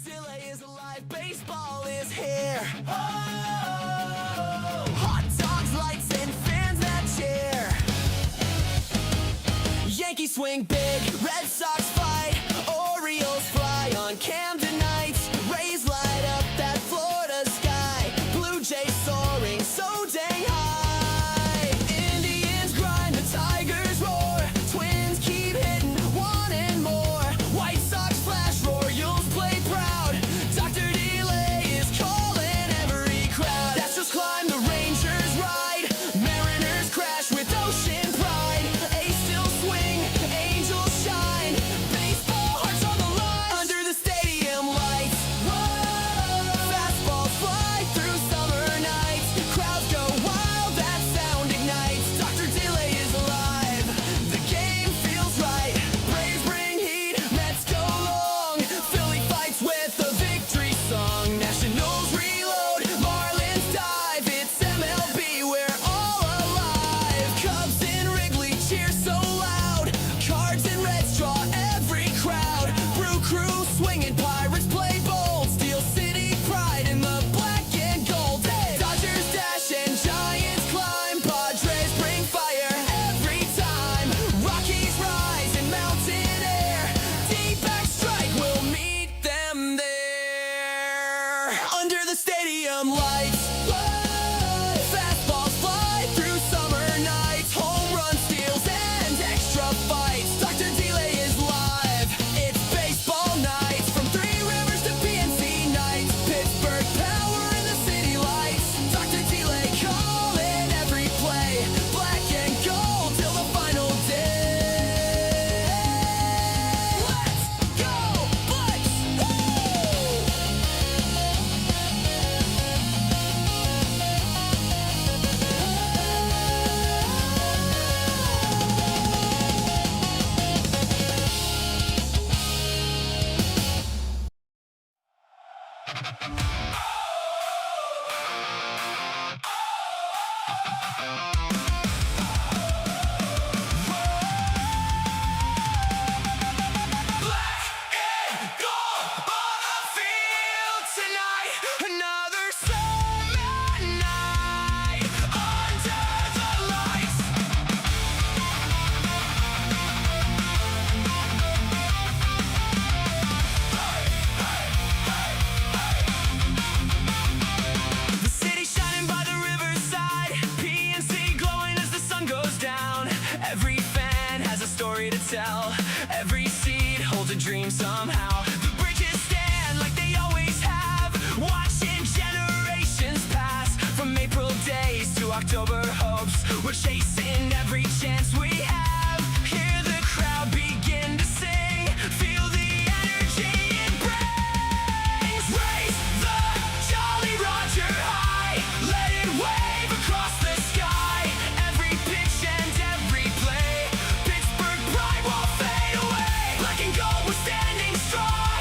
delay is alive, baseball is here. Oh, hot dogs, lights, and fans that cheer. Yankees swing big, Red Sox fight, Orioles fly on Camden nights. Rays light up that Florida sky, Blue Jays soaring so dang high. Indians grind, the Tigers roar, Twins keep hitting, wanting more. White Sox flash, Royals play proud, Dr. Delay is calling every crowd. Astros climb, the Rangers ride, Mariners crash with ocean pride. A's still swing, Angels shine, baseball hearts on the line under the stadium lights. Whoa, fastballs fly through summer nights, crowds go wild, that sound ignites. Dr. Delay is alive, the game feels right. Braves bring heat, Mets go long, Philly fights with a victory song. Nationals reload, Marlins dive, it's MLB, we're all alive. Cubs in Wrigley cheer so loud, Cards and Reds draw every crowd. Brew Crew swinging, Pirates play bold, Steel City pride in the black and gold. Dodgers dash and Giants climb, Padres bring fire every time. Rockies rise in mountain air, D-back strike will meet them there under the stadium lights. Whoa, fastballs fly through summer nights, home run steals and extra fights. Dr. Delay is live, it's baseball nights, from Three Rivers to PNC nights. Pittsburgh power in the city lights, Dr. Delay calling every play, black and gold till the final day. Let's go, Bucks! Black and gold on the field tonight, another summer night under the lights. The city shining by the riverside, PNC glowing as the sun goes down. Every fan has a story to tell, every seed holds a dream somehow. The bridges stand like they always have, watching generations pass. From April days to October hopes, we're chasing every chance we have. Hear the crowd begin to sing, feel the energy it brings. Raise the Jolly Roger high, let it wave across the sky. Every pitch and every play, Pittsburgh pride won't fade away. Black and gold, we're standing strong,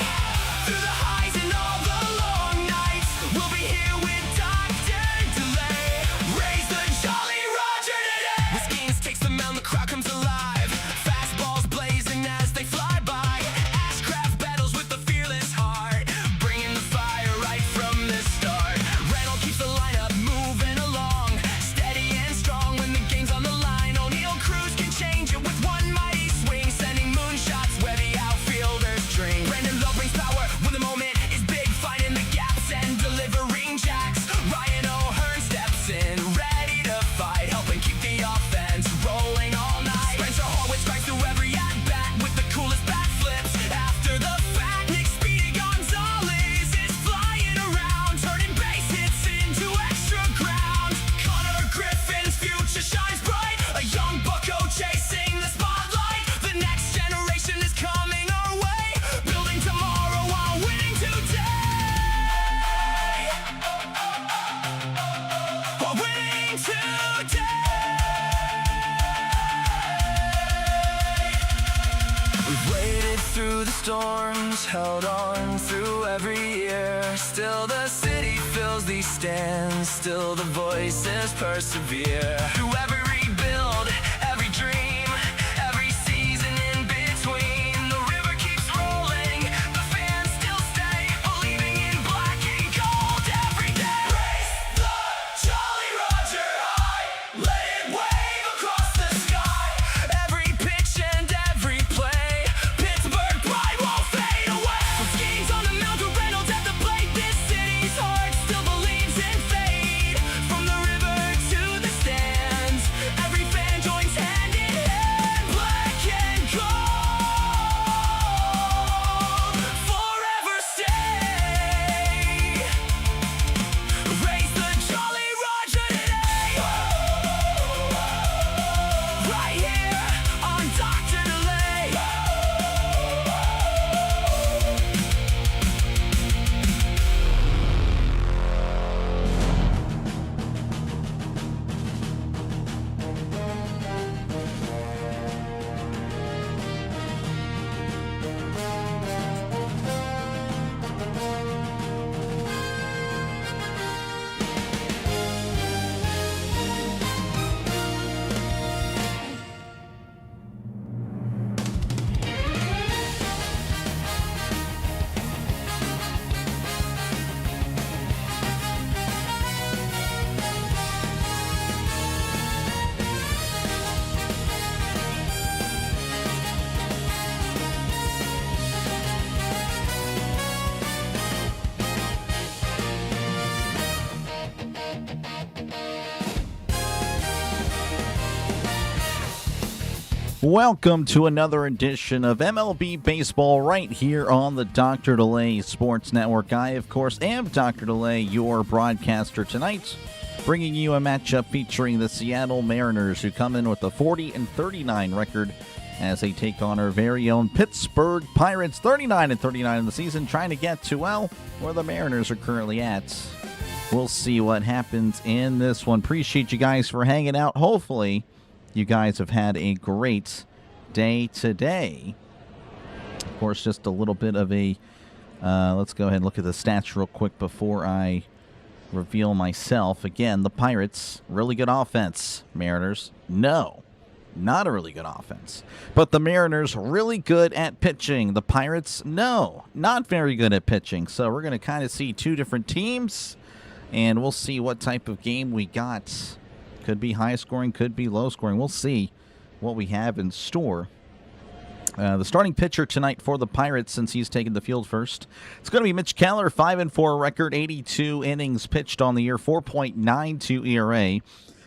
through the highs and all the long nights. We'll be here with Dr. Delay. Raise the Jolly Roger today. With Skenes takes the mound, the crowd comes alive. Fastballs blazing as they fly by. Ashcraft battles with a fearless heart, bringing the fire right from the start. Reynolds keeps the lineup moving along, steady and strong when the game's on the line. Oneil, Cruz can change it with one mighty swing, sending moonshots where the outfielders dream. Brandon Lowe brings power when the moment is big, finding the gaps and delivering jacks. Ryan O'Hearn steps in, ready to fight, helping keep the offense rolling all night. Spencer Harwood strikes through every at-bat with the coolest bat flips. After the fact, Nick Speedy Gonzalez is flying around, turning base hits into extra ground. Connor Griffin's future shines bright, a young bucko chasing the spotlight. The next generation is coming our way, building tomorrow while winning today. While winning today. We've waded through the storms, held on through every year. Still the city fills these stands, still the voices persevere. Through every rebuild, every dream, every season in between, the river keeps rolling, the fans still stay. Philly's heart still believes in fate. From the river to the stands, every fan joins hand in hand. Black and gold, forever stay. Raise the Jolly Roger today. Right here on Dr. Delay. Welcome to another edition of MLB Baseball right here on the Dr. Delay Sports Network. I, of course, am Dr. Delay, your broadcaster tonight, bringing you a matchup featuring the Seattle Mariners, who come in with a 40-39 record as they take on our very own Pittsburgh Pirates, 39-39 in the season, trying to get to, well, where the Mariners are currently at. We'll see what happens in this one. Appreciate you guys for hanging out. Hopefully, you guys have had a great day today. Of course, just a little bit of a, let's go ahead and look at the stats real quick before I reveal myself. Again, the Pirates, really good offense. Mariners, no, not a really good offense. But the Mariners, really good at pitching. The Pirates, no, not very good at pitching. So we're going to kind of see two different teams, and we'll see what type of game we got. Could be high scoring, could be low scoring. We'll see what we have in store. The starting pitcher tonight for the Pirates, since he's taking the field first, it's going to be Mitch Keller, 5-4 record, 82 innings pitched on the year, 4.92 ERA,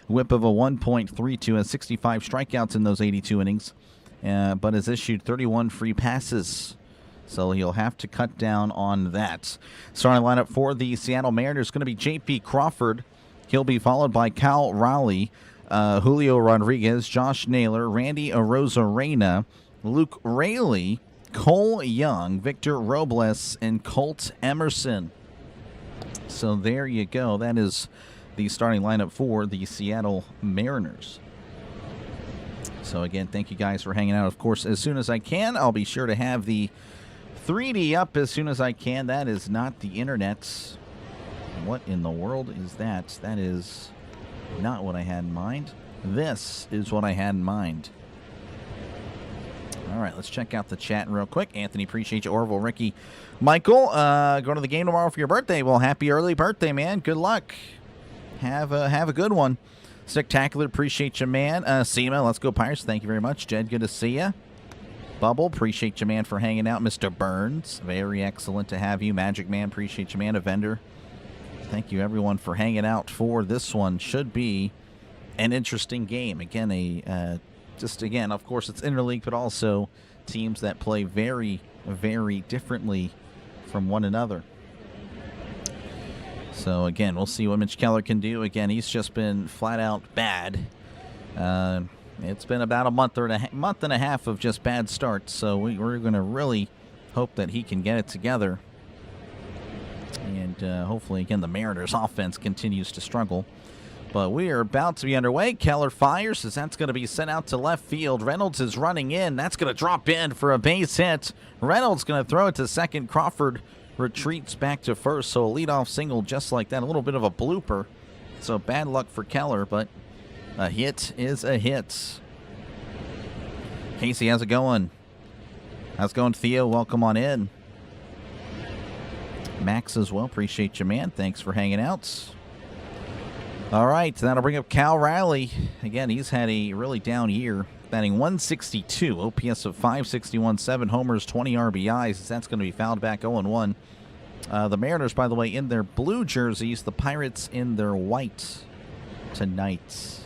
whip of a 1.32, and 65 strikeouts in those 82 innings, but has issued 31 free passes. So he'll have to cut down on that. Starting lineup for the Seattle Mariners is going to be J.P. Crawford. He'll be followed by Cal Raleigh, Julio Rodriguez, Josh Naylor, Randy Arozarena, Luke Raley, Cole Young, Victor Robles, and Colt Emerson. So there you go. That is the starting lineup for the Seattle Mariners. So again, thank you guys for hanging out. Of course, as soon as I can, I'll be sure to have the 3D up as soon as I can. That is not the internet. What in the world is that? That is not what I had in mind. This is what I had in mind. All right, let's check out the chat real quick. Anthony, appreciate you. Orville, Ricky, Michael, going to the game tomorrow for your birthday. Well, happy early birthday, man. Good luck. Have a good one. Spectacular, appreciate you, man. Seema, let's go Pirates. Thank you very much. Jed, good to see you. Bubble, appreciate you, man, for hanging out. Mr. Burns, very excellent to have you. Magic Man, appreciate you, man. A vendor. Thank you, everyone, for hanging out for this one. Should be an interesting game. Again, again, of course, it's interleague, but also teams that play very, very differently from one another. So, again, we'll see what Mitch Keller can do. Again, he's just been flat out bad. It's been about a month and a half of just bad starts, so we're going to really hope that he can get it together. And hopefully, again, the Mariners' offense continues to struggle. But we are about to be underway. Keller fires as that's going to be sent out to left field. Reynolds is running in. That's going to drop in for a base hit. Reynolds going to throw it to second. Crawford retreats back to first. So a leadoff single just like that. A little bit of a blooper. So bad luck for Keller, but a hit is a hit. Casey, how's it going? How's it going, Theo? Welcome on in. Max as well. Appreciate you, man. Thanks for hanging out. All right, that'll bring up Cal Raleigh. Again, he's had a really down year, batting 162, OPS of 561, 7 homers, 20 RBIs. That's going to be fouled back 0-1. The Mariners, by the way, in their blue jerseys. The Pirates in their white tonight.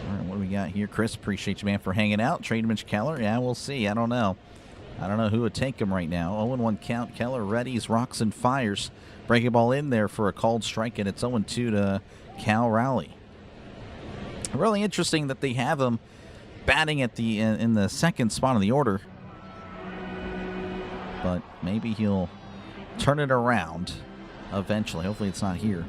All right, what do we got here? Chris, appreciate you, man, for hanging out. Trade Mitch Keller. Yeah, we'll see. I don't know. I don't know who would take him right now. 0-1 count. Keller readies, rocks, and fires. Breaking ball in there for a called strike, and it's 0-2 to Cal Raleigh. Really interesting that they have him batting at the in the second spot of the order. But maybe he'll turn it around eventually. Hopefully it's not here.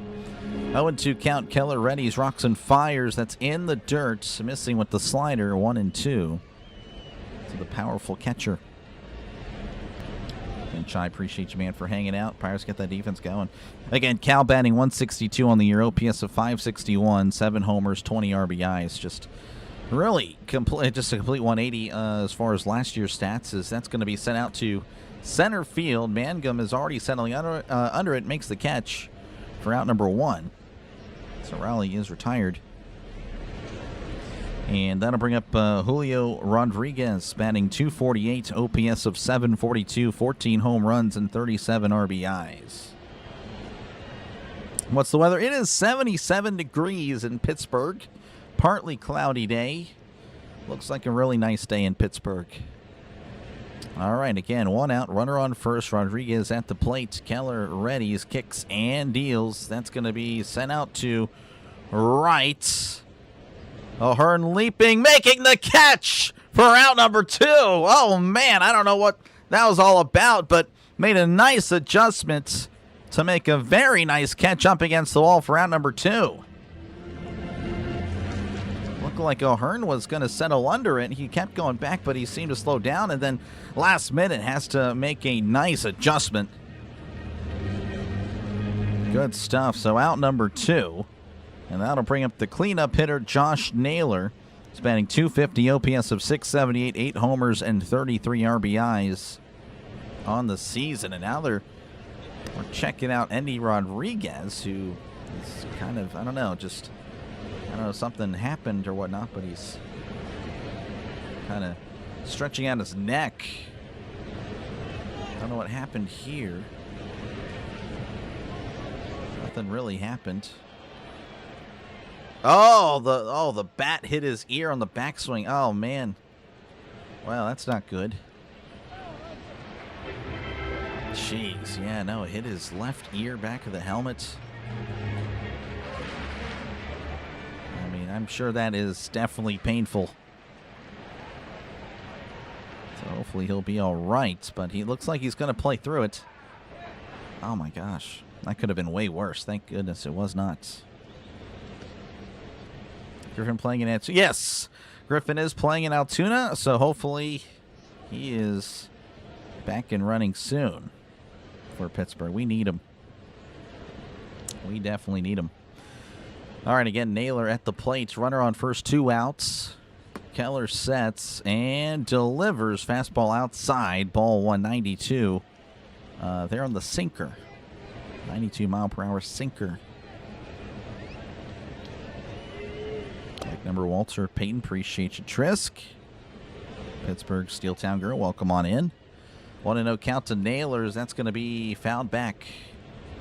0-2 count. Keller readies, rocks, and fires. That's in the dirt. Missing with the slider. 1-2 to the powerful catcher. And Chai, appreciate you, man, for hanging out. Pirates get that defense going. Again, Cal batting 162 on the year, OPS of 561, 7 homers, 20 RBIs. Just really just a complete 180 as far as last year's stats. Is that's going to be sent out to center field. Mangum is already settling under it, makes the catch for out number 1. So Raleigh is retired. And that'll bring up Julio Rodriguez, batting 248, OPS of 742, 14 home runs, and 37 RBIs. What's the weather? It is 77 degrees in Pittsburgh. Partly cloudy day. Looks like a really nice day in Pittsburgh. All right, again, 1 out, runner on first. Rodriguez at the plate. Keller readies, kicks, and deals. That's going to be sent out to right. O'Hearn leaping, making the catch for out number 2. Oh, man, I don't know what that was all about, but made a nice adjustment to make a very nice catch up against the wall for out number 2. Looked like O'Hearn was going to settle under it. He kept going back, but he seemed to slow down, and then last minute has to make a nice adjustment. Good stuff. So out number 2. And that'll bring up the cleanup hitter, Josh Naylor. He's batting 250, OPS of 678, 8 homers, and 33 RBIs on the season. And now we're checking out Endy Rodriguez, who is kind of, I don't know, something happened or whatnot, but he's kind of stretching out his neck. I don't know what happened here. Nothing really happened. Oh, the bat hit his ear on the backswing. Oh, man. Well, that's not good. Jeez, yeah, no, it hit his left ear, back of the helmet. I mean, I'm sure that is definitely painful. So hopefully he'll be all right, but he looks like he's going to play through it. Oh, my gosh. That could have been way worse. Thank goodness it was not. Griffin playing in Altoona. Yes, Griffin is playing in Altoona, so hopefully he is back and running soon for Pittsburgh. We need him. We definitely need him. All right, again, Naylor at the plate. Runner on first, 2 outs. Keller sets and delivers. Fastball outside. Ball 192. There on the sinker. 92-mile-per-hour sinker. Number Walter Payton, appreciate you. Trisk, Pittsburgh Steeltown girl, welcome on in. 1-0 count to Naylors. That's going to be fouled back.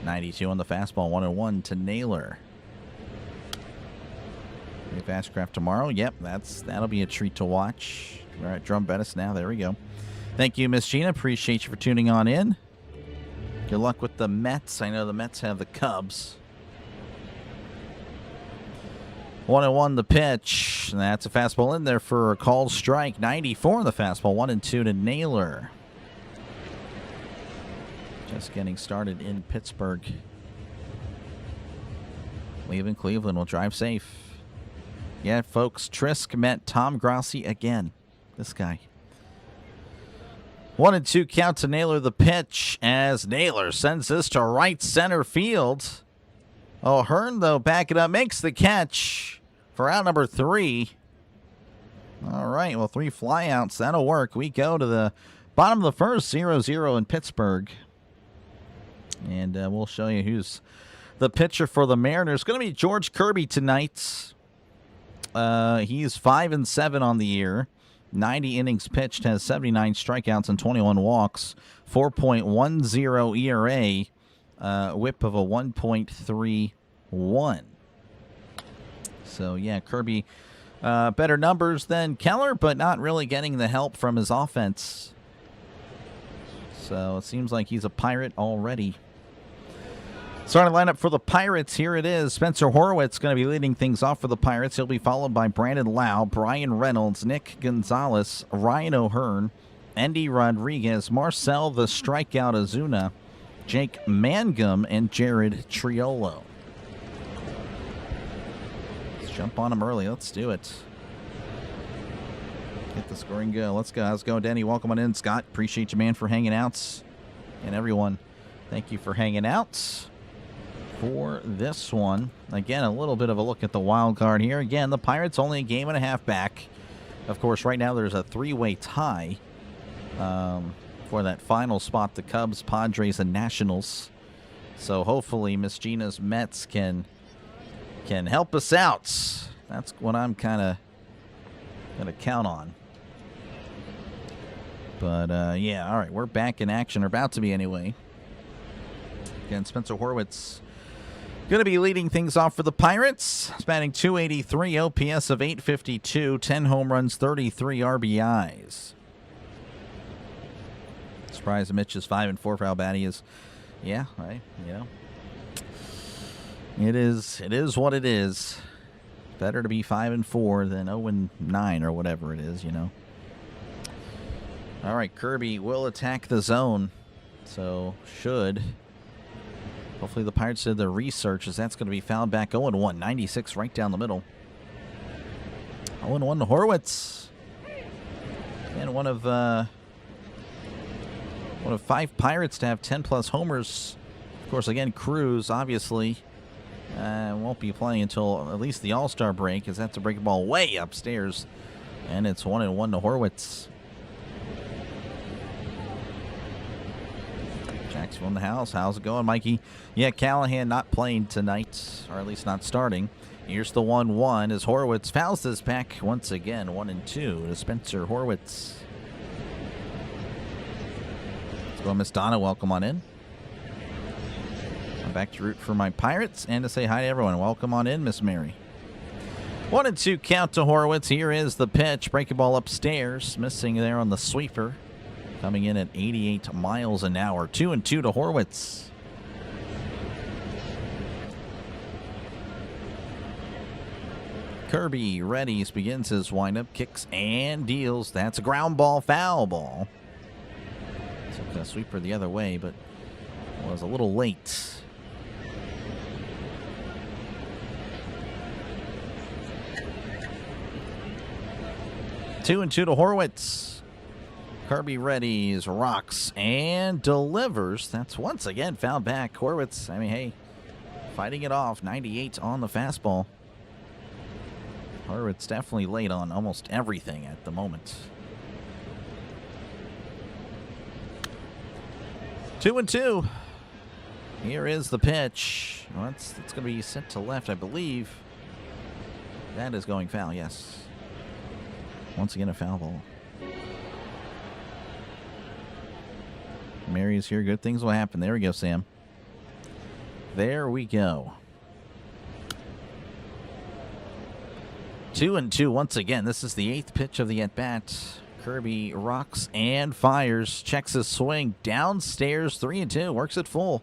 92 on the fastball. 1-1 to Naylor. Fastcraft tomorrow. Yep, that'll be a treat to watch. All right, Drum Bettis now. There we go. Thank you, Miss Gina. Appreciate you for tuning on in. Good luck with the Mets. I know the Mets have the Cubs. 1-1 the pitch. And that's a fastball in there for a called strike. 94 on the fastball. 1-2 to Naylor. Just getting started in Pittsburgh. Leaving Cleveland will drive safe. Yeah, folks, Trisk met Tom Grossi again. This guy. 1-2 count to Naylor the pitch as Naylor sends this to right center field. O'Hearn, though, back it up, makes the catch for out number 3. All right, well, 3 flyouts. That'll work. We go to the bottom of the first, 0-0 in Pittsburgh. And we'll show you who's the pitcher for the Mariners. Going to be George Kirby tonight. He's 5-7 on the year. 90 innings pitched, has 79 strikeouts and 21 walks, 4.10 ERA, whip of a 1.31. So, yeah, Kirby, better numbers than Keller, but not really getting the help from his offense. So it seems like he's a Pirate already. Starting lineup for the Pirates, here it is. Spencer Horwitz going to be leading things off for the Pirates. He'll be followed by Brandon Lau, Bryan Reynolds, Nick Gonzalez, Ryan O'Hearn, Andy Rodriguez, Marcel the Strikeout Azuna, Jake Mangum, and Jared Triolo. Let's jump on him early. Let's do it. Get the scoring go. Let's go. How's it going, Danny? Welcome on in. Scott, appreciate you, man, for hanging out. And everyone, thank you for hanging out for this one. Again, a little bit of a look at the wild card here. Again, the Pirates only a game and a half back. Of course, right now there's a three-way tie for that final spot, the Cubs, Padres, and Nationals. So hopefully Miss Gina's Mets can help us out. That's what I'm kind of going to count on. But, yeah, all right, we're back in action, or about to be anyway. Again, Spencer Horwitz going to be leading things off for the Pirates. He's batting .283, OPS of .852, 10 home runs, 33 RBIs. Surprised Mitch is 5-4 for how bad he is. Yeah, right, you know. It is what it is. Better to be 5-4 than 0-9 or whatever it is, you know. All right, Kirby will attack the zone. So, hopefully the Pirates did their research, as that's going to be fouled back 0-1. 96 right down the middle. 0-1 to Horwitz. And one of 5 Pirates to have 10-plus homers. Of course, again, Cruz, obviously, won't be playing until at least the All-Star break, as that's a break ball way upstairs. And it's 1-1 to Horwitz. Jacksonville in the house. How's it going, Mikey? Yeah, Callahan not playing tonight, or at least not starting. Here's the 1-1 as Horwitz fouls this back once again. 1-2 to Spencer Horwitz. Let's go, Miss Donna. Welcome on in. I'm back to root for my Pirates and to say hi to everyone. Welcome on in, Miss Mary. 1-2 count to Horwitz. Here is the pitch. Breaking ball upstairs. Missing there on the sweeper. Coming in at 88 miles an hour. 2-2 to Horwitz. Kirby readies, begins his windup, kicks and deals. That's a ground ball, foul ball. Took a sweeper the other way, but was a little late. Two and 2 to Horwitz. Kirby readies, rocks, and delivers. That's once again fouled back. Horwitz, I mean, hey, fighting it off. 98 on the fastball. Horwitz definitely late on almost everything at the moment. 2-2. Here is the pitch. Well, it's going to be sent to left, I believe. That is going foul, yes. Once again, a foul ball. Mary's here. Good things will happen. There we go, Sam. There we go. 2-2 once again. This is the 8th pitch of the at-bat. Kirby rocks and fires. Checks his swing. Downstairs, 3-2. Works it full.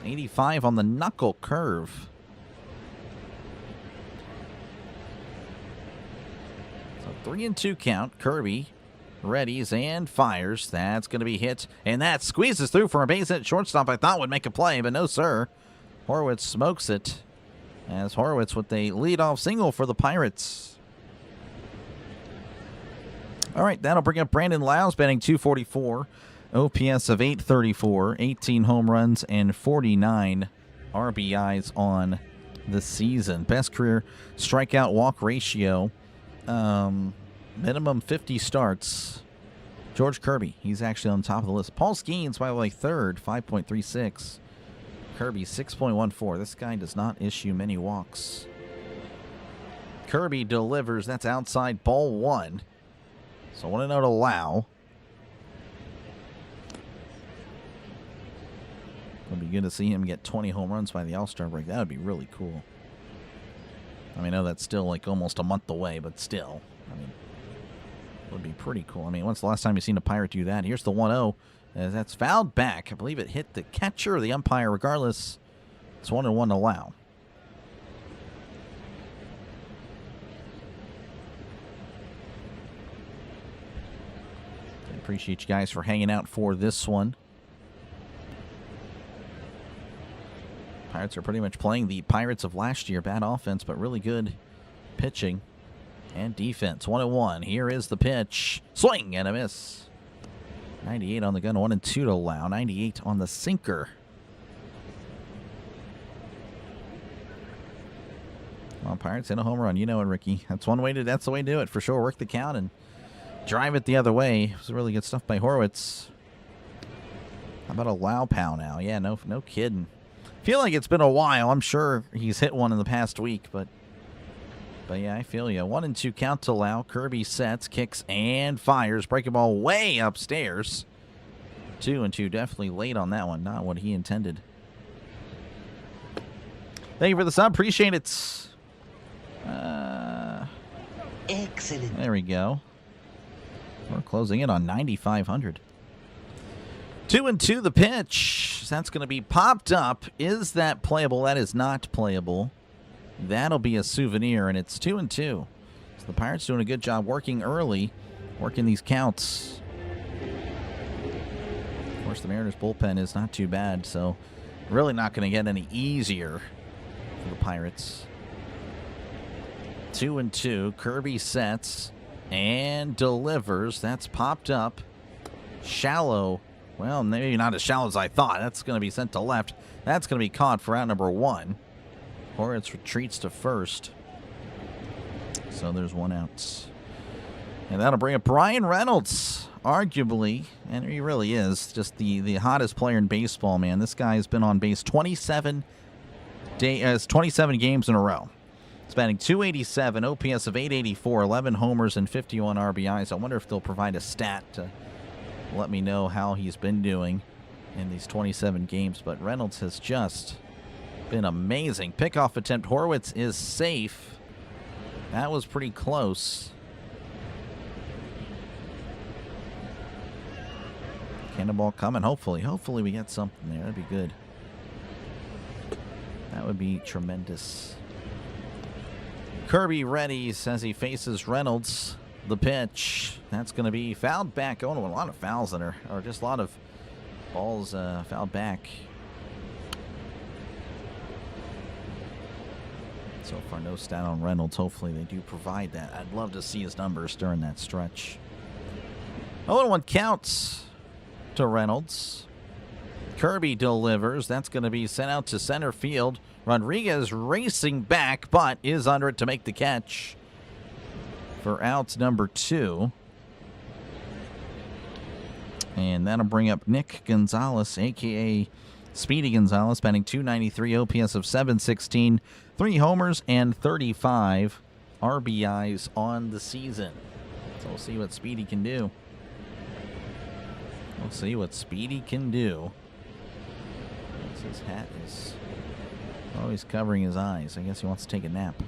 85 on the knuckle curve. So 3-2 count. Kirby readies and fires. That's going to be hit. And that squeezes through for a base hit. Shortstop I thought would make a play, but no, sir. Horwitz smokes it. As Horwitz with a leadoff single for the Pirates. All right, that'll bring up Brandon Lau's batting .244. OPS of .834. 18 home runs and 49 RBIs on the season. Best career strikeout walk ratio. Minimum 50 starts. George Kirby, he's actually on top of the list. Paul Skenes, by the way, third, 5.36. Kirby, 6.14. This guy does not issue many walks. Kirby delivers. That's outside, ball 1. So 1-0 to Lau. It'll be good to see him get 20 home runs by the All-Star break. That would be really cool. I mean, I know that's still like almost a month away, but still. I mean, it would be pretty cool. I mean, when's the last time you've seen a Pirate do that? Here's the 1-0. That's fouled back. I believe it hit the catcher or the umpire. Regardless, it's 1-1 to Lau. I appreciate you guys for hanging out for this one. Pirates are pretty much playing the Pirates of last year. Bad offense, but really good pitching and defense. 1-1. Here is the pitch. Swing and a miss. 98 on the gun. 1-2 to Lau. 98 on the sinker. Well, Pirates hit a home run. You know it, Ricky. That's the way to do it for sure. Work the count and drive it the other way. It was really good stuff by Horwitz. How about a Lau pow now? Yeah, no kidding. Feel like it's been a while. I'm sure he's hit one in the past week, but yeah, I feel you. 1-2 count to Lau. Kirby sets, kicks, and fires. Breaking ball way upstairs. 2-2. Definitely late on that one. Not what he intended. Thank you for the sub. Appreciate it. Excellent. There we go. We're closing in on 9,500. 2-2 the pitch. That's going to be popped up. Is that playable? That is not playable. That'll be a souvenir, and it's 2-2. So the Pirates doing a good job working early, working these counts. Of course, the Mariners' bullpen is not too bad, so really not going to get any easier for the Pirates. 2-2. Kirby sets and delivers. That's popped up. Shallow. Well, maybe not as shallow as I thought. That's going to be sent to left. That's going to be caught for out number 1. Horwitz retreats to first. So there's 1 out. And that'll bring up Bryan Reynolds, arguably, and he really is, just the hottest player in baseball, man. This guy has been on base 27 games in a row. He's batting .287, OPS of .884, 11 homers, and 51 RBIs. I wonder if they'll provide a stat to let me know how he's been doing in these 27 games. But Reynolds has just been amazing. Pickoff attempt. Horwitz is safe. That was pretty close. Cannonball coming. Hopefully we get something there. That'd be good. That would be tremendous. Kirby readies as he faces Reynolds. The pitch. That's going to be fouled back. Oh, a lot of fouls in her, or just a lot of balls fouled back. So far, no stat on Reynolds. Hopefully, they do provide that. I'd love to see his numbers during that stretch. 0-1 counts to Reynolds. Kirby delivers. That's going to be sent out to center field. Rodriguez racing back, but is under it to make the catch for out number 2. And that'll bring up Nick Gonzalez, a.k.a. Speedy Gonzalez, batting .293, OPS of .716, 3 homers, and 35 RBIs on the season. So we'll see what Speedy can do. We'll see what Speedy can do. His hat is always covering his eyes. I guess he wants to take a nap.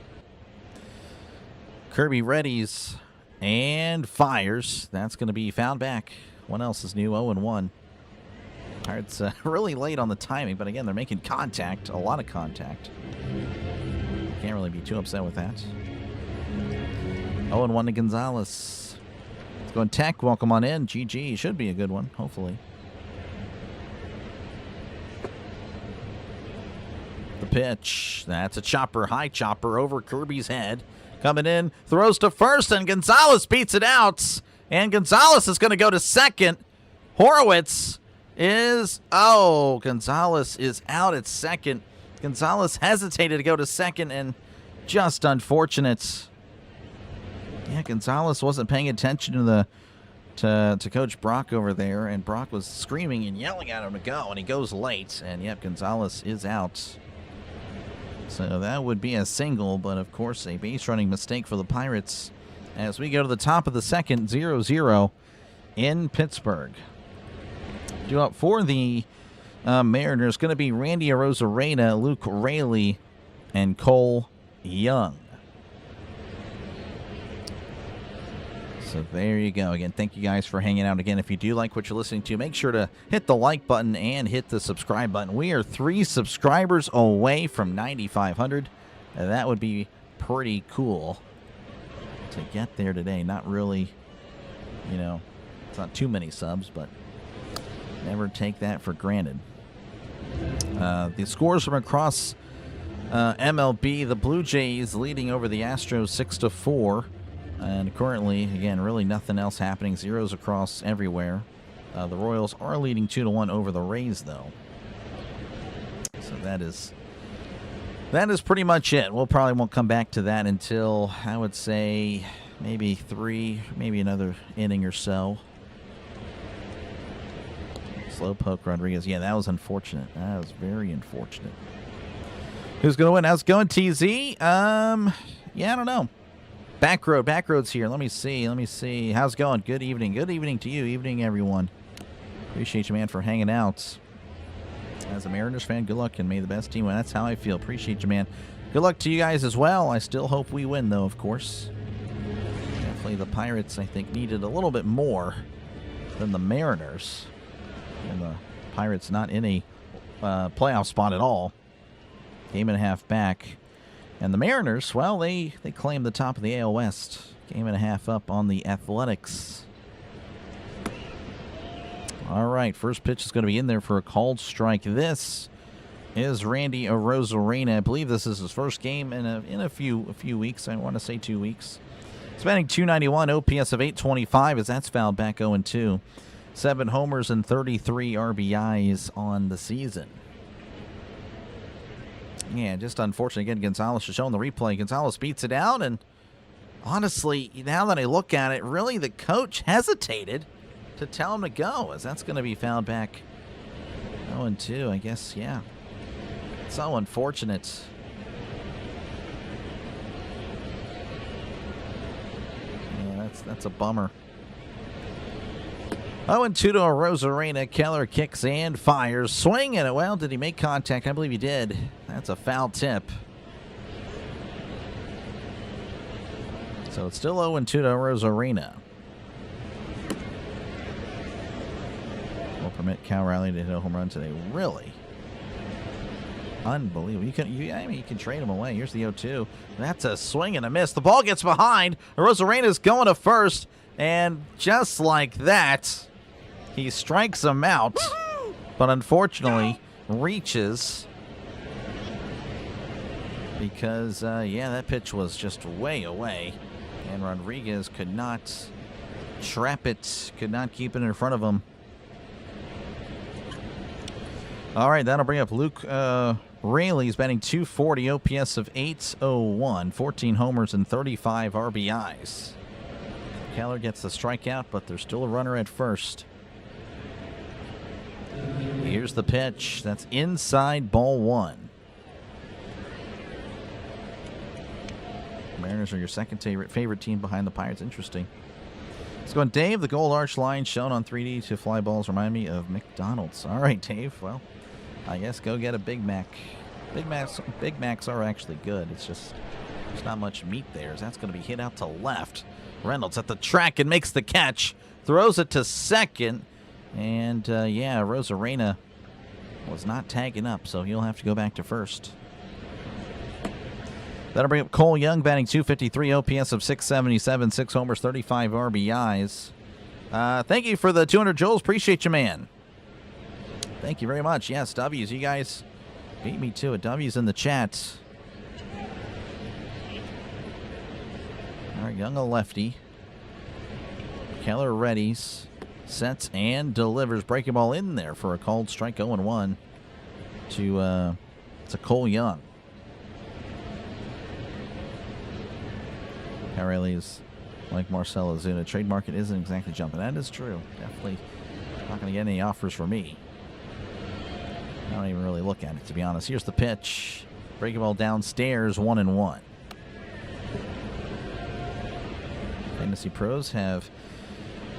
Kirby readies and fires. That's going to be fouled back. What else is new? 0-1. Pirates really late on the timing, but again, they're making contact, a lot of contact. Can't really be too upset with that. 0-1 to Gonzalez. Let's go and Tech. Welcome on in. GG. Should be a good one, hopefully. The pitch. That's a chopper. High chopper over Kirby's head. Coming in. Throws to first, and Gonzalez beats it out. And Gonzalez is going to go to second. Horwitz is... Oh, Gonzalez is out at second. Gonzalez hesitated to go to second, and just unfortunate. Yeah, Gonzalez wasn't paying attention to to Coach Brock over there, and Brock was screaming and yelling at him to go, and he goes late, and yep, Gonzalez is out. So that would be a single, but of course a base running mistake for the Pirates as we go to the top of the second, 0-0 in Pittsburgh. Due up for the Mariners going to be Randy Arozarena, Luke Raley, and Cole Young. So there you go. Again, thank you guys for hanging out. Again, if you do like what you're listening to, make sure to hit the like button and hit the subscribe button. We are 3 subscribers away from 9,500. That would be pretty cool to get there today. Not really, it's not too many subs, but never take that for granted. The scores from across MLB, the Blue Jays leading over the Astros 6-4. And currently, again, really nothing else happening. Zeros across everywhere. The Royals are leading 2-1 over the Rays, though. So that is pretty much it. We'll probably won't come back to that until, I would say, maybe 3, maybe another inning or so. Slow poke Rodriguez. Yeah, that was unfortunate. That was very unfortunate. Who's going to win? How's it going, TZ? Yeah, I don't know. Backroad's here. Let me see. How's it going? Good evening. Good evening to you. Evening, everyone. Appreciate you, man, for hanging out. As a Mariners fan, good luck and may the best team win. That's how I feel. Appreciate you, man. Good luck to you guys as well. I still hope we win, though, of course. Definitely the Pirates, I think, needed a little bit more than the Mariners. And the Pirates not in a playoff spot at all. Game and a half back. And the Mariners, well, they claim the top of the AL West. Game and a half up on the Athletics. All right, first pitch is going to be in there for a called strike. This is Randy Arozarena. I believe this is his first game in a few weeks. I want to say 2 weeks. He's batting .291, OPS of 825 as that's fouled back 0-2. 7 homers and 33 RBIs on the season. Yeah, just unfortunate. Again, Gonzalez is showing the replay. Gonzalez beats it out, and honestly, now that I look at it, really the coach hesitated to tell him to go, as that's going to be fouled back 0-2, I guess. Yeah, so unfortunate. Yeah, that's a bummer. 0-2 to Arozarena. Keller kicks and fires. Swing and well, did he make contact? I believe he did. That's a foul tip. So it's still 0-2 to Arozarena. Will permit Cal Riley to hit a home run today. Really? Unbelievable. You can trade him away. Here's the 0-2. That's a swing and a miss. The ball gets behind. Arozarena's going to first. And just like that, he strikes him out. But unfortunately, reaches. Because, that pitch was just way away. And Rodriguez could not trap it. Could not keep it in front of him. All right, that'll bring up Luke Raley. He's batting .240, OPS of 801, 14 homers and 35 RBIs. Keller gets the strikeout, but there's still a runner at first. Here's the pitch. That's inside, ball 1. Mariners are your second favorite team behind the Pirates. Interesting. Let's go on, Dave. The gold arch line shown on 3D to fly balls remind me of McDonald's. All right, Dave. Well, I guess go get a Big Mac. Big Macs are actually good. It's just there's not much meat there. That's going to be hit out to left. Reynolds at the track and makes the catch. Throws it to second. And, Arozarena was not tagging up, so he'll have to go back to first. That'll bring up Cole Young, batting .253, OPS of 677, 6 homers, 35 RBIs. Thank you for the 200 joules. Appreciate you, man. Thank you very much. Yes, W's. You guys beat me to it. W's in the chat. All right, Young a lefty. Keller readies, sets, and delivers. Breaking ball in there for a called strike 0-1 to Cole Young. Riley is like Marcell Ozuna. Trade market isn't exactly jumping. That is true. Definitely not going to get any offers for me. I don't even really look at it, to be honest. Here's the pitch. Breaking ball downstairs, 1-1. Fantasy Pros have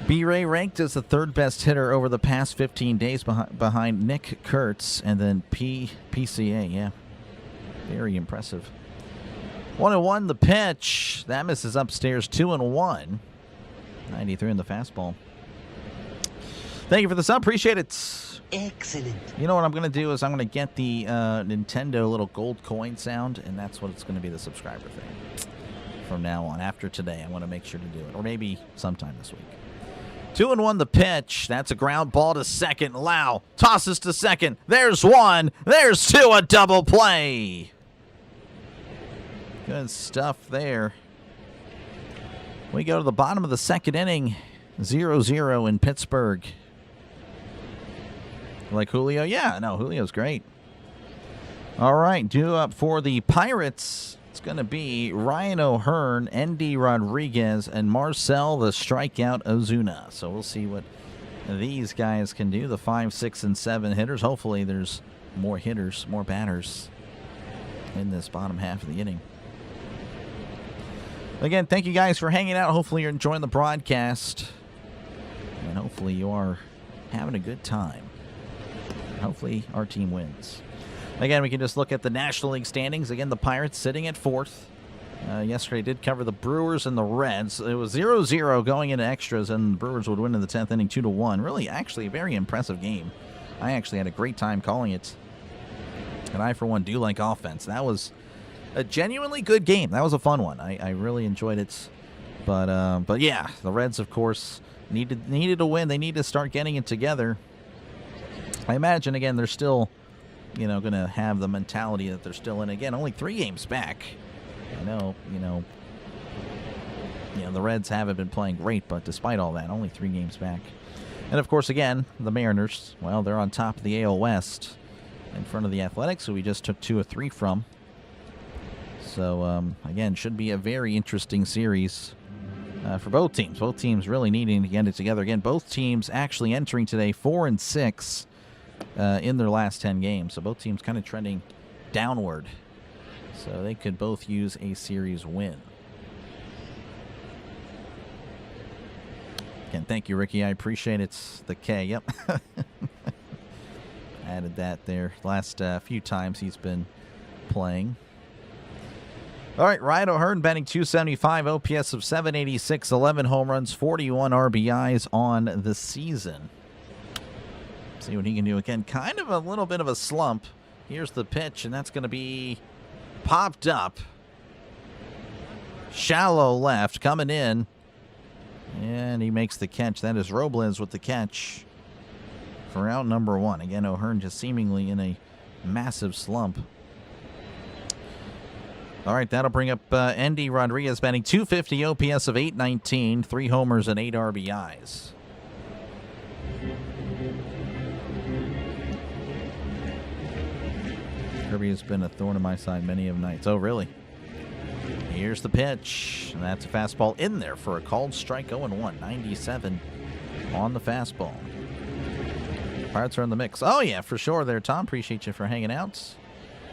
B-Ray ranked as the third best hitter over the past 15 days behind Nick Kurtz and then PCA. Yeah, very impressive. 1-1 the pitch. That misses upstairs. 2-1. 93 in the fastball. Thank you for the sub. Appreciate it. Excellent. You know what I'm going to do is I'm going to get the Nintendo little gold coin sound, and that's what it's going to be, the subscriber thing. From now on, after today, I want to make sure to do it. Or maybe sometime this week. 2-1 the pitch. That's a ground ball to second. Lau tosses to second. There's one. There's two. A double play. Good stuff there. We go to the bottom of the second inning. 0-0 in Pittsburgh. Like Julio? Yeah, no, Julio's great. All right, due up for the Pirates. It's going to be Ryan O'Hearn, Endy Rodriguez, and Marcell the strikeout Ozuna. So we'll see what these guys can do, the 5, 6, and 7 hitters. Hopefully there's more hitters, more batters in this bottom half of the inning. Again, thank you guys for hanging out. Hopefully you're enjoying the broadcast. And hopefully you are having a good time. Hopefully our team wins. Again, we can just look at the National League standings. Again, the Pirates sitting at 4th. Yesterday did cover the Brewers and the Reds. It was 0-0 going into extras, and the Brewers would win in the 10th inning 2-1. Really, actually, a very impressive game. I actually had a great time calling it. And I, for one, do like offense. That was a genuinely good game. That was a fun one. I really enjoyed it. But yeah, the Reds, of course, needed to win. They need to start getting it together. I imagine, again, they're still, going to have the mentality that they're still in. Again, only 3 games back. I know, the Reds haven't been playing great, but despite all that, only 3 games back. And, of course, again, the Mariners, well, they're on top of the AL West in front of the Athletics, who we just took 2 of 3 from. So, again, should be a very interesting series for both teams. Both teams really needing to get it together. Again, both teams actually entering today 4-6 in their last 10 games. So both teams kind of trending downward. So they could both use a series win. Again, thank you, Ricky. I appreciate it. The K. Yep. Added that there. Last few times he's been playing. All right, Ryan O'Hearn batting .275, OPS of 786, 11 home runs, 41 RBIs on the season. See what he can do again. Kind of a little bit of a slump. Here's the pitch, and that's going to be popped up. Shallow left, coming in. And he makes the catch. That is Robles with the catch for out number 1. Again, O'Hearn just seemingly in a massive slump. All right, that'll bring up Endy Rodriguez batting .250, OPS of 819, 3 homers and 8 RBIs. Kirby has been a thorn in my side many of nights. Oh, really? Here's the pitch. And that's a fastball in there for a called strike. 0-1, 97 on the fastball. Pirates are in the mix. Oh, yeah, for sure there, Tom. Appreciate you for hanging out.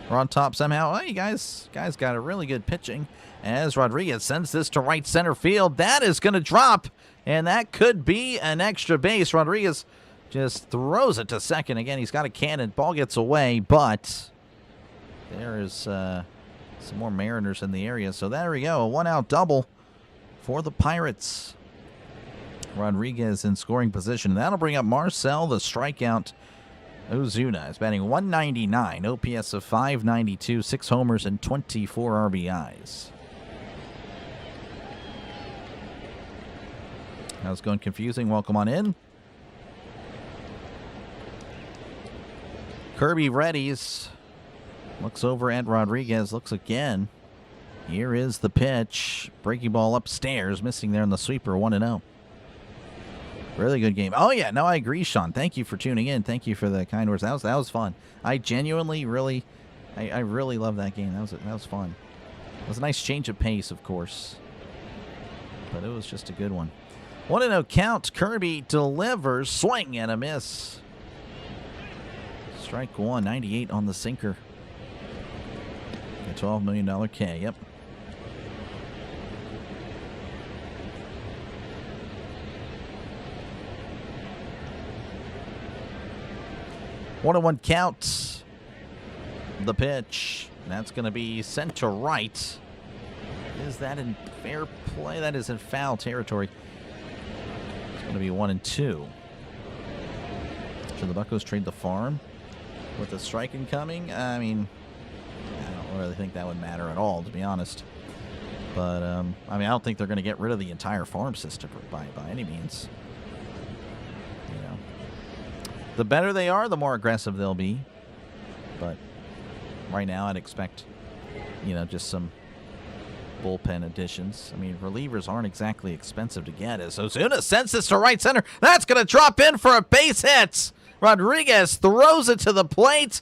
We're on top somehow. Oh, you guys got a really good pitching as Rodriguez sends this to right center field. That is going to drop, and that could be an extra base. Rodriguez just throws it to second. Again, he's got a cannon. Ball gets away, but there is some more Mariners in the area. So there we go, a 1-out double for the Pirates. Rodriguez in scoring position. That'll bring up Marcell, the strikeout Ozuna is batting .199, OPS of 592, 6 homers and 24 RBIs. How's it going? Confusing? Welcome on in. Kirby readies. Looks over at Rodriguez. Looks again. Here is the pitch. Breaking ball upstairs. Missing there in the sweeper. 1-0. Really good game. Oh, yeah. No, I agree, Sean. Thank you for tuning in. Thank you for the kind words. That was fun. I genuinely really love that game. That was fun. It was a nice change of pace, of course. But it was just a good one. 1-0 count. Kirby delivers. Swing and a miss. Strike 1. 98 on the sinker. The $12 million K. Yep. 1-1 count. The pitch. That's going to be sent to right. Is that in fair play? That is in foul territory. It's going to be 1-2. Should the Buccos trade the farm with the strike incoming? I mean, I don't really think that would matter at all, to be honest. But, I mean, I don't think they're going to get rid of the entire farm system by any means. You know, the better they are, the more aggressive they'll be. But right now, I'd expect, you know, just some bullpen additions. I mean, relievers aren't exactly expensive to get. As Ozuna sends this to right center. That's going to drop in for a base hit. Rodriguez throws it to the plate,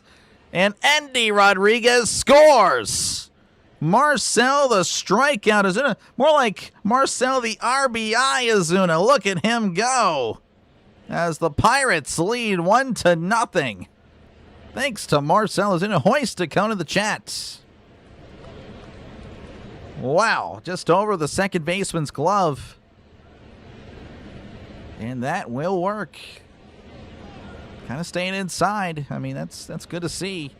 and Andy Rodriguez scores. Marcell the strikeout Ozuna. More like Marcell the RBI Ozuna. Look at him go. As the Pirates lead 1-0. Thanks to Marcell Ozuna. Hoist a cone in the chat. Wow. Just over the second baseman's glove. And that will work. Kind of staying inside. I mean, that's good to see.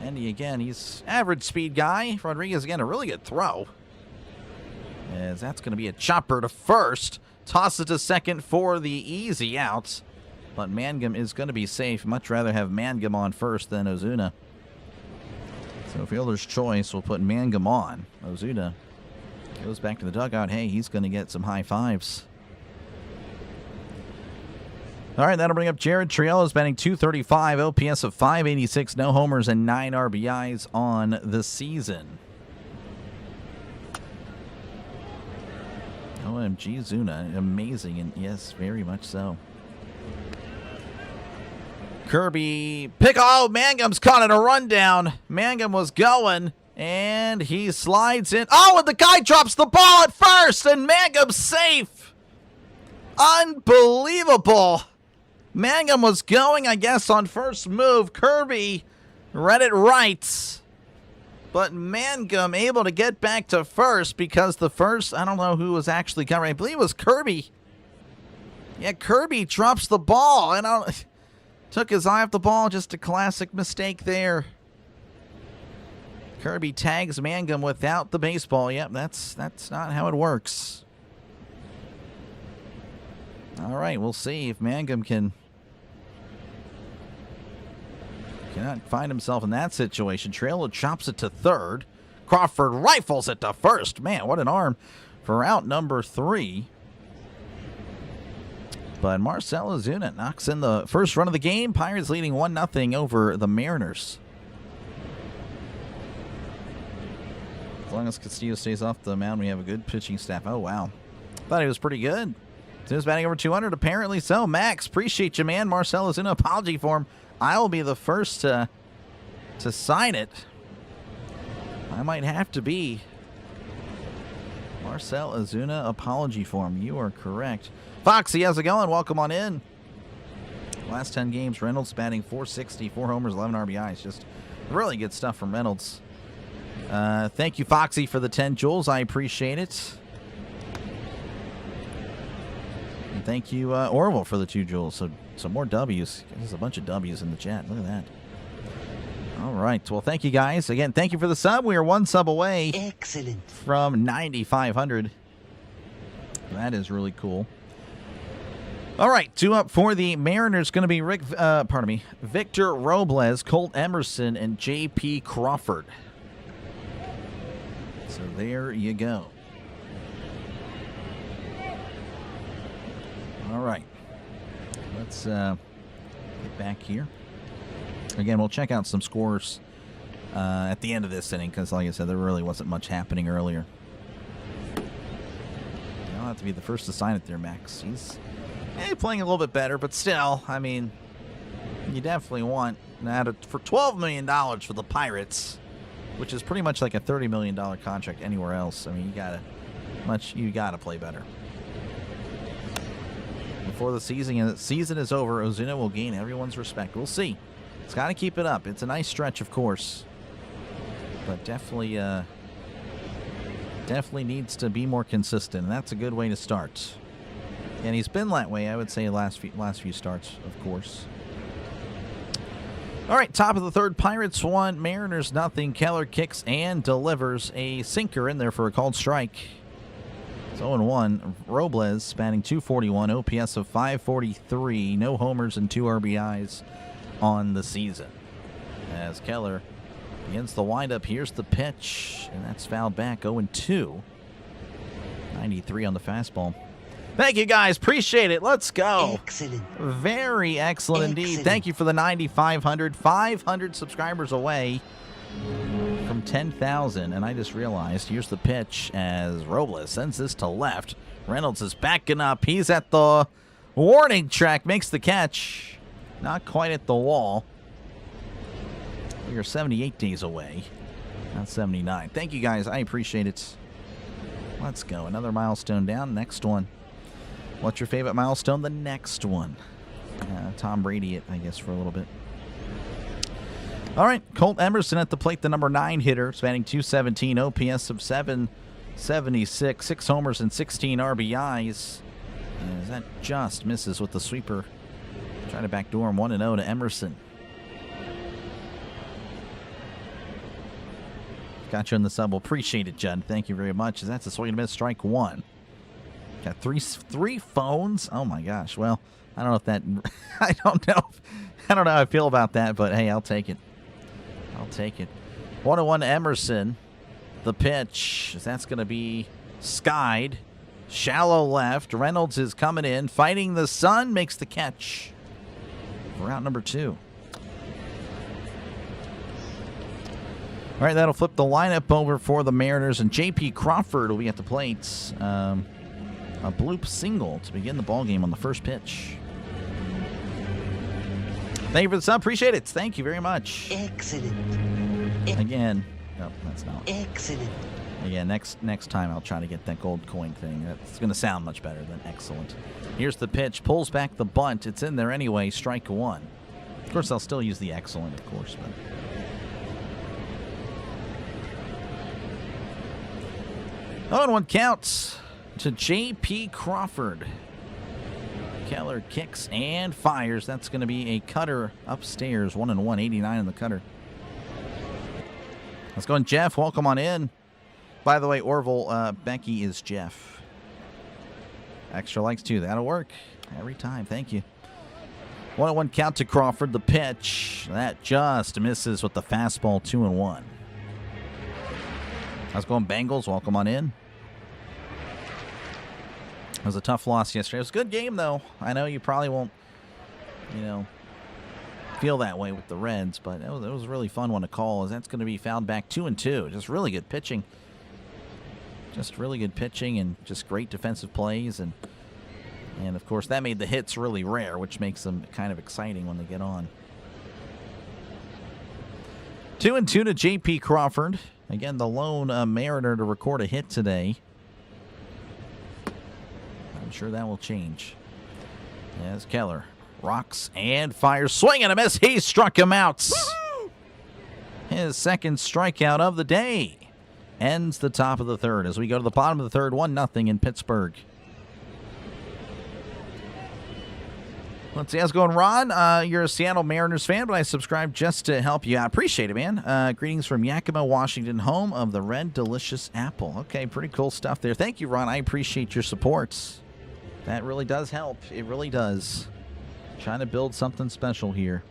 Andy, again, he's average speed guy. Rodriguez, again, a really good throw. As that's going to be a chopper to first. Toss it to second for the easy out. But Mangum is going to be safe. Much rather have Mangum on first than Ozuna. So fielder's choice will put Mangum on. Ozuna goes back to the dugout. Hey, he's going to get some high fives. All right, that'll bring up Jared Triolo's batting .235, OPS of .586, no homers and 9 RBIs on the season. OMG, Zuna, amazing, and yes, very much so. Kirby oh, Mangum's caught in a rundown. Mangum was going, and he slides in. Oh, and the guy drops the ball at first, and Mangum's safe. Unbelievable. Mangum was going, I guess, on first move. Kirby read it right. But Mangum able to get back to first because the first, I don't know who was actually covering. I believe it was Kirby. Yeah, Kirby drops the ball. And took his eye off the ball. Just a classic mistake there. Kirby tags Mangum without the baseball. Yep, that's not how it works. All right, we'll see if Mangum cannot find himself in that situation. Trailer chops it to third. Crawford rifles it to first. Man, what an arm for out number 3. But Marcell Ozuna knocks in the first run of the game. Pirates leading 1-0 over the Mariners. As long as Castillo stays off the mound, we have a good pitching staff. Oh, wow. Thought he was pretty good. He's batting over 200, apparently so. Max, appreciate you, man. Marcell Ozuna apology form. I'll be the first to sign it. I might have to be. Marcell Ozuna apology form. You are correct. Foxy, how's it going? Welcome on in. Last 10 games, Reynolds batting .460, 4 homers, 11 RBIs. Just really good stuff from Reynolds. Thank you, Foxy, for the 10 joules. I appreciate it. And thank you, Orville, for the 2 joules. So some more W's. There's a bunch of W's in the chat. Look at that. All right. Well, thank you, guys. Again, thank you for the sub. We are 1 sub away. Excellent. From 9,500. That is really cool. All right, 2 up for the Mariners. Going to be Victor Robles, Colt Emerson, and J.P. Crawford. So there you go. All right. Let's get back here. Again, we'll check out some scores at the end of this inning because, like I said, there really wasn't much happening earlier. I'll have to be the first to sign it there, Max. He's playing a little bit better, but still, I mean, you definitely want that for $12 million for the Pirates, which is pretty much like a $30 million contract anywhere else. I mean, you gotta play better. Before the season is over, Ozuna will gain everyone's respect. We'll see. It's got to keep it up. It's a nice stretch, of course, but definitely needs to be more consistent, and that's a good way to start. And he's been that way, I would say, last few starts, of course. All right, top of the third, Pirates 1, Mariners nothing. Keller kicks and delivers a sinker in there for a called strike. It's 0-1. Robles batting .241, OPS of .543, no homers and 2 RBIs on the season. As Keller begins the windup, here's the pitch, and that's fouled back. 0-2. 93 on the fastball. Thank you, guys. Appreciate it. Let's go. Excellent. Very excellent indeed. Excellent. Thank you for the 9,500. 500 subscribers away from 10,000. And I just realized, here's the pitch as Robles sends this to left. Reynolds is backing up. He's at the warning track. Makes the catch. Not quite at the wall. We are 78 days away. Not 79. Thank you, guys. I appreciate it. Let's go. Another milestone down. Next one. What's your favorite milestone? The next one. Tom Brady, I guess, for a little bit. All right, Colt Emerson at the plate, the number 9 hitter, batting .217, OPS of .776, 6 homers and 16 RBIs. As that just misses with the sweeper. Trying to backdoor him 1-0 to Emerson. Got you in the sub. Well, appreciate it, Judd. Thank you very much. That's a swing and a miss, strike 1. Got three phones. Oh my gosh. Well, I don't know if that. I don't know how I feel about that, but hey, I'll take it. I'll take it. 1-1 Emerson. The pitch. That's going to be skied. Shallow left. Reynolds is coming in, fighting the sun, makes the catch. We're out number 2. All right, that'll flip the lineup over for the Mariners, and J.P. Crawford will be at the plate. A bloop single to begin the ball game on the first pitch. Thank you for the sub. Appreciate it. Thank you very much. Excellent. Again, no, that's not. Excellent. Again, next time I'll try to get that gold coin thing. That's going to sound much better than excellent. Here's the pitch. Pulls back the bunt. It's in there anyway. Strike 1. Of course, I'll still use the excellent, of course, but. 0-1 counts to J.P. Crawford. Keller kicks and fires. That's going to be a cutter upstairs. 1-1, 89 in the cutter. Let's go on, Jeff. Welcome on in. By the way, Orville, Becky is Jeff. Extra likes too. That'll work every time. Thank you. 1-1 count to Crawford. The pitch. That just misses with the fastball. 2-1. How's it going, Bengals? Welcome on in. It was a tough loss yesterday. It was a good game, though. I know you probably won't, feel that way with the Reds, but it was a really fun one to call, as that's going to be fouled back 2-2. Just really good pitching. Just really good pitching and just great defensive plays. And of course, that made the hits really rare, which makes them kind of exciting when they get on. 2-2 to J.P. Crawford. Again, the lone Mariner to record a hit today. I'm sure that will change. As Keller rocks and fires. Swing and a miss. He struck him out. Woo! His second strikeout of the day. Ends the top of the third as we go to the bottom of the third. 1-0 in Pittsburgh. Let's see how's it going, Ron. You're a Seattle Mariners fan, but I subscribed just to help you out. Appreciate it, man. Greetings from Yakima, Washington, home of the Red Delicious Apple. Okay, pretty cool stuff there. Thank you, Ron. I appreciate your supports. That really does help. It really does. Trying to build something special here.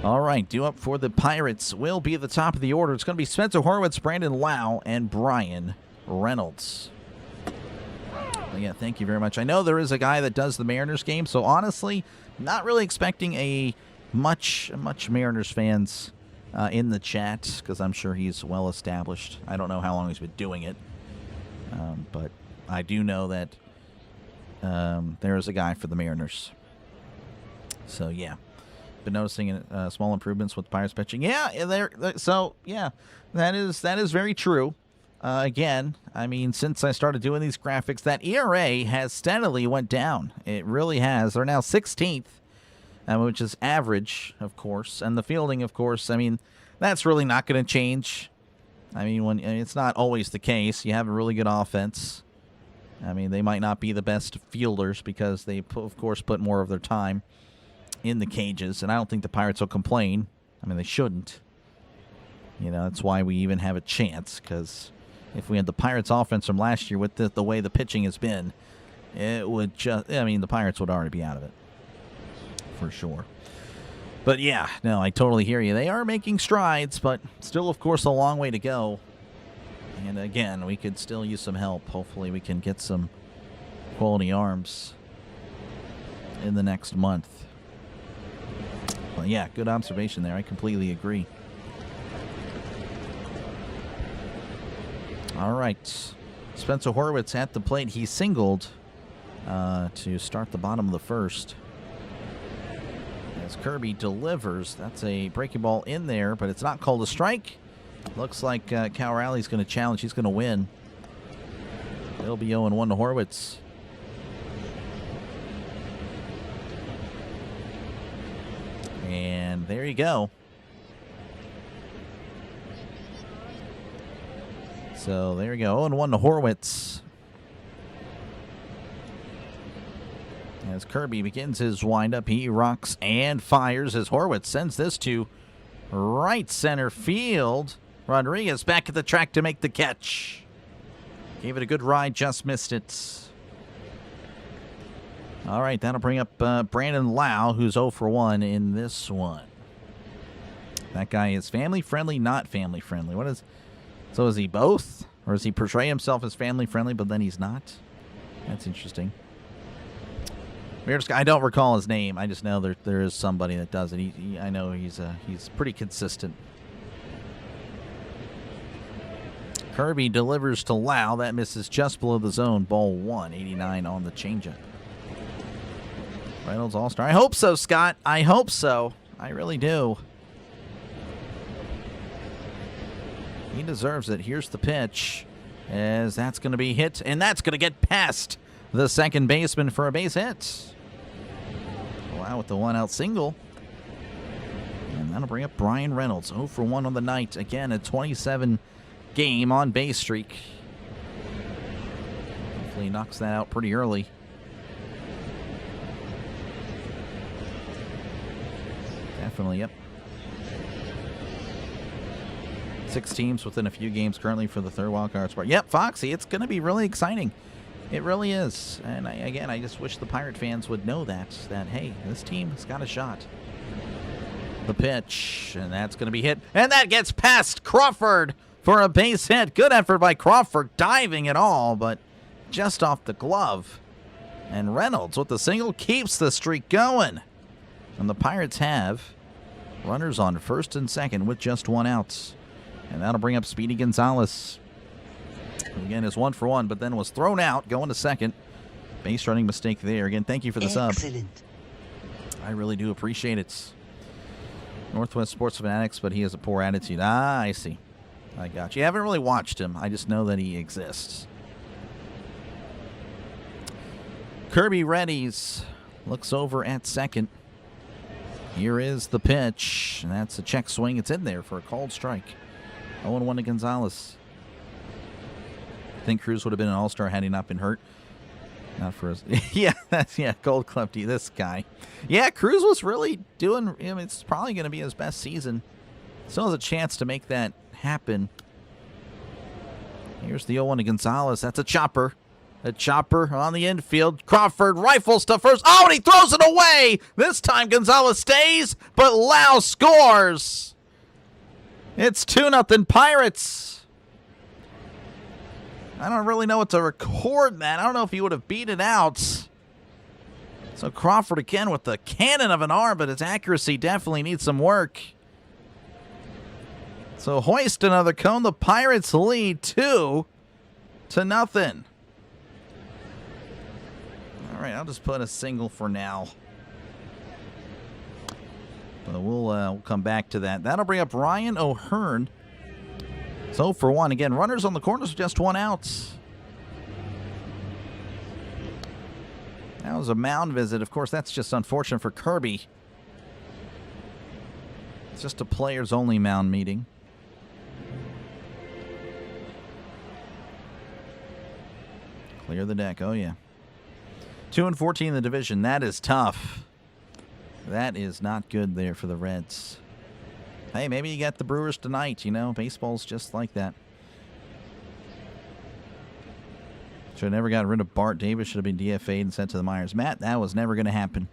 All right, due up for the Pirates will be at the top of the order. It's going to be Spencer Horwitz, Brandon Lau, and Bryan Reynolds. Yeah, thank you very much. I know there is a guy that does the Mariners game, so honestly, not really expecting a much Mariners fans in the chat, because I'm sure he's well established. I don't know how long he's been doing it, but I do know that there is a guy for the Mariners. So yeah, been noticing small improvements with Pirates pitching. Yeah, so yeah, that is very true. Again, I mean, since I started doing these graphics, that ERA has steadily went down. It really has. They're now 16th, which is average, of course. And the fielding, of course, I mean, that's really not going to change. I mean, it's not always the case. You have a really good offense. I mean, they might not be the best fielders because they, of course, put more of their time in the cages, and I don't think the Pirates will complain. I mean, they shouldn't. You know, that's why we even have a chance, because if we had the Pirates offense from last year with the way the pitching has been, it would just, I mean, the Pirates would already be out of it. For sure. But yeah, no, I totally hear you. They are making strides, but still, of course, a long way to go. And again, we could still use some help. Hopefully we can get some quality arms in the next month. Well, yeah, good observation there. I completely agree. All right. Spencer Horwitz at the plate. He singled to start the bottom of the first. As Kirby delivers, that's a breaking ball in there, but it's not called a strike. Looks like Cal Rowley's going to challenge. He's going to win. It'll be 0-1 to Horwitz. And there you go. So there you go. 0-1 to Horwitz. As Kirby begins his windup, he rocks and fires as Horwitz sends this to right center field. Rodriguez back at the track to make the catch. Gave it a good ride, just missed it. All right, that'll bring up Brandon Lau, who's 0 for 1 in this one. That guy is family friendly, not family friendly. What is? So is he both? Or does he portray himself as family friendly, but then he's not? That's interesting. I don't recall his name. I just know there is somebody that does it. I know he's pretty consistent. Kirby delivers to Lau. That misses just below the zone. Ball 1, 89 on the changeup. Reynolds All-Star. I hope so, Scott. I hope so. I really do. He deserves it. Here's the pitch. As that's going to be hit, and that's going to get past the second baseman for a base hit. Wow, with the one-out single. And that'll bring up Bryan Reynolds. 0 for 1 on the night. Again, a 27-game on-base streak. Hopefully he knocks that out pretty early. Definitely, yep. 6 teams within a few games currently for the third wildcard spot. Yep, Foxy, it's going to be really exciting. It really is. And I just wish the Pirate fans would know that, hey, this team has got a shot. The pitch, and that's going to be hit. And that gets past Crawford for a base hit. Good effort by Crawford, diving it all, but just off the glove. And Reynolds with the single keeps the streak going. And the Pirates have runners on first and second with just 1 out. And that'll bring up Speedy Gonzalez. Again, is 1 for 1, but then was thrown out, going to second. Base running mistake there. Again, thank you for the sub. Excellent. I really do appreciate it. Northwest Sports Fanatics, but he has a poor attitude. Ah, I see. I got you. I haven't really watched him. I just know that he exists. Kirby readies. Looks over at second. Here is the pitch. And that's a check swing. It's in there for a called strike. 0-1 to Gonzalez. I think Cruz would have been an all-star had he not been hurt. Not for us. Gold Club D, this guy. Yeah, Cruz was really doing, it's probably going to be his best season. Still has a chance to make that happen. Here's the 0-1 to Gonzalez. That's a chopper. A chopper on the infield. Crawford rifles to first. Oh, and he throws it away. This time Gonzalez stays, but Lau scores. It's 2-0 Pirates. I don't really know what to record that. I don't know if he would have beat it out. So Crawford again with the cannon of an arm, but his accuracy definitely needs some work. So hoist another cone. The Pirates lead 2-0. All right, I'll just put a single for now. But we'll come back to that. That'll bring up Ryan O'Hearn. So for 1. Again, runners on the corners with just 1 out. That was a mound visit. Of course, that's just unfortunate for Kirby. It's just a players-only mound meeting. Clear the deck. Oh, yeah. 2-14 in the division. That is tough. That is not good there for the Reds. Hey, maybe you got the Brewers tonight. You know, baseball's just like that. Should have never got rid of Bart Davis. Should have been DFA'd and sent to the minors. Matt, that was never going to happen.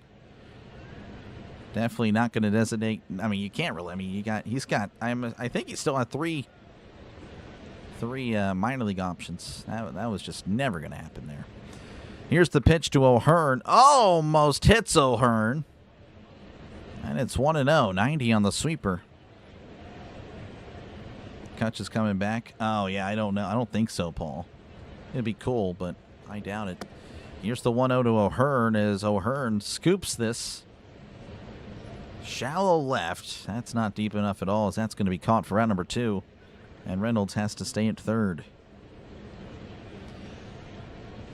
Definitely not going to designate. I mean, you can't really. I mean, I think he still had three minor league options. That was just never going to happen there. Here's the pitch to O'Hearn. Almost hits O'Hearn. And it's 1-0. 90 on the sweeper. Kutch is coming back. Oh, yeah, I don't know. I don't think so, Paul. It'd be cool, but I doubt it. Here's the 1-0 to O'Hearn as O'Hearn scoops this. Shallow left. That's not deep enough at all, as that's going to be caught for round number 2. And Reynolds has to stay at third.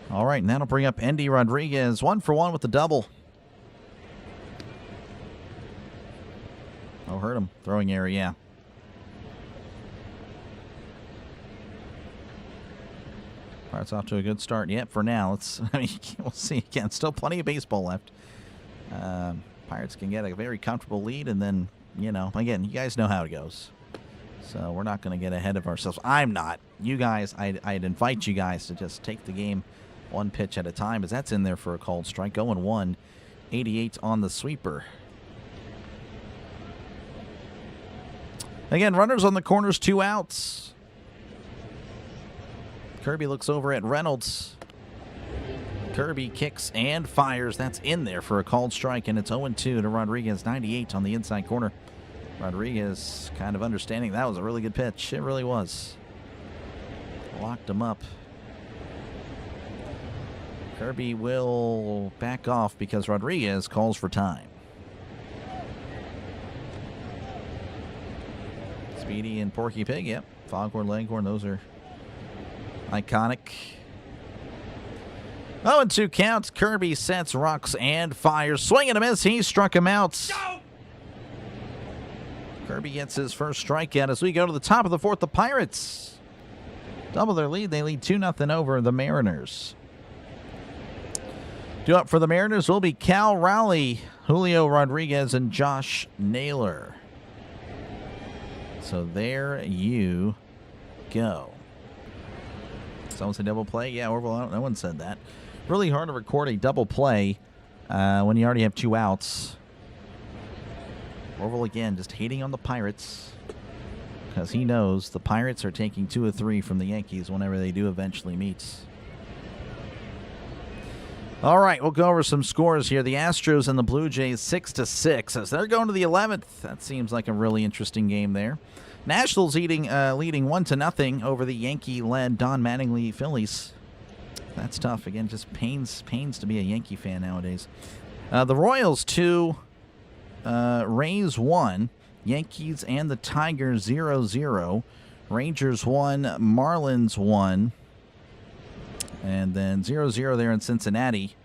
All right, and that'll bring up Endy Rodriguez. 1 for 1 with the double. Oh, hurt him. Throwing area, yeah. Pirates off to a good start. Yep, for now. We'll see again. Still plenty of baseball left. Pirates can get a very comfortable lead, and then, you know, again, you guys know how it goes. So we're not going to get ahead of ourselves. I'm not. You guys, I'd invite you guys to just take the game one pitch at a time, as that's in there for a called strike. 0-1, 88 on the sweeper. Again, runners on the corners, 2 outs. Kirby looks over at Reynolds. Kirby kicks and fires. That's in there for a called strike, and it's 0-2 to Rodriguez. 98 on the inside corner. Rodriguez kind of understanding that was a really good pitch. It really was. Locked him up. Kirby will back off because Rodriguez calls for time. Speedy and Porky Pig, yep. Foghorn, Leghorn, those are iconic. 0-2 counts. Kirby sets, rocks, and fires. Swing and a miss. He struck him out. No! Kirby gets his first strikeout as we go to the top of the 4th. The Pirates double their lead. They lead 2-0 over the Mariners. Due up for the Mariners will be Cal Rowley, Julio Rodriguez, and Josh Naylor. So there you go. Someone said double play? Yeah, Orville, no one said that. Really hard to record a double play when you already have 2 outs. Orville, again, just hating on the Pirates because he knows the Pirates are taking 2 of 3 from the Yankees whenever they do eventually meet. All right, we'll go over some scores here. The Astros and the Blue Jays 6-6 as they're going to the 11th. That seems like a really interesting game there. Nationals leading 1-0 over the Yankee-led Don Mattingly Phillies. That's tough. Again, just pains to be a Yankee fan nowadays. The Royals 2, Rays 1, Yankees and the Tigers 0-0, Rangers 1, Marlins 1, and then 0-0 there in Cincinnati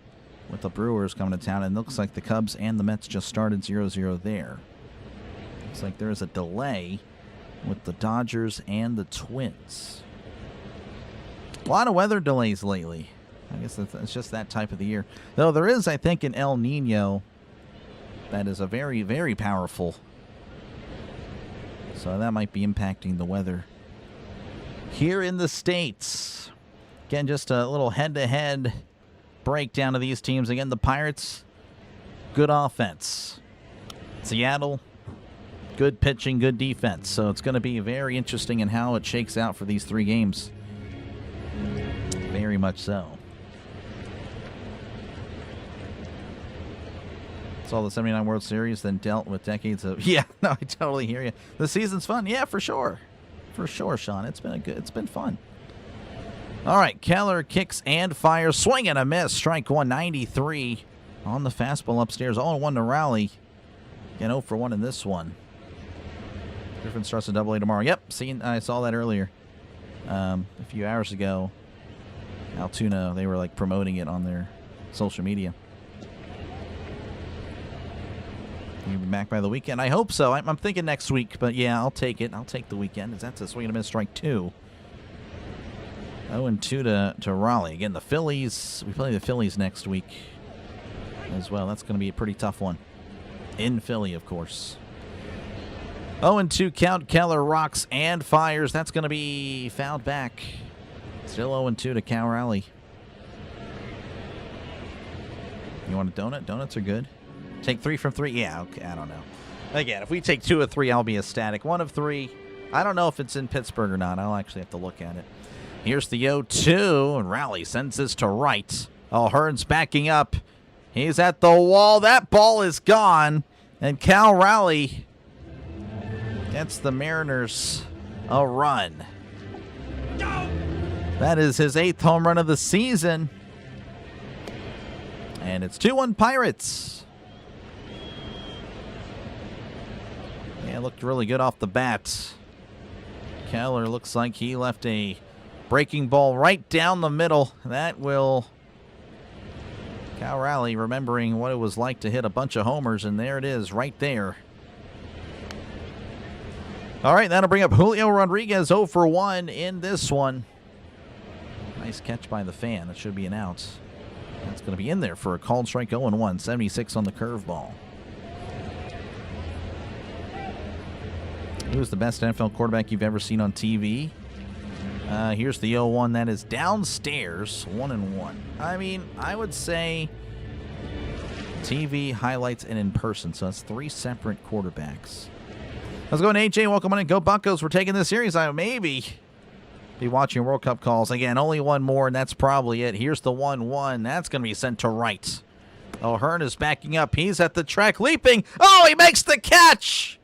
with the Brewers coming to town. And it looks like the Cubs and the Mets just started 0-0 there. Looks like there's a delay with the Dodgers and the Twins. A lot of weather delays lately. I guess it's just that type of the year. Though there is, I think, an El Nino that is a very, very powerful. So that might be impacting the weather here in the States. Again, just a little head-to-head breakdown of these teams. Again, the Pirates, good offense. Seattle, good pitching, good defense. So it's going to be very interesting in how it shakes out for these 3 games. Very much so. Saw the 79 World Series, then dealt with decades of... Yeah, no, I totally hear you. The season's fun. Yeah, for sure. For sure, Sean. It's been fun. All right, Keller kicks and fires. Swing and a miss. Strike 193 on the fastball upstairs. 0-1 to Rowley. Again, 0 for 1 in this one. Griffin starts a double-A tomorrow. Yep, I saw that earlier. A few hours ago. Altoona, they were like promoting it on their social media. You'll be back by the weekend. I hope so. I'm thinking next week, but yeah, I'll take it. I'll take the weekend. That's a swing and a miss, strike 2. 0-2 to Raleigh. Again, the Phillies, we play the Phillies next week as well. That's going to be a pretty tough one. In Philly, of course. 0-2 count. Keller rocks and fires. That's going to be fouled back. Still 0-2 to Cal Raleigh. You want a donut? Donuts are good. Take 3 from 3? Yeah, okay, I don't know. Again, if we take 2 of 3, I'll be ecstatic. 1 of 3, I don't know if it's in Pittsburgh or not. I'll actually have to look at it. Here's the 0-2, and Raleigh sends this to right. O'Hearn's backing up. He's at the wall. That ball is gone, and Cal Raleigh gets the Mariners a run. That is his 8th home run of the season. And it's 2-1 Pirates. Yeah, looked really good off the bat. Keller looks like he left a breaking ball right down the middle. That will... Cal Raleigh remembering what it was like to hit a bunch of homers, and there it is right there. All right, that'll bring up Julio Rodriguez 0 for 1 in this one. Nice catch by the fan. That should be an out. That's going to be in there for a called strike. 0-1, 76 on the curveball. Who's the best NFL quarterback you've ever seen on TV? Here's the 0-1. That is downstairs, 1-1. I mean, I would say TV, highlights, and in person. So that's 3 separate quarterbacks. Let's go, AJ. Welcome on in. Go Buccos. We're taking this series. I maybe be watching World Cup calls. Again, only 1 more, and that's probably it. Here's the 1-1. That's going to be sent to right. O'Hearn is backing up. He's at the track, leaping. Oh, he makes the catch.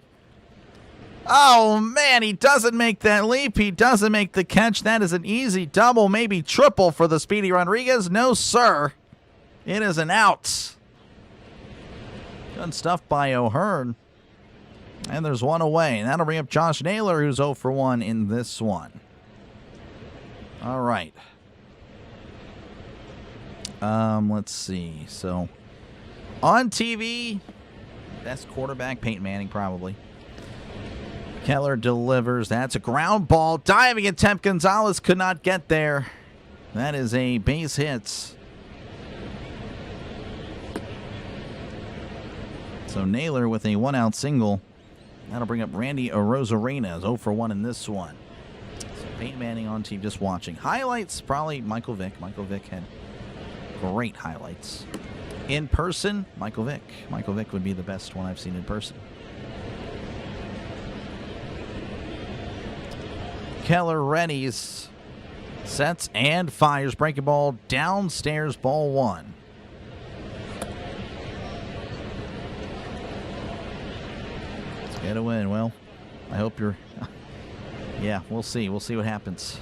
Oh, man, he doesn't make that leap. He doesn't make the catch. That is an easy double, maybe triple for the Speedy Rodriguez. No, sir. It is an out. Good stuff by O'Hearn. And there's 1 away. And that'll bring up Josh Naylor, who's 0 for 1 in this one. All right. Let's see. So, on TV, best quarterback, Peyton Manning, probably. Keller delivers. That's a ground ball. Diving attempt. Gonzalez could not get there. That is a base hit. So Naylor with a 1-out single. That'll bring up Randy Arozarena, 0 for 1 in this one. So Peyton Manning on TV, just watching. Highlights, probably Michael Vick. Michael Vick had great highlights. In person, Michael Vick. Michael Vick would be the best one I've seen in person. Keller readies, sets and fires. Breaking ball downstairs, ball 1. Let's get a win. Well, I hope you're... Yeah, we'll see. We'll see what happens.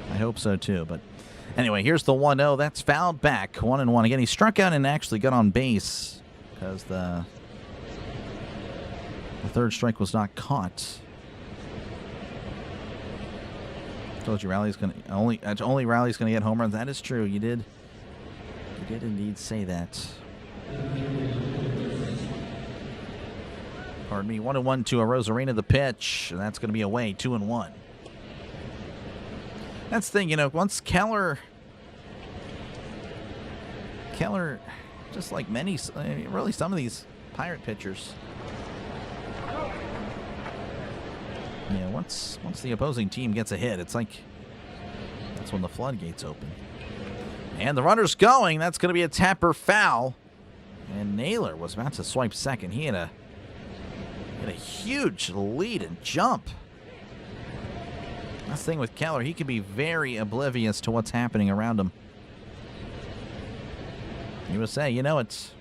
I hope so, too. But anyway, here's the 1-0. That's fouled back. 1-1. Again, he struck out and actually got on base because the third strike was not caught. Told you Riley's gonna only Riley's gonna get home runs. That is true. You did indeed say that. Pardon me. 1-1 to Arozarena, the pitch. And that's gonna be away. 2-1. That's the thing, you know. Once Keller, just like many, really some of these Pirate pitchers. Yeah, once the opposing team gets a hit, it's like that's when the floodgates open. And the runner's going. That's going to be a tapper foul. And Naylor was about to swipe second. He had a huge lead and jump. That's the thing with Keller. He can be very oblivious to what's happening around him. You would say, you know, it's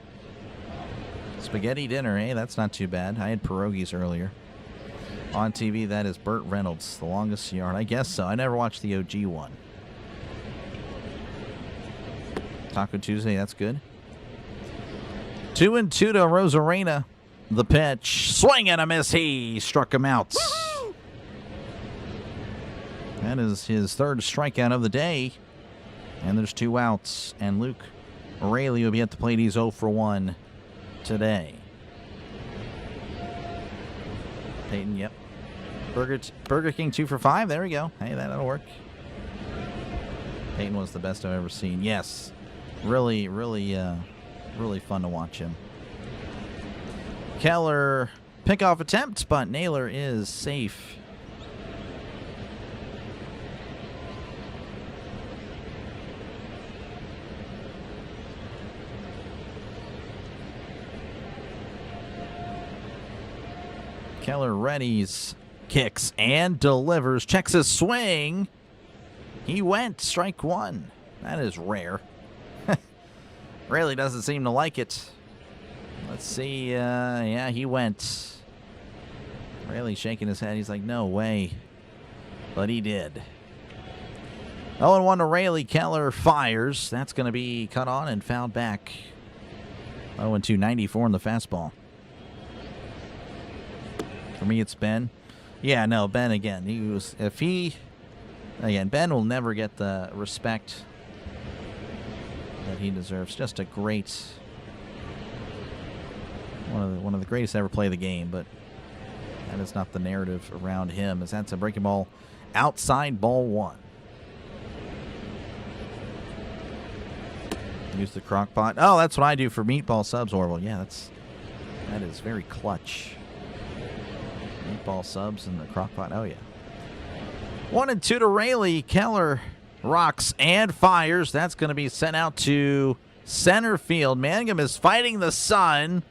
spaghetti dinner, eh? That's not too bad. I had pierogies earlier. On TV, that is Burt Reynolds, the longest yard. I guess so. I never watched the OG one. Taco Tuesday, that's good. 2-2 to Arozarena. The pitch. Swing and a miss. He struck him out. Woo! That is his 3rd strikeout of the day. And there's 2 outs. And Luke Raley will be at the plate. He's 0 for 1 today. Peyton, yep. Burger King 2 for 5. There we go. Hey, that'll work. Peyton was the best I've ever seen. Yes. Really fun to watch him. Keller, pickoff attempt, but Naylor is safe. Keller readies, kicks, and delivers. Checks his swing. He went. Strike one. That is rare. Really doesn't seem to like it. Let's see. Yeah, he went. Really shaking his head. He's like, no way. But he did. 0-1 to Rayleigh. Keller fires. That's going to be cut on and fouled back. 0-2, 94 in the fastball. For me, it's Ben. Yeah, no, Ben again. Ben will never get the respect that he deserves. Just a great, one of the greatest to ever play the game. But that is not the narrative around him. As that's a breaking ball, outside ball one. Use the crock pot. Oh, that's what I do for meatball subs, Orville. Yeah, that is very clutch. Meatball subs in the crock pot. Oh, yeah. 1-2 to Rayleigh. Keller rocks and fires. That's going to be sent out to center field. Mangum is fighting the sun.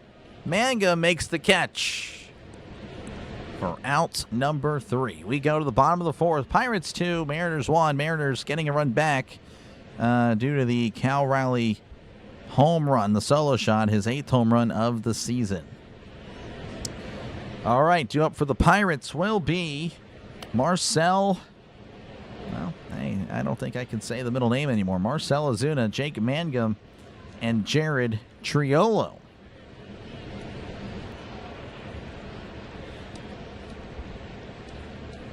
Mangum makes the catch for out number 3. We go to the bottom of the 4th. Pirates 2, Mariners 1. Mariners getting a run back due to the Cal Riley home run, the solo shot, his 8th home run of the season. All right, due up for the Pirates will be Marcell. Well, hey, I don't think I can say the middle name anymore. Marcell Ozuna, Jake Mangum, and Jared Triolo.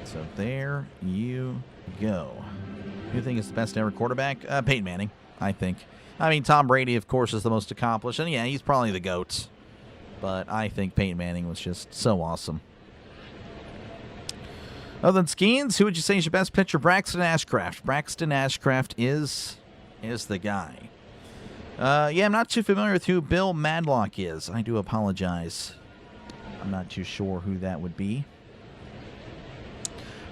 So there you go. Who do you think is the best ever quarterback? Peyton Manning, I think. I mean, Tom Brady, of course, is the most accomplished. And, yeah, he's probably the GOAT. But I think Peyton Manning was just so awesome. Other than Skenes, who would you say is your best pitcher? Braxton Ashcraft. Braxton Ashcraft is the guy. Yeah, I'm not too familiar with who Bill Madlock is. I do apologize. I'm not too sure who that would be.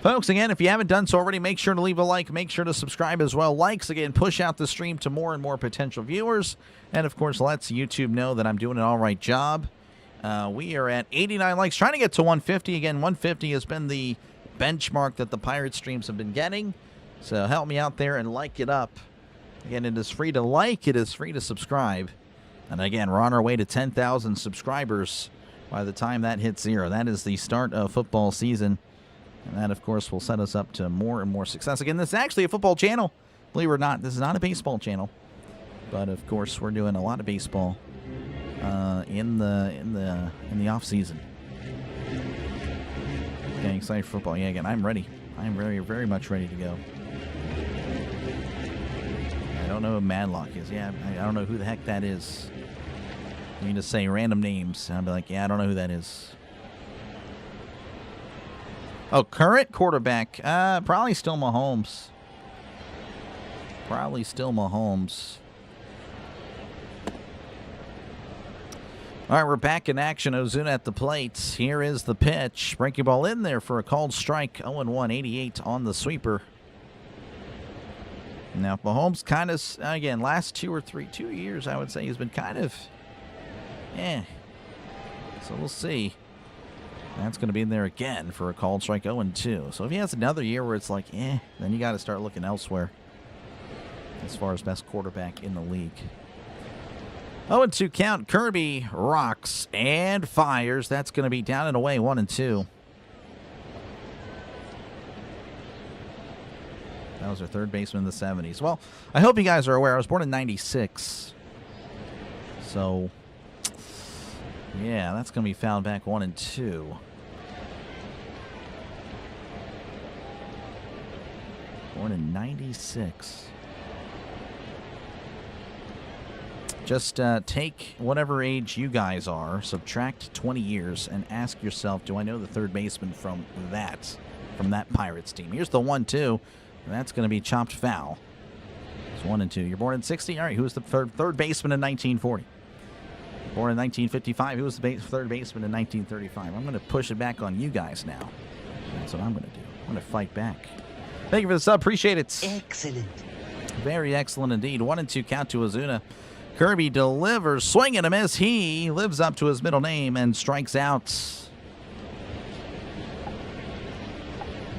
Folks, again, if you haven't done so already, make sure to leave a like. Make sure to subscribe as well. Likes, again, push out the stream to more and more potential viewers. And, of course, lets YouTube know that I'm doing an all right job. We are at 89 likes, trying to get to 150. Again, 150 has been the benchmark that the Pirate streams have been getting. So help me out there and like it up. Again, it is free to like. It is free to subscribe. And, again, we're on our way to 10,000 subscribers by the time that hits 0. That is the start of football season. And that, of course, will set us up to more and more success. Again, this is actually a football channel. Believe it or not, this is not a baseball channel. But, of course, we're doing a lot of baseball in the off season. Getting excited for football. Yeah, again, I'm ready. I'm very, very much ready to go. I don't know who Madlock is. Yeah, I don't know who the heck that is. You just say random names, and I'll be like, yeah, I don't know who that is. Oh, current quarterback. Probably still Mahomes. Probably still Mahomes. All right, we're back in action. Ozuna at the plate. Here is the pitch. Breaking ball in there for a called strike. 0-1, 88 on the sweeper. Now, Mahomes kind of, again, last 2 years, I would say, he's been kind of, So we'll see. That's going to be in there again for a called strike. 0-2. So if he has another year where it's like, then you got to start looking elsewhere as far as best quarterback in the league. 0-2 count. Kirby rocks and fires. That's going to be down and away. 1-2. That was our third baseman in the 70s. Well, I hope you guys are aware. I was born in 96. So, yeah, that's going to be fouled back. 1-2. Born in 96. Just take whatever age you guys are, subtract 20 years, and ask yourself, do I know the third baseman from that Pirates team? Here's the 1-2. That's going to be chopped foul. It's 1-2. You're born in 60? All right, who was the third baseman in 1940? Born in 1955. Who was the third baseman in 1935? I'm going to push it back on you guys now. That's what I'm going to do. I'm going to fight back. Thank you for the sub. Appreciate it. Excellent. Very excellent indeed. 1-2 count to Ozuna. Kirby delivers. Swing and a miss. He lives up to his middle name and strikes out.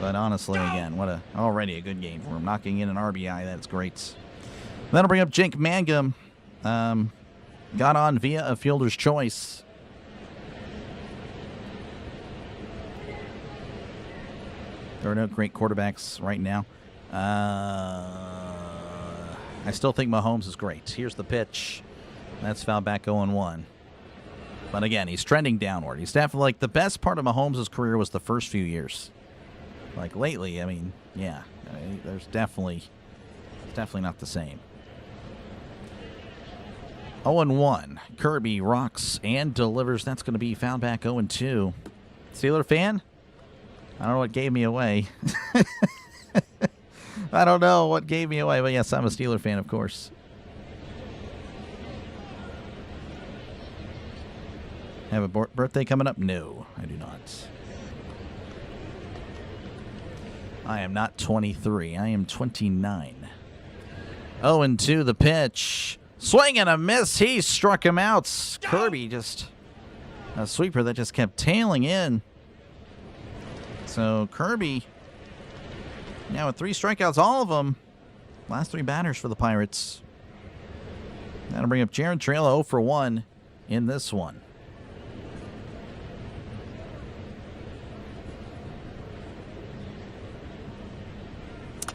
But honestly, again, already a good game for him. Knocking in an RBI, that's great. That'll bring up Jake Mangum. Got on via a fielder's choice. There are no great quarterbacks right now. I still think Mahomes is great. Here's the pitch. That's fouled back 0-1. But again, he's trending downward. He's definitely, like, the best part of Mahomes' career was the first few years. Like, lately, I mean, yeah, it's definitely not the same. 0-1. Kirby rocks and delivers. That's going to be fouled back 0-2. Steeler fan? I don't know what gave me away. I don't know what gave me away, but yes, I'm a Steeler fan, of course. Have a birthday coming up? No, I do not. I am not 23. I am 29. 0-2 the pitch. Swing and a miss. He struck him out. Kirby just a sweeper that just kept tailing in. So Kirby now with 3 strikeouts, all of them. Last 3 batters for the Pirates. That'll bring up Jared Trailer 0 for 1 in this one.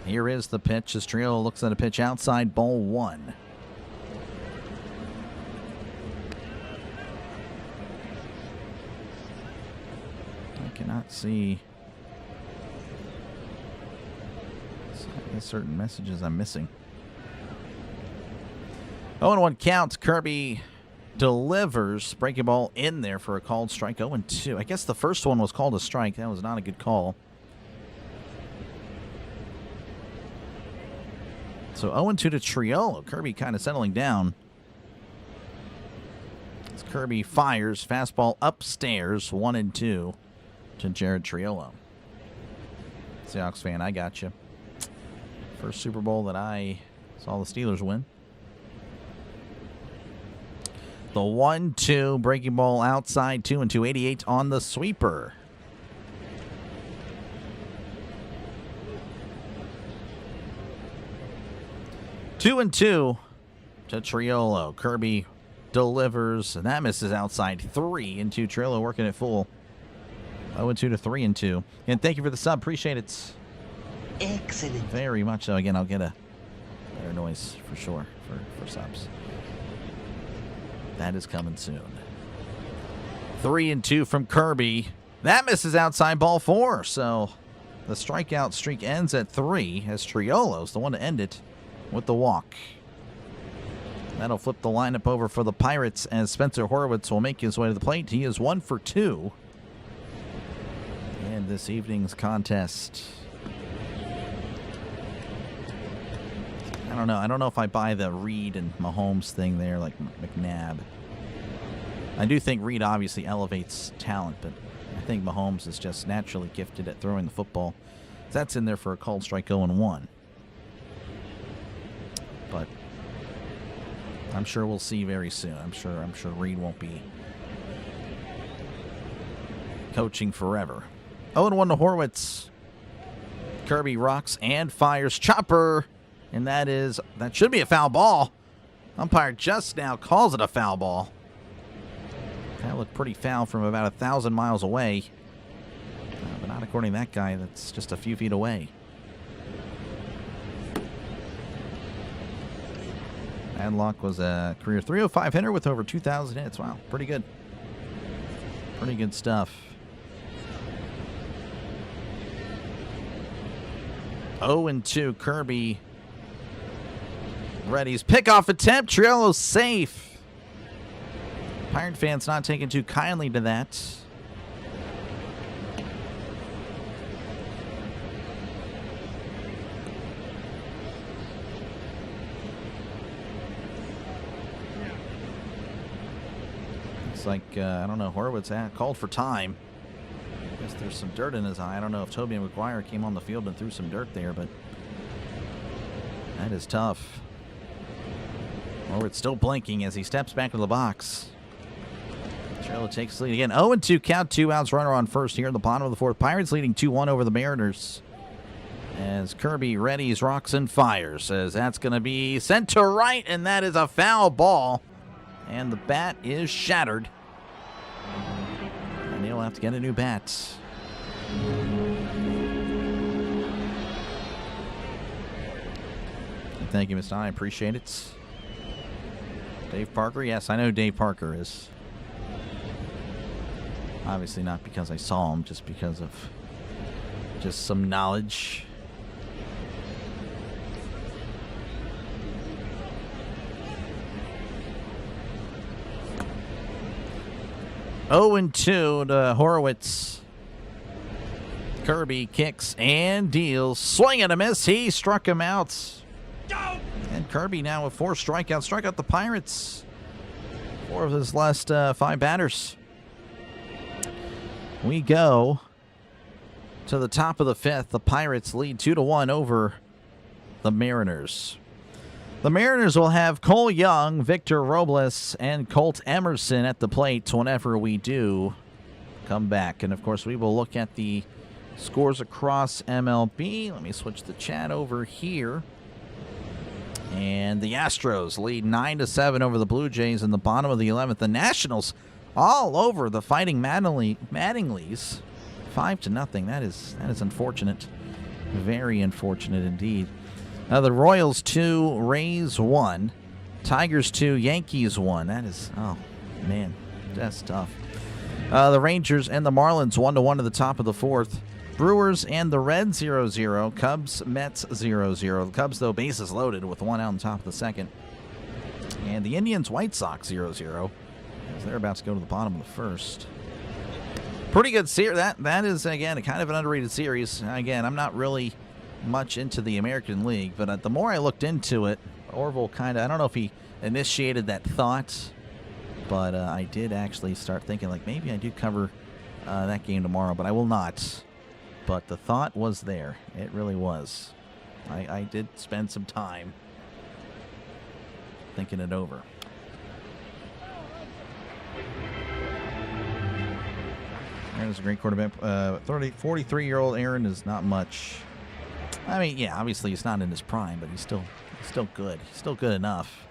Here is the pitch as Trailer looks at a pitch outside, ball 1. I cannot see certain messages I'm missing. 0-1 count. Kirby delivers. Breaking ball in there for a called strike. 0-2. I guess the first one was called a strike. That was not a good call. So 0-2 to Triolo. Kirby kind of settling down. As Kirby fires. Fastball upstairs. 1-2 to Jared Triolo. Seahawks fan, I got you. First Super Bowl that I saw the Steelers win. The 1-2 breaking ball outside, 2-2, 88 on the sweeper. Two and 2 to Triolo. Kirby delivers, and that misses outside. 3-2. Triolo working it full. 0-2 to 3-2. And thank you for the sub. Appreciate it. Excellent. Very much so. Again, I'll get a better noise for sure for subs. That is coming soon. 3-2 from Kirby. That misses outside, ball 4. So the strikeout streak ends at 3 as Triolo's the one to end it with the walk. That'll flip the lineup over for the Pirates as Spencer Horwitz will make his way to the plate. He is 1 for 2 in this evening's contest. I don't know. I don't know if I buy the Reed and Mahomes thing there, like McNabb. I do think Reed obviously elevates talent, but I think Mahomes is just naturally gifted at throwing the football. That's in there for a called strike 0-1. But I'm sure we'll see very soon. I'm sure Reed won't be coaching forever. 0-1 to Horwitz. Kirby rocks and fires. Chopper. And that should be a foul ball. Umpire just now calls it a foul ball. That looked pretty foul from about 1,000 miles away. But not according to that guy that's just a few feet away. Adlock was a career 305 hitter with over 2,000 hits. Wow, pretty good. Pretty good stuff. 0-2 Kirby Reddy's pickoff attempt. Triolo safe. Pirate fans not taking too kindly to that. Looks like, I don't know, Horowitz called for time. I guess there's some dirt in his eye. I don't know if Toby McGuire came on the field and threw some dirt there, but that is tough. Horowitz still blinking as he steps back to the box. Trailer takes the lead again. 0-2 count, 2 outs, runner on first here in the bottom of the fourth. Pirates leading 2-1 over the Mariners. As Kirby readies, rocks, and fires. As that's going to be sent to right, and that is a foul ball. And the bat is shattered. And he'll have to get a new bat. Thank you, Mr. Don. I appreciate it. Dave Parker? Yes, I know who Dave Parker is. Obviously not because I saw him, just because of just some knowledge. Oh, and 2 to Horowitz. Kirby kicks and deals. Swing and a miss. He struck him out. And Kirby now with 4 strikeouts. Struck out the Pirates. 4 of his last 5 batters. We go to the top of the 5th. The Pirates lead 2-1 over the Mariners. The Mariners will have Cole Young, Victor Robles, and Colt Emerson at the plate whenever we do come back. And, of course, we will look at the scores across MLB. Let me switch the chat over here. And the Astros lead 9-7 over the Blue Jays in the bottom of the 11th. The Nationals all over the Fighting Mattinglys. 5-0. That is unfortunate. Very unfortunate indeed. The Royals 2, Rays 1, Tigers 2, Yankees 1. That is, oh man, that's tough. The Rangers and the Marlins 1-1 to the top of the 4th. Brewers and the Reds 0-0. Cubs, Mets 0-0. The Cubs, though, bases loaded with 1 out on top of the 2nd. And the Indians, White Sox 0-0. As they're about to go to the bottom of the 1st. Pretty good series. That is, again, a kind of an underrated series. Again, I'm not really much into the American League, but the more I looked into it, Orville kind of, I don't know if he initiated that thought, but I did actually start thinking, like, maybe I do cover that game tomorrow, but I will not. But the thought was there. It really was. I did spend some time thinking it over. Aaron's a great quarterback. 43-year-old Aaron is not much. I mean, yeah, obviously he's not in his prime, but he's still good. He's still good enough.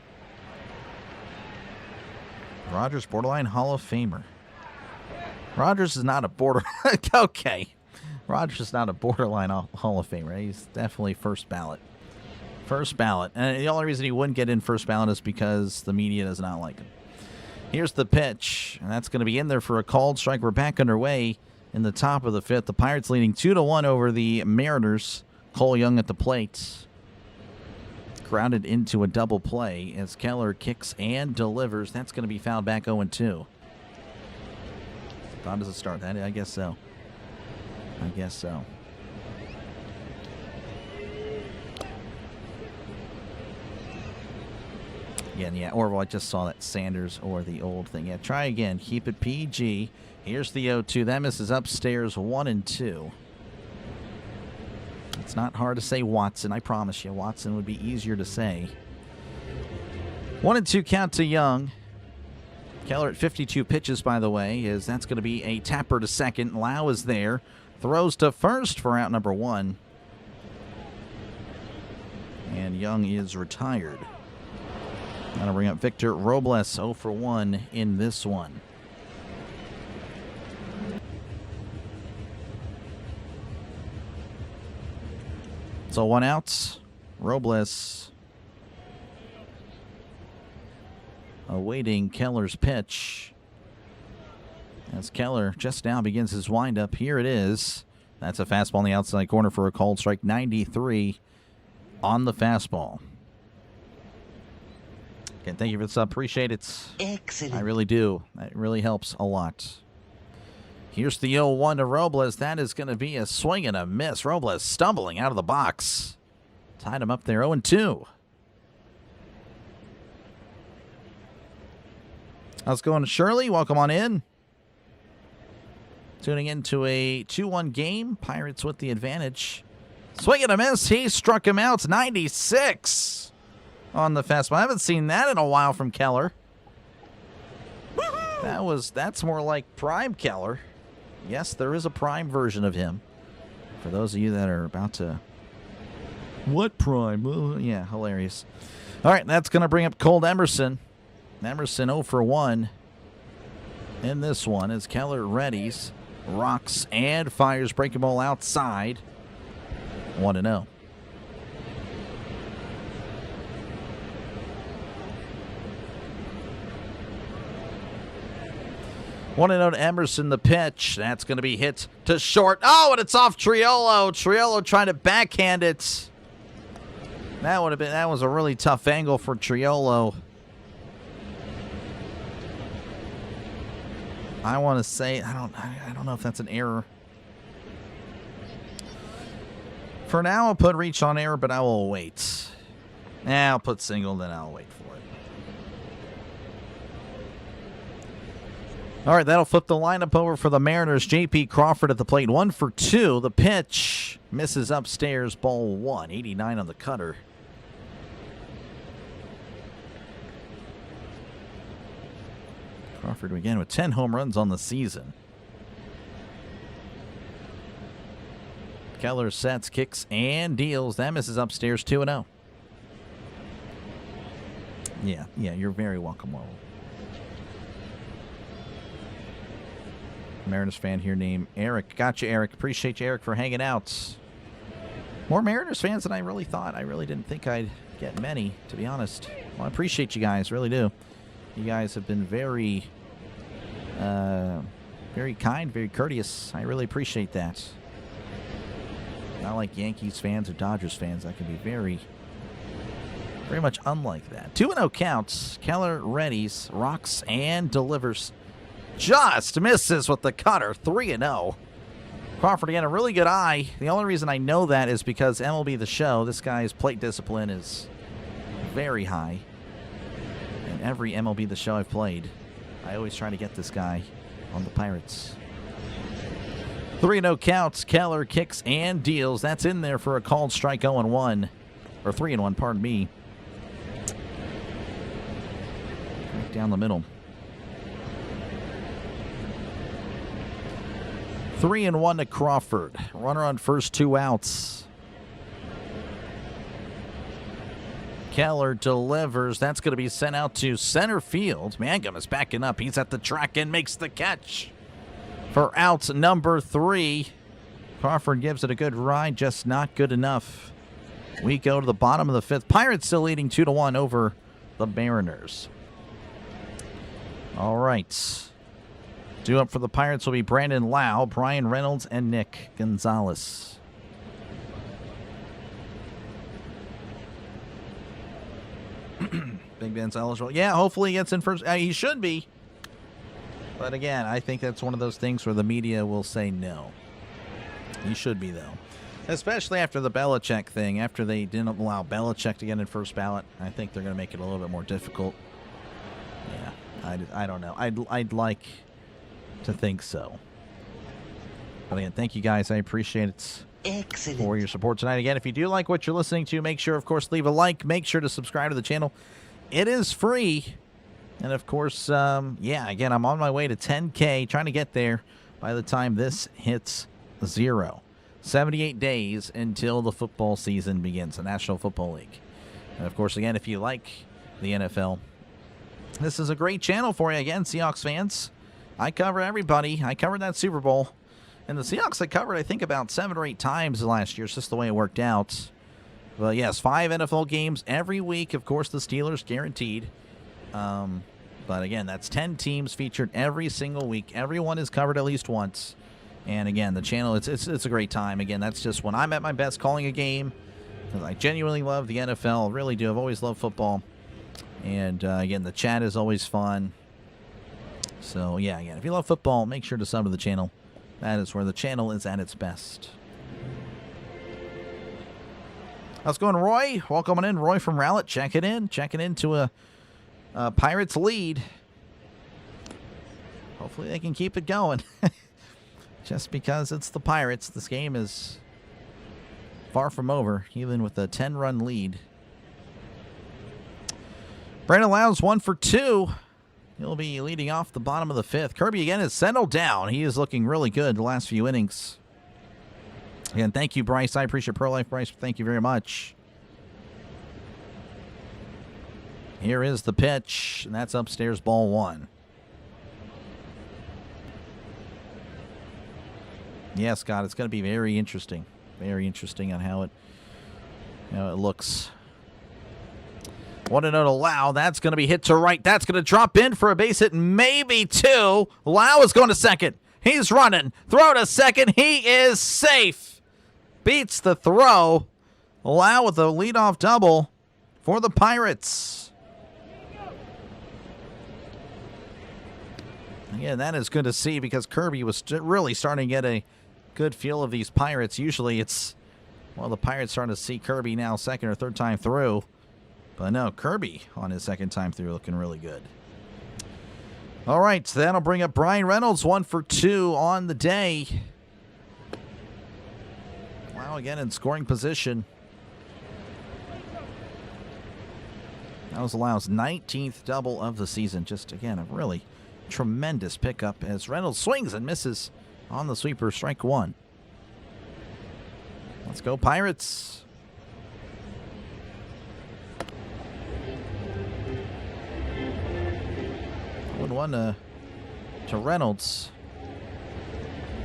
Rogers, borderline Hall of Famer. Rogers is not a border. Okay, Rogers is not a borderline Hall of Famer. He's definitely first ballot. First ballot, and the only reason he wouldn't get in first ballot is because the media does not like him. Here's the pitch, and that's going to be in there for a called strike. We're back underway in the top of the 5th. The Pirates leading 2-1 over the Mariners. Cole Young at the plate. Grounded into a double play as Keller kicks and delivers. That's going to be fouled back 0-2. Thought as a start. I guess so. I guess so. Again, yeah, Orville, I just saw that Sanders or the old thing. Yeah, try again. Keep it PG. Here's the 0-2. That misses upstairs 1-2. It's not hard to say Watson, I promise you. Watson would be easier to say. 1-2 count to Young. Keller at 52 pitches, by the way, as that's going to be a tapper to second. Lau is there. Throws to first for out number 1. And Young is retired. That'll bring up Victor Robles, 0 for 1 in this one. So 1 out. Robles awaiting Keller's pitch. As Keller just now begins his windup. Here it is. That's a fastball on the outside corner for a called strike. 93 on the fastball. Again, thank you for the sub. Appreciate it. Excellent. I really do. It really helps a lot. Here's the 0-1 to Robles. That is going to be a swing and a miss. Robles stumbling out of the box. Tied him up there, 0-2. How's it going, Shirley? Welcome on in. Tuning into a 2-1 game. Pirates with the advantage. Swing and a miss. He struck him out. 96 on the fastball. I haven't seen that in a while from Keller. That's more like prime Keller. Yes, there is a prime version of him. For those of you that are about to... What prime? Well, yeah, hilarious. All right, that's going to bring up Colt Emerson. Emerson 0 for 1 in this one as Keller readies, rocks, and fires breaking ball outside. 1-0. One and out to Emerson, the pitch. That's going to be hit to short. Oh, and it's off Triolo. Triolo trying to backhand it. That was a really tough angle for Triolo. I want to say I don't know if that's an error. For now, I'll put reach on error, but I will wait. I'll put single, then I'll wait for it. All right, that'll flip the lineup over for the Mariners. J.P. Crawford at the plate, 1 for 2. The pitch misses upstairs, ball 1. 89 on the cutter. Crawford again with 10 home runs on the season. Keller sets, kicks, and deals. That misses upstairs, 2-0. Yeah, you're very welcome, Lowell. Mariners fan here named Eric. Gotcha, Eric. Appreciate you, Eric, for hanging out. More Mariners fans than I really thought. I really didn't think I'd get many, to be honest. Well, I appreciate you guys, really do. You guys have been very kind, very courteous. I really appreciate that. Not like Yankees fans or Dodgers fans. I can be very much unlike that. 2-0 counts. Keller readies, rocks, and delivers. Just misses with the cutter. 3-0. Crawford again, a really good eye. The only reason I know that is because MLB The Show, this guy's plate discipline is very high. And every MLB The Show I've played, I always try to get this guy on the Pirates. 3-0 counts. Keller kicks and deals. That's in there for a called strike 0-1. Or 3-1, pardon me. Right down the middle. 3-1 to Crawford. Runner on first, 2 outs. Keller delivers. That's going to be sent out to center field. Mangum is backing up. He's at the track and makes the catch for out number 3. Crawford gives it a good ride, just not good enough. We go to the bottom of the 5th. Pirates still leading 2-1 over the Mariners. All right. Due up for the Pirates will be Brandon Lau, Bryan Reynolds, and Nick Gonzalez. Big Ben's eligible. Yeah, hopefully he gets in first. He should be. But again, I think that's one of those things where the media will say no. He should be, though. Especially after the Belichick thing. After they didn't allow Belichick to get in first ballot, I think they're going to make it a little bit more difficult. Yeah, I don't know. I'd like to think so. But again, thank you guys. I appreciate it. Excellent. For your support tonight. Again, if you do like what you're listening to, make sure, of course, leave a like. Make sure to subscribe to the channel. It is free. And, of course, again, I'm on my way to 10K, trying to get there by the time this hits 0. 78 days until the football season begins, the National Football League. And, of course, again, if you like the NFL, this is a great channel for you. Again, Seahawks fans, I cover everybody. I covered that Super Bowl. And the Seahawks I covered, I think, about 7 or 8 times last year. It's just the way it worked out. But, yes, 5 NFL games every week. Of course, the Steelers guaranteed. But, again, that's 10 teams featured every single week. Everyone is covered at least once. And, again, the channel, it's a great time. Again, that's just when I'm at my best calling a game. I genuinely love the NFL. Really do. I've always loved football. And again, the chat is always fun. So yeah, again, if you love football, make sure to sub to the channel. That is where the channel is at its best. How's it going, Roy? Welcome in, Roy from Rowlett. Checking into a Pirates lead. Hopefully they can keep it going. Just because it's the Pirates, this game is far from over, even with a 10-run lead. Brandon Lowe's 1 for 2. He'll be leading off the bottom of the 5th. Kirby again is settled down. He is looking really good the last few innings. Again, thank you, Bryce. I appreciate Pro Life, Bryce. Thank you very much. Here is the pitch, and that's upstairs, ball 1. Yeah, Scott, it's going to be very interesting. Very interesting on how it looks. 1-0 to Lau. That's going to be hit to right. That's going to drop in for a base hit, maybe 2. Lau is going to second. He's running. Throw to second. He is safe. Beats the throw. Lau with a leadoff double for the Pirates. Again, that is good to see because Kirby was really starting to get a good feel of these Pirates. Usually it's, well, the Pirates starting to see Kirby now second or third time through. But no, Kirby on his second time through looking really good. All right, so that'll bring up Bryan Reynolds, 1 for 2 on the day. Wow, again in scoring position. That was Lau's 19th double of the season. Just, again, a really tremendous pickup as Reynolds swings and misses on the sweeper, strike 1. Let's go, Pirates. 1-1 to Reynolds.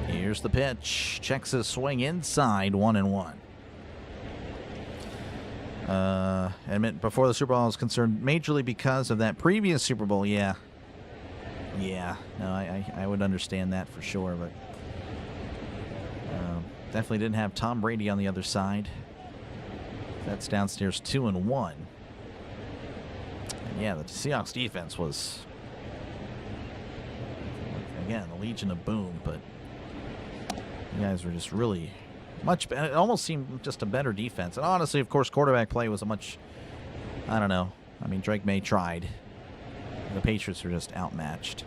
Here's the pitch. Checks his swing inside, 1-1. And before the Super Bowl is concerned, majorly because of that previous Super Bowl, yeah. No, I would understand that for sure, but definitely didn't have Tom Brady on the other side. That's downstairs, 2-1. And yeah, the Seahawks defense was, again, the Legion of Boom, but you guys were just really much better. It almost seemed just a better defense. And honestly, of course, quarterback play was a much, I don't know. I mean, Drake May tried. The Patriots were just outmatched.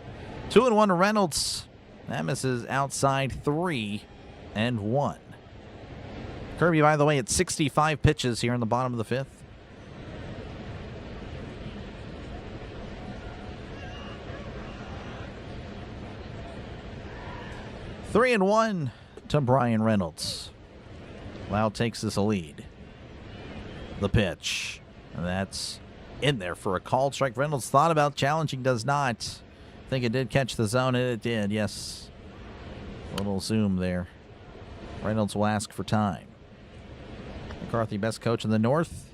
2-1 to Reynolds. That misses outside, 3-1. Kirby, by the way, at 65 pitches here in the bottom of the 5th. Three and 1 to Bryan Reynolds. Lau takes this a lead. The pitch. And that's in there for a called strike. Reynolds thought about challenging, does not. I think it did catch the zone, and it did, yes. A little zoom there. Reynolds will ask for time. McCarthy, best coach in the North?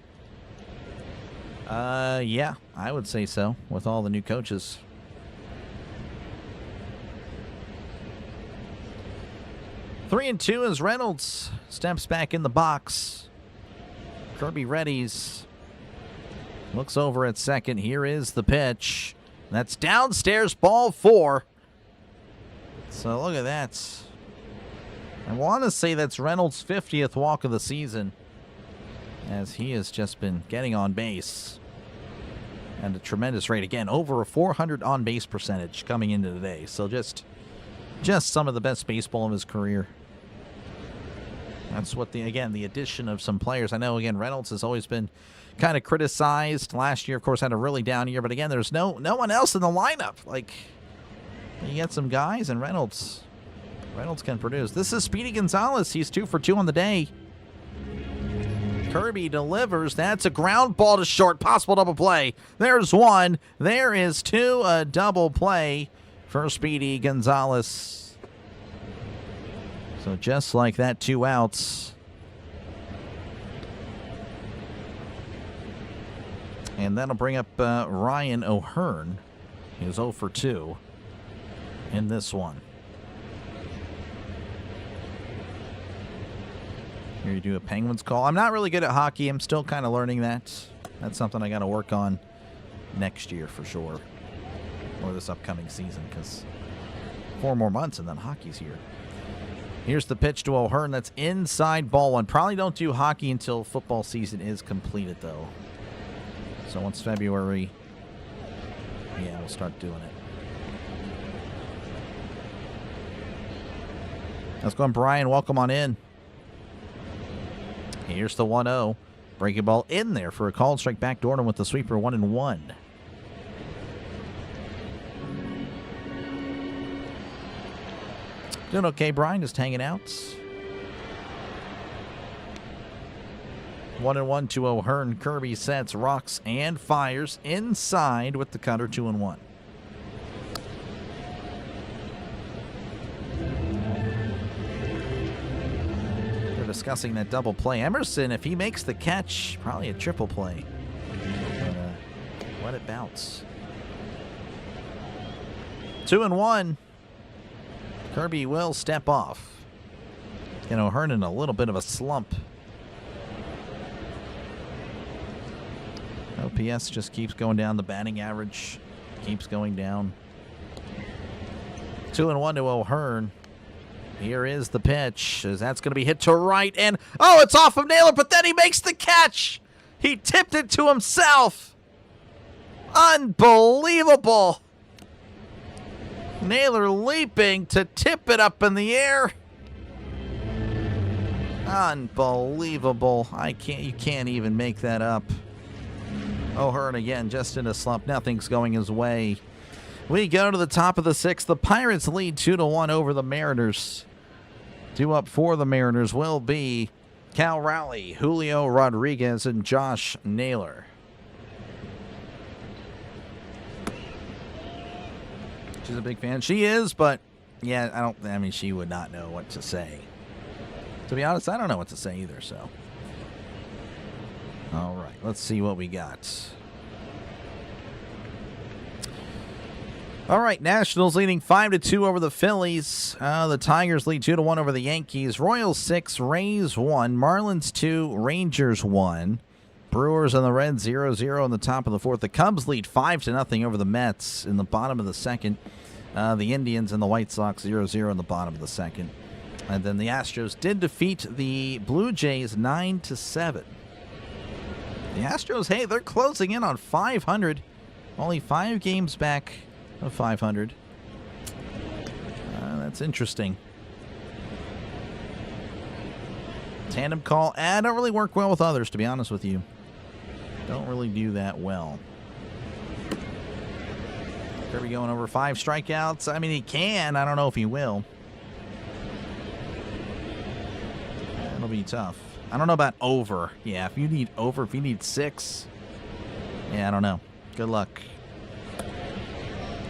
Yeah, I would say so, with all the new coaches. Three and 2 as Reynolds steps back in the box. Kirby readies. Looks over at second. Here is the pitch. That's downstairs, ball 4. So look at that. I want to say that's Reynolds' 50th walk of the season, as he has just been getting on base at a tremendous rate. Again, over a 400 on-base percentage coming into today. So just some of the best baseball of his career. That's what the addition of some players. I know, again, Reynolds has always been kind of criticized. Last year, of course, had a really down year. But again, there's no one else in the lineup. Like, you get some guys, and Reynolds can produce. This is Speedy Gonzalez. He's 2 for 2 on the day. Kirby delivers. That's a ground ball to short. Possible double play. There's 1. There is 2. A double play for Speedy Gonzalez. So just like that, 2 outs. And that'll bring up Ryan O'Hearn. He was 0 for 2 in this one. Here you do a Penguins call. I'm not really good at hockey. I'm still kind of learning that. That's something I got to work on next year for sure, or this upcoming season, because 4 more months and then hockey's here. Here's the pitch to O'Hearn. That's inside ball one. Probably don't do hockey until football season is completed, though. So once February, yeah, we'll start doing it. Let's go on, Bryan. Welcome on in. Here's the 1-0. Breaking ball in there for a called strike back. Dornan with the sweeper, 1-1. Doing okay, Bryan. Just hanging out. 1-1 to O'Hearn. Kirby sets, rocks, and fires inside with the cutter, 2-1. They're discussing that double play. Emerson, if he makes the catch, probably a triple play. But, let it bounce. 2-1. Kirby will step off. And O'Hearn in a little bit of a slump. OPS just keeps going down. The batting average keeps going down. 2-1 to O'Hearn. Here is the pitch. As that's going to be hit to right. And, oh, it's off of Naylor, but then he makes the catch. He tipped it to himself. Unbelievable. Naylor leaping to tip it up in the air. Unbelievable. You can't even make that up. O'Hearn again, just in a slump. Nothing's going his way. We go to the top of the 6th. The Pirates lead 2-1 over the Mariners. 2 up for the Mariners will be Cal Raleigh, Julio Rodriguez, and Josh Naylor. She's a big fan. She is, but yeah, I mean, she would not know what to say. To be honest, I don't know what to say either, so. All right, let's see what we got. All right, Nationals leading 5-2 over the Phillies. The Tigers lead 2-1 over the Yankees. Royals 6, Rays 1, Marlins 2, Rangers 1. Brewers and the Reds 0-0 in the top of the 4th. The Cubs lead 5-0 over the Mets in the bottom of the 2nd. The Indians and the White Sox 0-0 in the bottom of the 2nd. And then the Astros did defeat the Blue Jays 9-7. The Astros, hey, they're closing in on 500. Only 5 games back of 500. That's interesting. Tandem call. I don't really work well with others, to be honest with you. Don't really do that well. Kirby going over 5 strikeouts. I mean, he can. I don't know if he will. It'll be tough. I don't know about over. Yeah, if you need over, if you need 6. Yeah, I don't know. Good luck.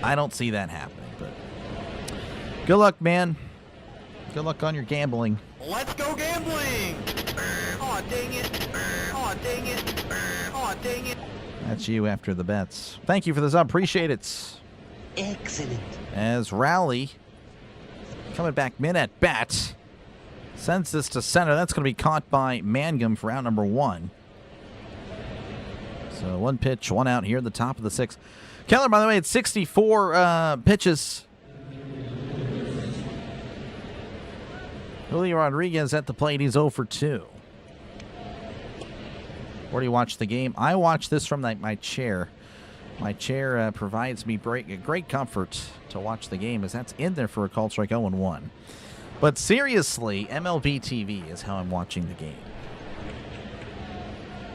I don't see that happening, but good luck, man. Good luck on your gambling. Let's go gambling! Aw, dang it. Aw, dang it. Aw, dang it. That's you after the bets. Thank you for the sub. Appreciate it. Excellent. As Raleigh coming back mid at bat. Sends this to center. That's going to be caught by Mangum for out number 1. So 1 pitch, 1 out here at the top of the 6th. Keller, by the way, it's 64 pitches. Julio Rodriguez at the plate. He's 0 for 2. Where do you watch the game? I watch this from my chair. My chair provides me great comfort to watch the game, as that's in there for a called strike 0-1. But seriously, MLB TV is how I'm watching the game.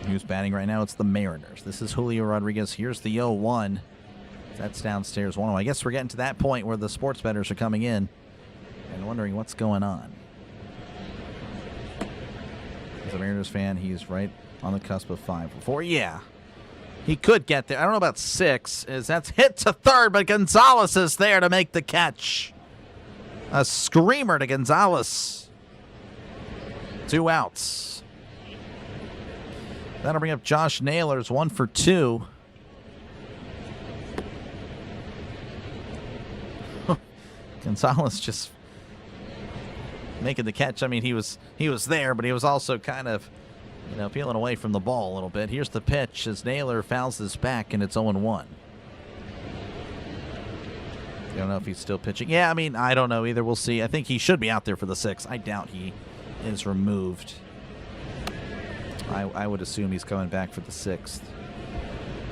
Who's batting right now? It's the Mariners. This is Julio Rodriguez. Here's the 0-1. That's downstairs 1-0. I guess we're getting to that point where the sports bettors are coming in and wondering what's going on. As a Mariners fan, he's right on the cusp of 5-4. Yeah, he could get there. I don't know about 6. That's hit to third, but Gonzalez is there to make the catch. A screamer to Gonzalez. 2 outs. That'll bring up Josh Naylor's 1 for 2. Gonzalez just making the catch. I mean, he was there, but he was also kind of peeling away from the ball a little bit. Here's the pitch as Naylor fouls this back, and it's 0-1. I don't know if he's still pitching. Yeah, I don't know either. We'll see. I think he should be out there for the 6th. I doubt he is removed. I would assume he's coming back for the 6th.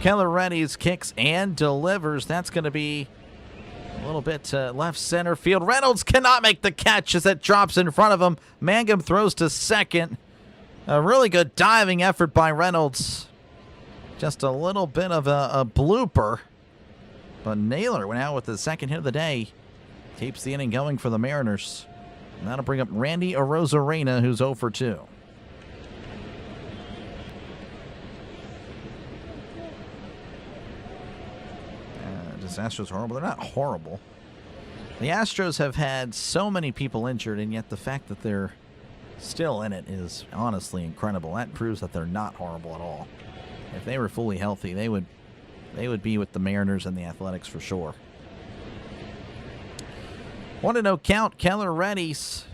Keller readies, kicks, and delivers. That's going to be a little bit to left center field. Reynolds cannot make the catch as it drops in front of him. Mangum throws to second. A really good diving effort by Reynolds. Just a little bit of a blooper. But Naylor went out with the second hit of the day. Keeps the inning going for the Mariners. And that'll bring up Randy Arozarena, who's 0 for 2. This Astros horrible? They're not horrible. The Astros have had so many people injured, and yet the fact that they're still in it is honestly incredible. That proves that they're not horrible at all. If they were fully healthy, they would be with the Mariners and the Athletics for sure. 1-0 count. Keller readies.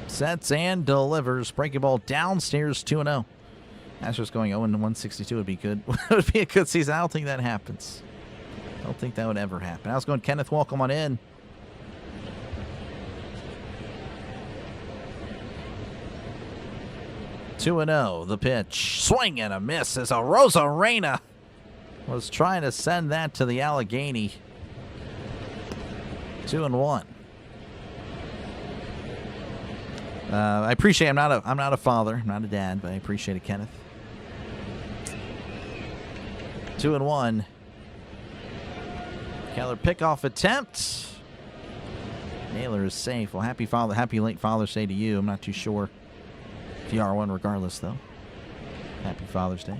Sets and delivers. Breaking ball downstairs, 2-0. Astros going 0-162 would be good. Would be a good season. I don't think that happens. I don't think that would ever happen. I was going Kenneth, welcome on in. Two and 0, the pitch. Swing and a miss as Arozarena was trying to send that to the Allegheny. 2-1. I appreciate. I'm not a father. I'm not a dad, but I appreciate it, Kenneth. 2-1. Keller pickoff attempt. Naylor is safe. Well, happy late Father's Day to you. I'm not too sure if you are one, regardless, though. Happy Father's Day.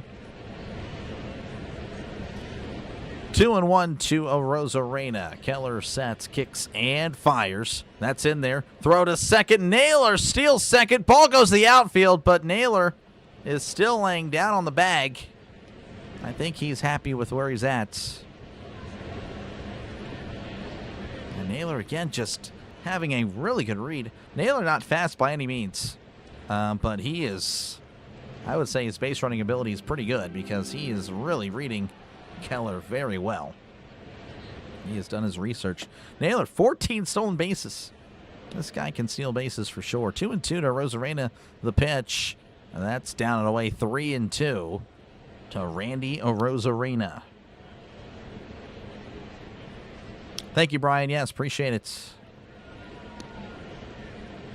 2-1 to Arozarena. Keller sets, kicks, and fires. That's in there. Throw to second. Naylor steals second. Ball goes to the outfield, but Naylor is still laying down on the bag. I think he's happy with where he's at. And Naylor, again, just having a really good read. Naylor not fast by any means, but he is, I would say his base running ability is pretty good because he is really reading Keller very well. He has done his research. Naylor, 14 stolen bases. This guy can steal bases for sure. 2-2 to Arozarena, the pitch. And that's down and away. 3-2 to Randy Arozarena. Thank you, Bryan. Yes, appreciate it.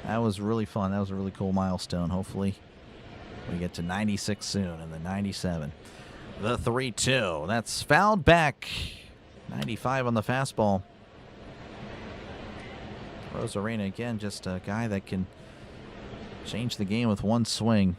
That was really fun. That was a really cool milestone. Hopefully we get to 96 soon and then 97. The 3-2. That's fouled back. 95 on the fastball. Arozarena, again, just a guy that can change the game with one swing.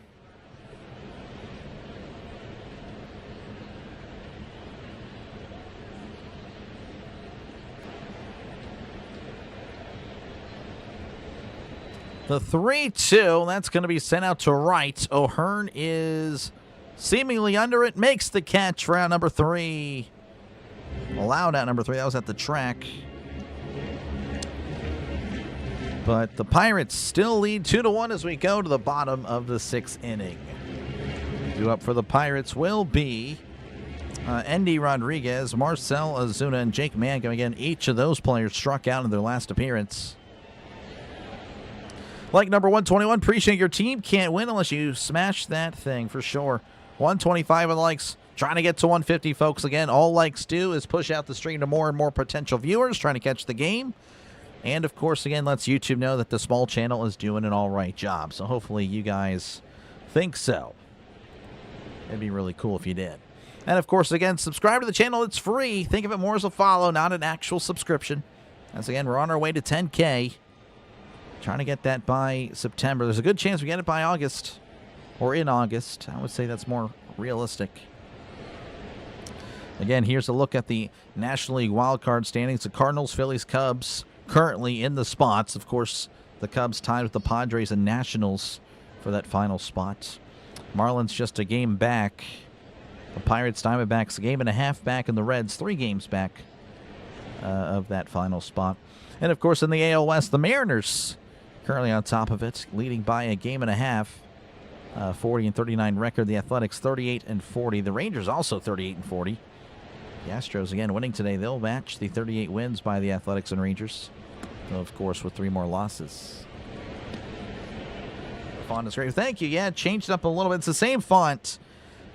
The 3-2, that's going to be sent out to right. O'Hearn is seemingly under it, makes the catch for out number 3. Allowed out number 3, that was at the track. But the Pirates still lead 2-1 as we go to the bottom of the 6th inning. Due up for the Pirates will be Endy Rodriguez, Marcel Ozuna, and Jake Mangum. Again, each of those players struck out in their last appearance. Like number 121, appreciate your team. Can't win unless you smash that thing for sure. 125 of the likes. Trying to get to 150, folks. Again, all likes do is push out the stream to more and more potential viewers trying to catch the game. And, of course, again, lets YouTube know that the small channel is doing an all right job. So hopefully you guys think so. It'd be really cool if you did. And, of course, again, subscribe to the channel. It's free. Think of it more as a follow, not an actual subscription. As, again, we're on our way to 10K. Trying to get that by September. There's a good chance we get it by August or in August. I would say that's more realistic. Again, here's a look at the National League wildcard standings. The Cardinals, Phillies, Cubs currently in the spots. Of course, the Cubs tied with the Padres and Nationals for that final spot. Marlins just a game back. The Pirates, Diamondbacks a game and a half back, and the Reds 3 games back of that final spot. And, of course, in the AL West, the Mariners currently on top of it, leading by a game and a half. 40-39 record. The Athletics 38-40. The Rangers also 38-40. The Astros again winning today. They'll match the 38 wins by the Athletics and Rangers. Though, of course, with 3 more losses. The font is great. Thank you. Yeah, it changed up a little bit. It's the same font,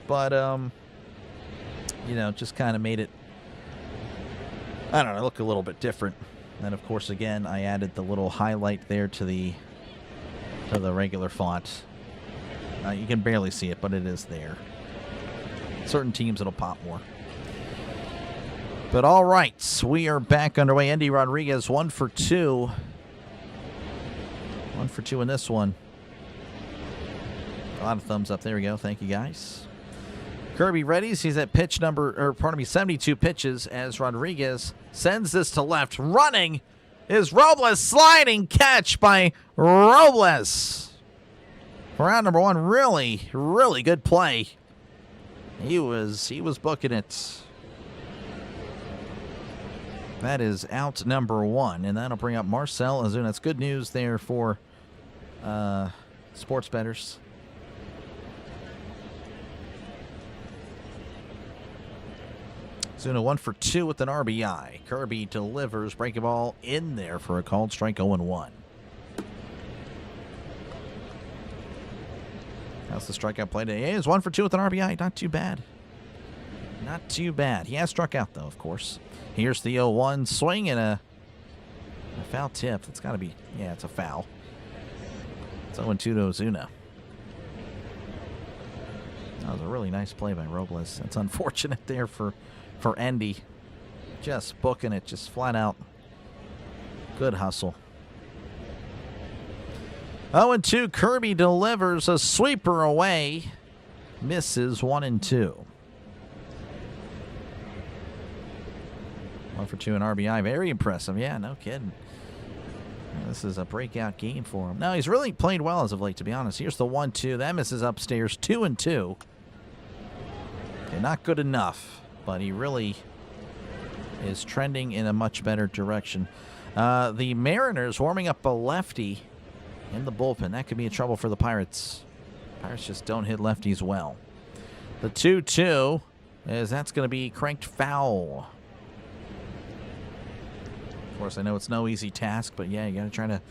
but you know, just kind of made it, I don't know, look a little bit different. And of course, again, I added the little highlight there to the regular font. You can barely see it, but it is there. Certain teams, it'll pop more. But all right, we are back underway. Endy Rodriguez, 1 for 2. 1 for 2 in this one. A lot of thumbs up. There we go. Thank you, guys. Kirby readies. He's at pitch number, 72 pitches as Rodriguez sends this to left. Running is Robles. Sliding catch by Robles. For round number 1, really, really good play. He was booking it. That is out number 1, and that'll bring up Marcell Ozuna. That's good news there for sports bettors. Ozuna 1 for 2 with an RBI. Kirby delivers. Breaking ball in there for a called strike. 0-1. That's the strikeout play today. He is 1 for 2 with an RBI. Not too bad. Not too bad. He has struck out, though, of course. Here's the 0-1 swing and a foul tip. That's got to be, yeah, it's a foul. It's 0-2 to Ozuna. That was a really nice play by Robles. That's unfortunate there for Endy. Just booking it, just flat out. Good hustle. 0-2, Kirby delivers a sweeper away. Misses 1-2. 1 for 2 in RBI. Very impressive. Yeah, no kidding. This is a breakout game for him. No, he's really played well as of late, to be honest. Here's the 1-2. That misses upstairs. 2-2. Okay, not good enough, but he really is trending in a much better direction. The Mariners warming up a lefty in the bullpen. That could be a trouble for the Pirates. Pirates just don't hit lefties well. The 2-2 is that's going to be cranked foul. Of course, I know it's no easy task, but yeah, you got to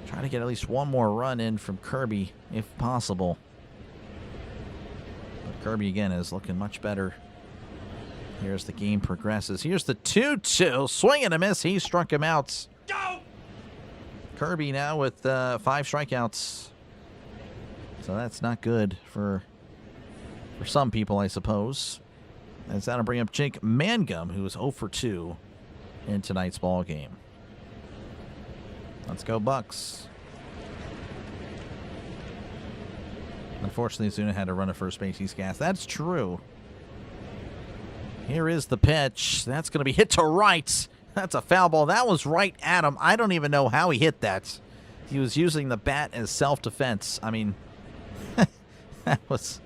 try to get at least one more run in from Kirby if possible. But Kirby again is looking much better. Here's the game progresses. Here's the 2-2. Swing and a miss. He struck him out. Go! Kirby now with 5 strikeouts. So that's not good for some people, I suppose. As that'll bring up Jake Mangum, who is 0 for 2 in tonight's ball game. Let's go Bucks. Unfortunately, Ozuna had to run a first base. He's gassed. That's true. Here is the pitch. That's going to be hit to right. That's a foul ball. That was right at him. I don't even know how he hit that. He was using the bat as self-defense. I mean, that was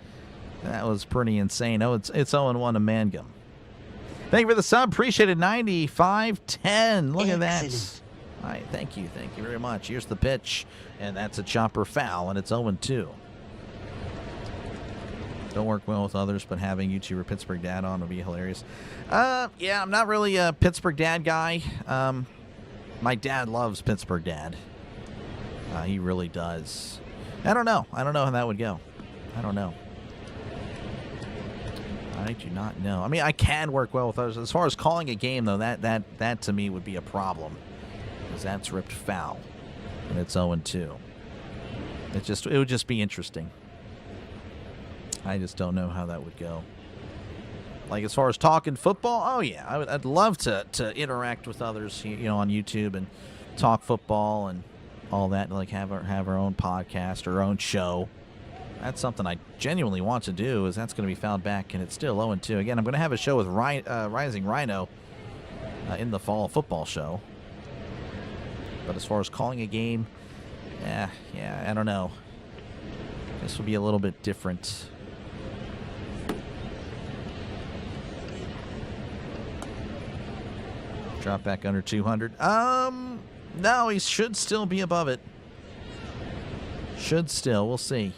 pretty insane. Oh, it's 0-1 to Mangum. Thank you for the sub. Appreciate it. 95-10. Look at that. All right, thank you. Thank you very much. Here's the pitch, and that's a chopper foul, and it's 0-2. Don't work well with others, but having YouTuber Pittsburgh Dad on would be hilarious. Yeah, I'm not really a Pittsburgh Dad guy. My dad loves Pittsburgh Dad. He really does. I don't know. I don't know how that would go. I don't know. I do not know. I mean, I can work well with others. As far as calling a game, though, that to me would be a problem. Because that's ripped foul. And it's 0-2. It would just be interesting. I just don't know how that would go. Like, as far as talking football, oh, yeah. I'd love to interact with others, you know, on YouTube and talk football and all that. Like, have our own podcast or our own show. That's something I genuinely want to do, is that's going to be found back, and it's still 0-2. Again, I'm going to have a show with Rising Rhino in the fall football show. But as far as calling a game, yeah, I don't know. This will be a little bit different. Drop back under 200. No, he should still be above it. Should still. We'll see.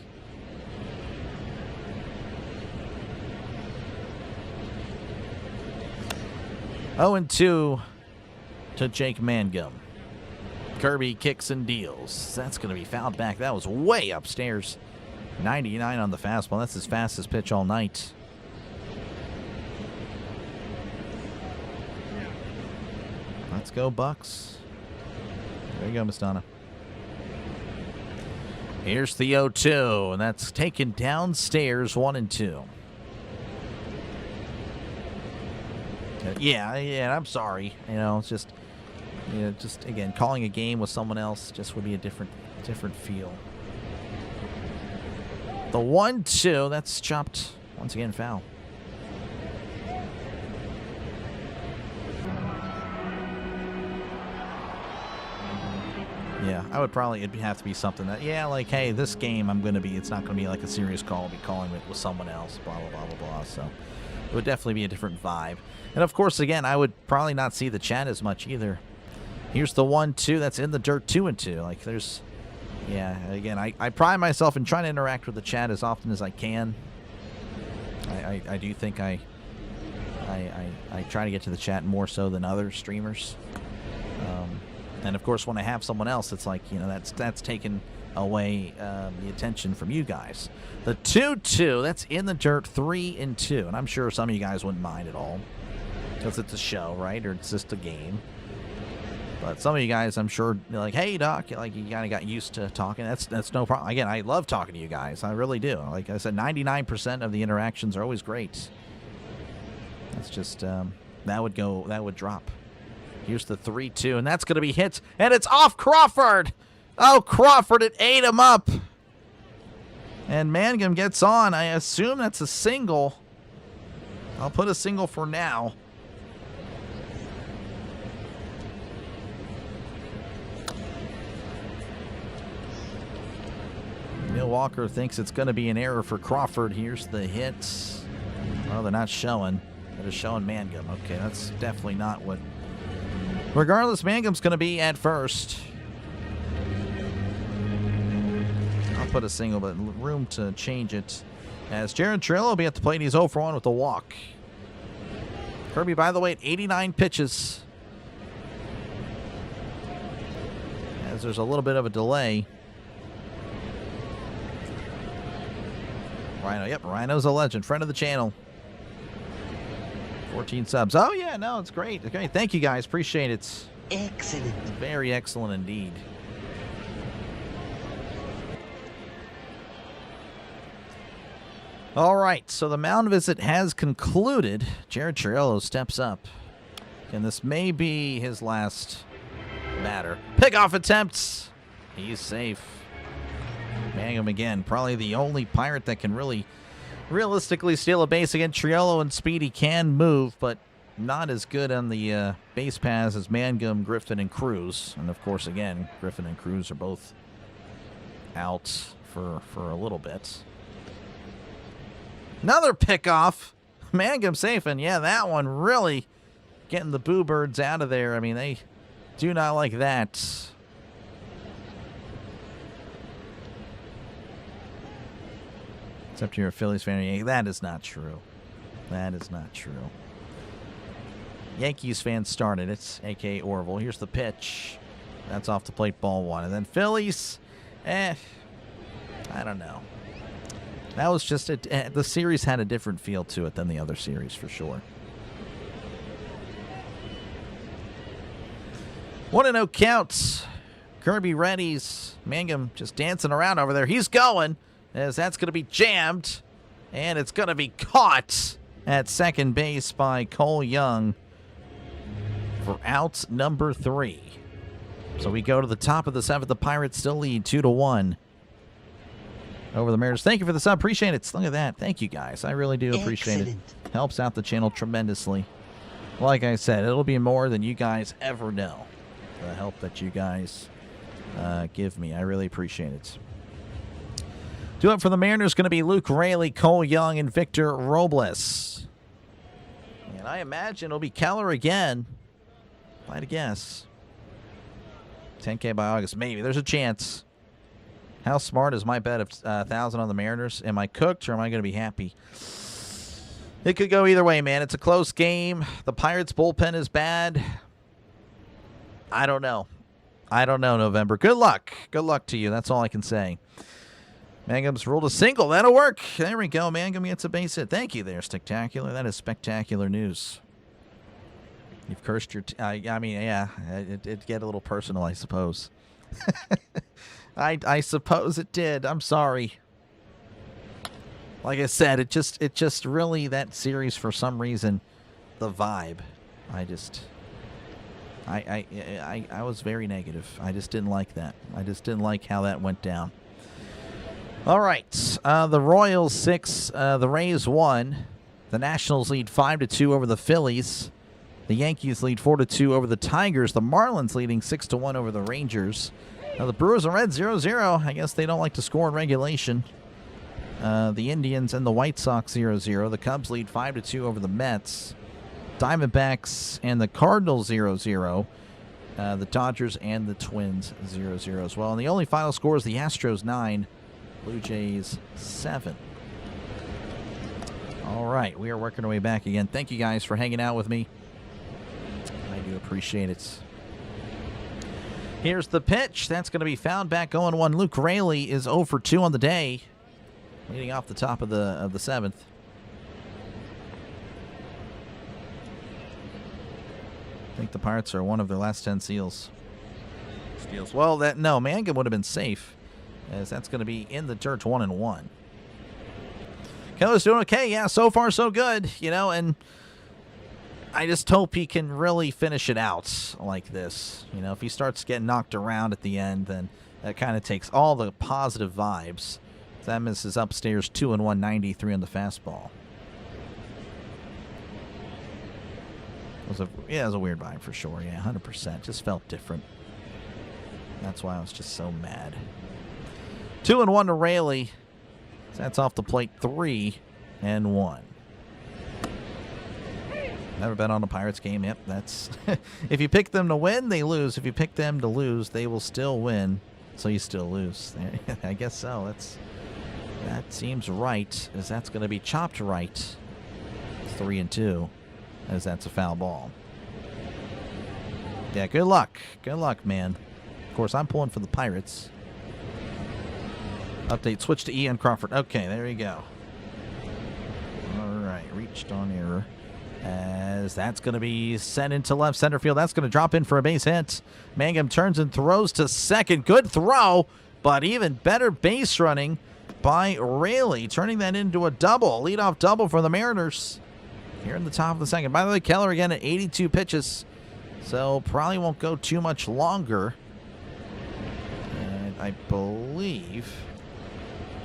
0-2 to Jake Mangum. Kirby kicks and deals. That's going to be fouled back. That was way upstairs. 99 on the fastball. That's his fastest pitch all night. Let's go, Bucks. There you go, Miss Donna. Here's the 0-2, and that's taken downstairs, 1-2. Yeah, I'm sorry. You know, it's just, just again, calling a game with someone else just would be a different feel. The 1-2, that's chopped. Once again, foul. Yeah, I would probably, it'd have to be something that, like, hey, this game it's not going to be like a serious call. I'll be calling it with someone else, blah, blah, blah, blah, blah. So it would definitely be a different vibe. And of course, again, I would probably not see the chat as much either. Here's the 1-2, that's in the dirt, 2-2. Like, there's, again, I pride myself in trying to interact with the chat as often as I can. I do think I try to get to the chat more so than other streamers. And of course, when I have someone else, it's like, that's taken away the attention from you guys. The 2-2, that's in the dirt, 3-2. And I'm sure some of you guys wouldn't mind at all, because it's a show, right? Or it's just a game. But some of you guys, I'm sure, like, hey, Doc, like, you kind of got used to talking. That's no problem. Again, I love talking to you guys. I really do. Like I said, 99% of the interactions are always great. That's just, that would drop. Here's the 3-2, and that's going to be hit, and it's off Crawford. Oh, Crawford, it ate him up. And Mangum gets on. I assume that's a single. I'll put a single for now. Neil Walker thinks it's going to be an error for Crawford. Here's the hit. Well, they're not showing. They're just showing Mangum. Okay, that's definitely not what... Regardless, Mangum's going to be at first. I'll put a single, but room to change it. As Jared Trillo will be at the plate. He's 0 for 1 with a walk. Kirby, by the way, at 89 pitches. As there's a little bit of a delay. Rhino, yep, Rhino's a legend. Friend of the channel. 14 subs. Oh, yeah, no, it's great. Okay, thank you, guys. Appreciate it. Excellent. Very excellent indeed. All right, so the mound visit has concluded. Jared Chirillo steps up. And this may be his last batter. Pickoff attempts. He's safe. Mangum again, probably the only Pirate that can really realistically steal a base again. Triolo and Speedy can move, but not as good on the base paths as Mangum, Griffin, and Cruz. And of course, again, Griffin and Cruz are both out for a little bit. Another pickoff. Mangum safe, and yeah, that one really getting the Boo Birds out of there. I mean, they do not like that. Except you're a Phillies fan. That is not true. That is not true. Yankees fans started. It's A.K.A. Orville. Here's the pitch. That's off the plate, ball one. And then Phillies, I don't know. That was just the series had a different feel to it than the other series for sure. 1-0 counts. Kirby readies. Mangum just dancing around over there. He's going, as that's going to be jammed, and it's going to be caught at second base by Cole Young for out number 3. So we go to the top of the 7th. The Pirates still lead 2-1 over the Mariners. Thank you for the sub. Appreciate it. Look at that. Thank you, guys. I really do appreciate it. Helps out the channel tremendously. Like I said, it'll be more than you guys ever know. The help that you guys give me. I really appreciate it. Due up for the Mariners going to be Luke Raley, Cole Young, and Victor Robles. And I imagine it'll be Keller again. If I had to guess. 10K by August. Maybe. There's a chance. How smart is my bet of 1,000 on the Mariners? Am I cooked or am I going to be happy? It could go either way, man. It's a close game. The Pirates' bullpen is bad. I don't know. November. Good luck. Good luck to you. That's all I can say. Mangum's ruled a single. That'll work. There we go. Mangum gets a base hit. Thank you there, Spectacular. That is spectacular news. You've cursed your... I mean, yeah. It get a little personal, I suppose. I suppose it did. I'm sorry. Like I said, it just really, that series, for some reason, the vibe, I was very negative. I just didn't like that. I just didn't like how that went down. All right, the Royals 6, the Rays 1. The Nationals lead 5-2 over the Phillies. The Yankees lead 4-2 over the Tigers. The Marlins leading 6-1 over the Rangers. Now the Brewers and Reds 0-0. I guess they don't like to score in regulation. The Indians and the White Sox 0-0. The Cubs lead 5-2 over the Mets. Diamondbacks and the Cardinals 0-0. The Dodgers and the Twins 0-0 as well. And the only final score is the Astros 9, Blue Jays 7. All right, we are working our way back again. Thank you guys for hanging out with me. I do appreciate it. Here's the pitch. That's going to be fouled back 0-1. Luke Raley is 0 for 2 on the day, leading off the top of the 7th. I think the Pirates are one of their last 10 steals. Well, no, Mangum would have been safe, as that's going to be in the dirt 1-1. Keller's doing okay. Yeah, so far so good, and I just hope he can really finish it out like this. If he starts getting knocked around at the end, then that kind of takes all the positive vibes. That misses upstairs 2-1, 93 on the fastball. It was a weird vibe for sure. Yeah, 100%. Just felt different. That's why I was just so mad. 2-1 to Raley. That's off the plate 3-1. Never bet on a Pirates game. Yep, that's... If you pick them to win, they lose. If you pick them to lose, they will still win. So you still lose. I guess so. That seems right, as that's going to be chopped right. 3-2, as that's a foul ball. Yeah, good luck. Good luck, man. Of course, I'm pulling for the Pirates. Update, switch to Ian Crawford. Okay, there you go. All right, reached on error. As that's going to be sent into left center field. That's going to drop in for a base hit. Mangum turns and throws to second. Good throw, but even better base running by Raley, turning that into a double. Leadoff double for the Mariners here in the top of the second. By the way, Keller again at 82 pitches, so probably won't go too much longer. And I believe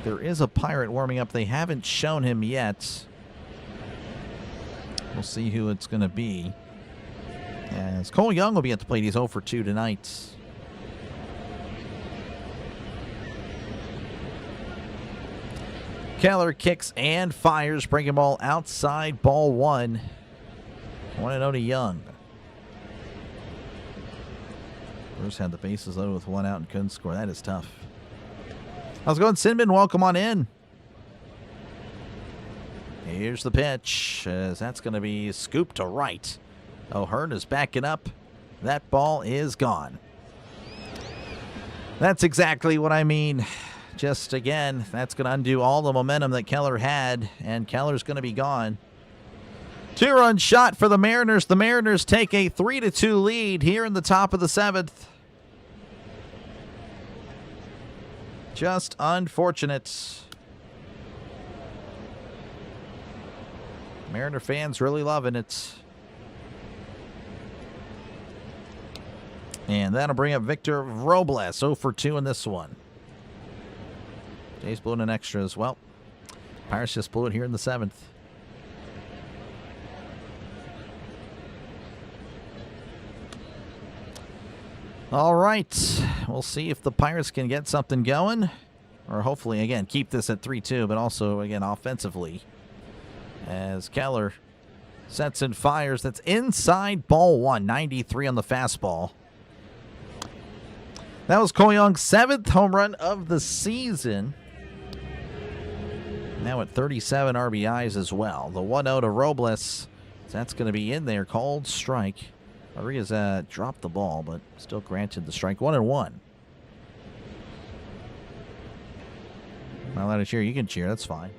there is a Pirate warming up. They haven't shown him yet. We'll see who it's going to be. As Cole Young will be at the plate. He's 0 for 2 tonight. Keller kicks and fires. Breaking ball outside. Ball 1. 1-0 to Young. Bruce had the bases loaded with 1 out and couldn't score. That is tough. How's it going, Sinman? Welcome on in. Here's the pitch, as that's going to be scooped to right. O'Hearn is backing up. That ball is gone. That's exactly what I mean. Just, again, that's going to undo all the momentum that Keller had, and Keller's going to be gone. 2-run shot for the Mariners. The Mariners take a 3-2 lead here in the top of the 7th. Just unfortunate. Mariner fans really loving it. And that'll bring up Victor Robles. 0 for 2 in this one. Jays blew in an extra as well. Pirates just blew it here in the 7th. All right. We'll see if the Pirates can get something going. Or hopefully, again, keep this at 3-2, but also, again, offensively. As Keller sets and fires. That's inside ball 1. 93 on the fastball. That was Cole Young's 7th home run of the season. Now at 37 RBIs as well. The 1-0 to Robles. That's going to be in there. Called strike. Rodriguez dropped the ball, but still granted the strike. 1-1. Not allowed to cheer. You can cheer. That's fine.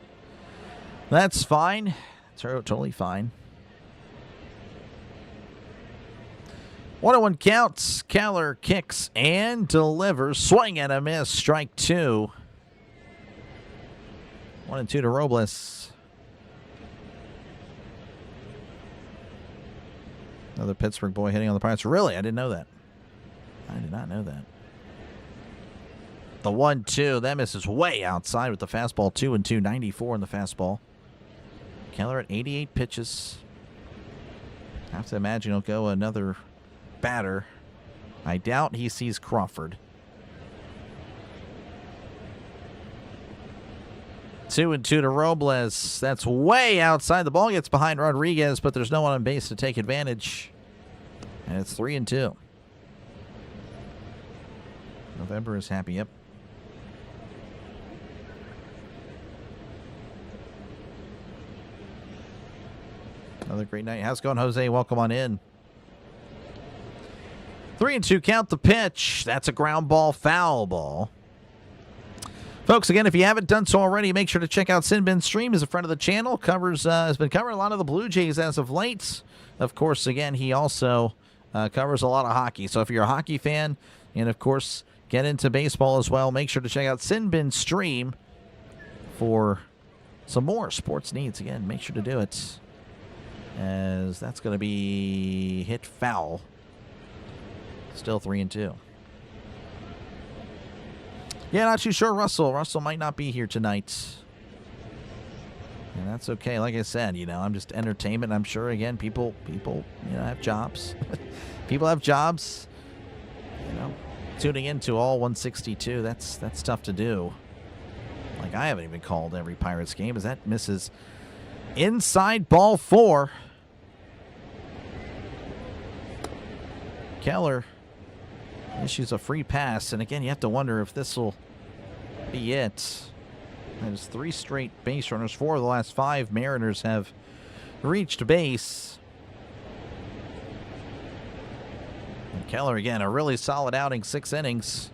That's fine. It's totally fine. 1-1 counts. Keller kicks and delivers. Swing and a miss. Strike 2. 1-2 to Robles. Another Pittsburgh boy hitting on the Pirates. Really? I didn't know that. I did not know that. The 1-2. That misses way outside with the fastball. 2-2. 94 in the fastball. Keller at 88 pitches. I have to imagine he'll go another batter. I doubt he sees Crawford. 2-2 to Robles. That's way outside. The ball gets behind Rodriguez, but there's no one on base to take advantage. And it's 3-2. November is happy. Yep. Another great night. How's it going, Jose? Welcome on in. 3-2 count the pitch. That's a ground ball, foul ball. Folks, again, if you haven't done so already, make sure to check out Sin Bin Stream. He's a friend of the channel. Has been covering a lot of the Blue Jays as of late. Of course, again, he also covers a lot of hockey. So if you're a hockey fan and, of course, get into baseball as well, make sure to check out Sin Bin Stream for some more sports needs. Again, make sure to do it, as that's going to be hit foul. Still 3-2. Yeah, not too sure, Russell. Russell might not be here tonight. And that's okay. Like I said, I'm just entertainment. I'm sure, again, people, have jobs. People have jobs. Tuning into all 162, that's tough to do. Like, I haven't even called every Pirates game, as that misses inside ball 4. Keller issues a free pass, and again, you have to wonder if this will be it. That is 3 straight base runners. 4 of the last 5 Mariners have reached base. And Keller, again, a really solid outing, 6 innings.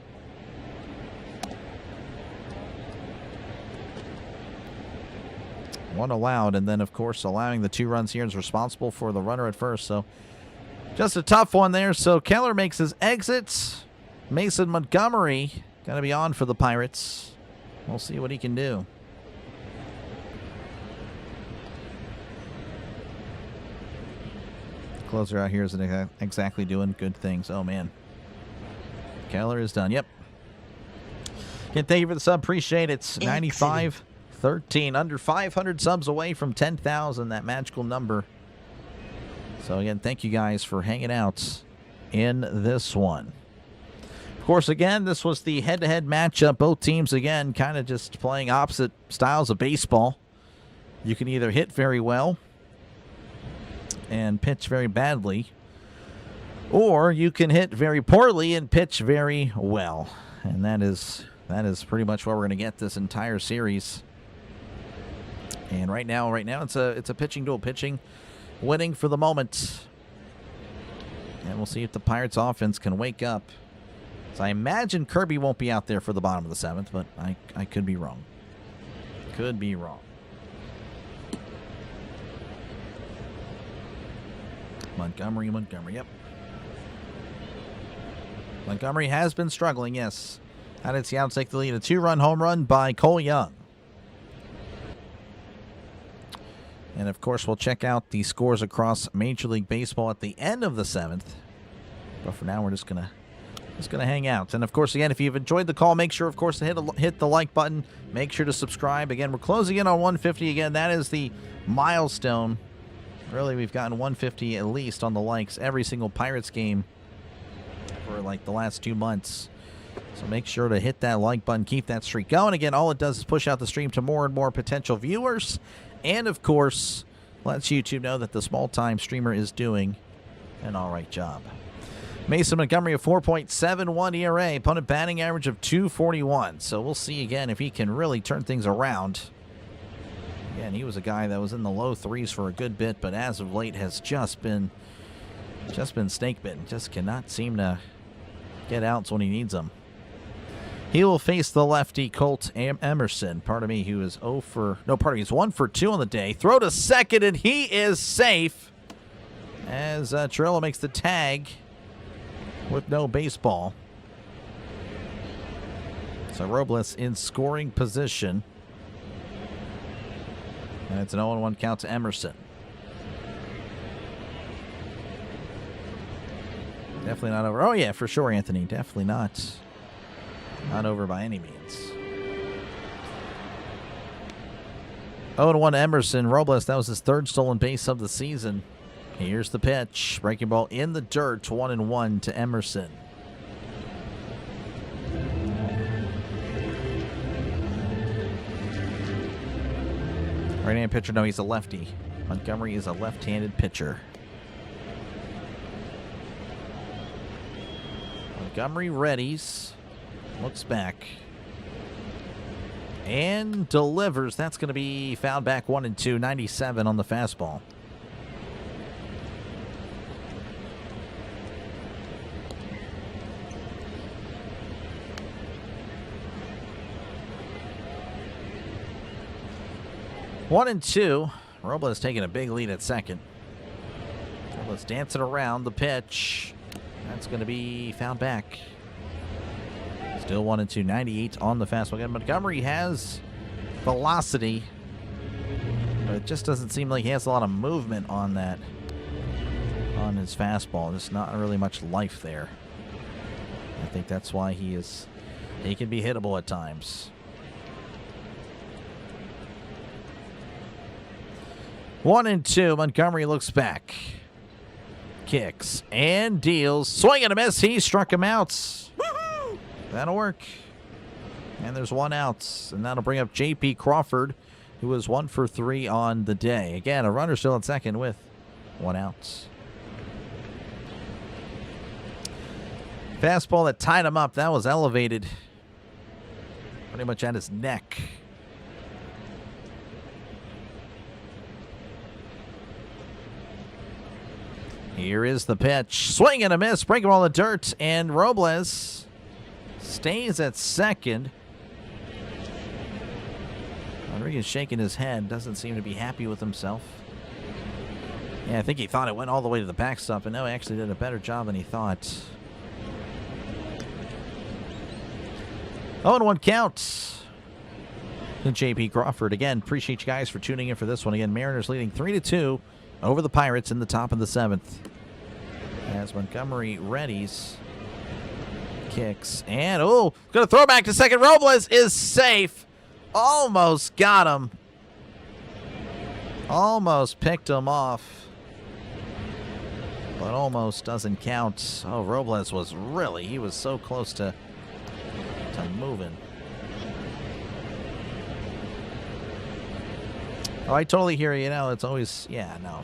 One allowed, and then, of course, allowing the 2 runs here is responsible for the runner at first, so just a tough one there. So Keller makes his exit. Mason Montgomery going to be on for the Pirates. We'll see what he can do. Closer out here isn't exactly doing good things. Oh, man. Keller is done. Yep. Again, thank you for the sub. Appreciate it. 95-13. Under 500 subs away from 10,000. That magical number. So, again, thank you guys for hanging out in this one. Of course, again, this was the head-to-head matchup. Both teams, again, kind of just playing opposite styles of baseball. You can either hit very well and pitch very badly, or you can hit very poorly and pitch very well. And that is pretty much what we're going to get this entire series. And right now it's a pitching duel. Pitching winning for the moment. And we'll see if the Pirates offense can wake up. So I imagine Kirby won't be out there for the bottom of the 7th, but I could be wrong. Could be wrong. Montgomery, yep. Montgomery has been struggling, yes. How did Seattle take the lead? A 2-run home run by Cole Young. And, of course, we'll check out the scores across Major League Baseball at the end of the 7th. But for now, we're just gonna hang out. And, of course, again, if you've enjoyed the call, make sure, of course, to hit the like button. Make sure to subscribe. Again, we're closing in on 150. Again, that is the milestone. Really, we've gotten 150 at least on the likes every single Pirates game for, like, the last 2 months. So make sure to hit that like button. Keep that streak going. Again, all it does is push out the stream to more and more potential viewers. And, of course, lets YouTube know that the small-time streamer is doing an all right job. Mason Montgomery, a 4.71 ERA. Opponent batting average of 241. So we'll see again if he can really turn things around Again, he was a guy that was in the low threes for a good bit, but as of late has just been snake bitten. Just cannot seem to get outs when he needs them. He will face the lefty Colt Emerson. He's 1 for 2 on the day. Throw to second, and he is safe as Trillo makes the tag with no baseball. So Robles in scoring position. And it's an 0-1 count to Emerson. Definitely not over. Oh, yeah, for sure, Anthony. Definitely not over by any means. 0-1 Emerson. Robles, that was his 3rd stolen base of the season. Here's the pitch. Breaking ball in the dirt. 1-1 to Emerson. Right-handed pitcher. No, he's a lefty. Montgomery is a left-handed pitcher. Montgomery readies. Looks back. And delivers. That's going to be fouled back 1-2. 97 on the fastball. One and two. Robles taking a big lead at second. Robles dancing around the pitch. That's going to be fouled back. Still 1-2. 98 on the fastball. Again, Montgomery has velocity, but it just doesn't seem like he has a lot of movement on that, on his fastball. Just not really much life there. I think that's why he can be hittable at times. 1-2. Montgomery looks back. Kicks and deals. Swing and a miss. He struck him out. Woo-hoo! That'll work. And there's 1 out. And that'll bring up J.P. Crawford, who was 1 for 3 on the day. Again, a runner still at second with 1 out. Fastball that tied him up. That was elevated pretty much at his neck. Here is the pitch. Swing and a miss. Breaking ball in the dirt. And Robles stays at second. Rodriguez shaking his head. Doesn't seem to be happy with himself. Yeah, I think he thought it went all the way to the backstop. And no, he actually did a better job than he thought. 0-1 count to J.P. Crawford. Again, appreciate you guys for tuning in for this one. Again, Mariners leading 3-2 over the Pirates in the top of the 7th. As Montgomery readies. Kicks. And, going to throw back to second. Robles is safe. Almost got him. Almost picked him off. But almost doesn't count. Oh, Robles was he was so close to moving. Oh, I totally hear you. It's always,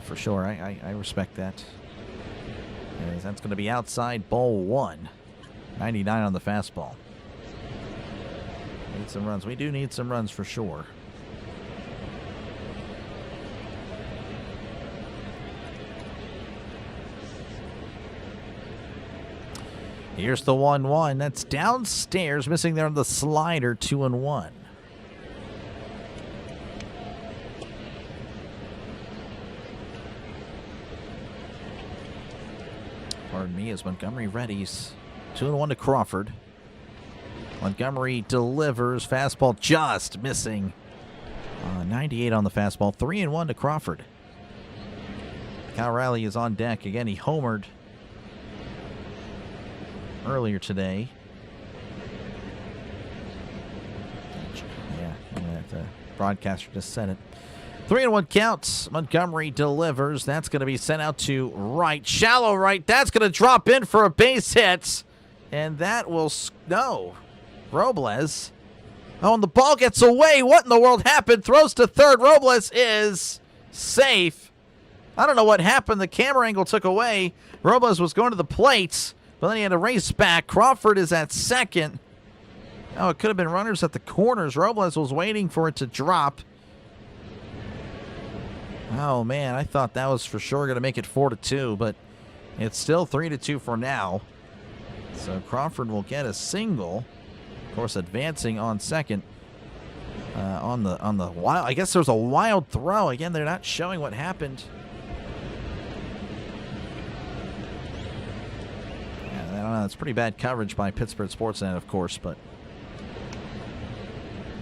for sure. I respect that. As that's going to be outside ball 1. 99 on the fastball. Need some runs. We do need some runs for sure. Here's the 1-1. That's downstairs. Missing there on the slider. 2-1. Pardon me, as Montgomery readies. 2-1 to Crawford. Montgomery delivers. Fastball just missing. 98 on the fastball. 3-1 to Crawford. Kyle Riley is on deck. Again, he homered earlier today. The broadcaster just said it. 3-1 counts. Montgomery delivers. That's going to be sent out to right. Shallow right. That's going to drop in for a base hit. And that will... No. Robles. Oh, and the ball gets away. What in the world happened? Throws to third. Robles is safe. I don't know what happened. The camera angle took away. Robles was going to the plate, but then he had to race back. Crawford is at second. Oh, it could have been runners at the corners. Robles was waiting for it to drop. Oh, man, I thought that was for sure going to make it 4-2, but it's still 3-2 for now. So Crawford will get a single. Of course, advancing on second. On the wild, I guess there's a wild throw. Again, they're not showing what happened. Yeah, I don't know. It's pretty bad coverage by Pittsburgh Sportsnet, of course, but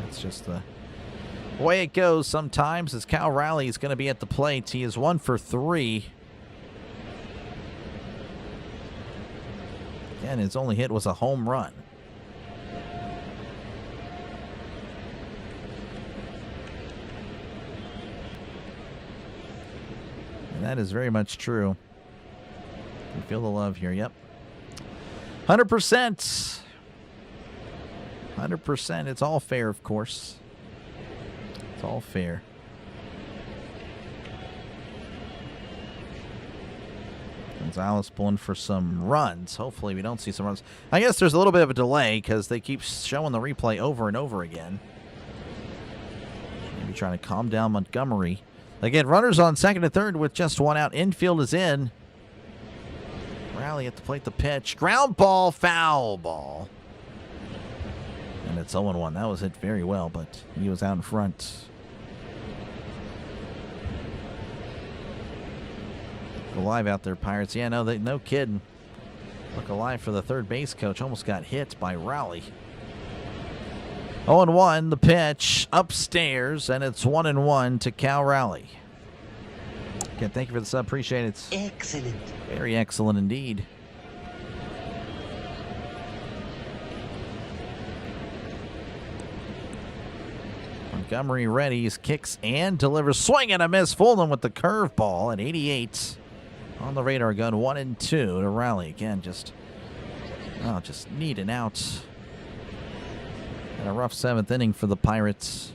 that's just the way it goes sometimes. As Cal Raleigh is going to be at the plate. He is 1 for 3. Again, his only hit was a home run. And that is very much true. You feel the love here. Yep. 100%. 100%. It's all fair, of course. It's all fair. Gonzalez pulling for some runs. Hopefully we don't see some runs. I guess there's a little bit of a delay because they keep showing the replay over and over again. Maybe trying to calm down Montgomery. Again, runners on second and third with just one out. Infield is in. Raleigh at the plate, the pitch. Ground ball, foul ball. And it's 0-1. That was hit very well, but he was out in front. Alive out there, Pirates. Yeah, no kidding. Look alive for the third base coach. Almost got hit by Raleigh. 0-1, the pitch upstairs, and it's 1-1 to Cal Raleigh. Okay, thank you for the sub. Appreciate it. Excellent. Very excellent indeed. Montgomery readies, kicks, and delivers. Swing and a miss. Fulton with the curveball at 88. On the radar gun, 1-2 to Raleigh. Again, just need an out. And a rough seventh inning for the Pirates.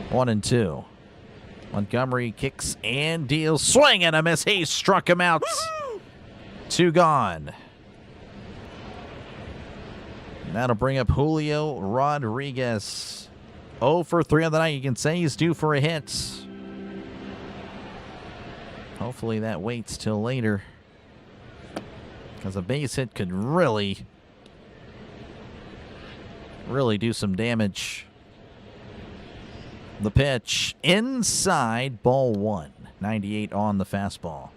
1-2. Montgomery kicks and deals. Swing and a miss. He struck him out. 2 gone. And that'll bring up Julio Rodriguez. 0 for 3 on the night. You can say he's due for a hit. Hopefully that waits till later, because a base hit could really do some damage. The pitch inside, ball 1. 98 on the fastball.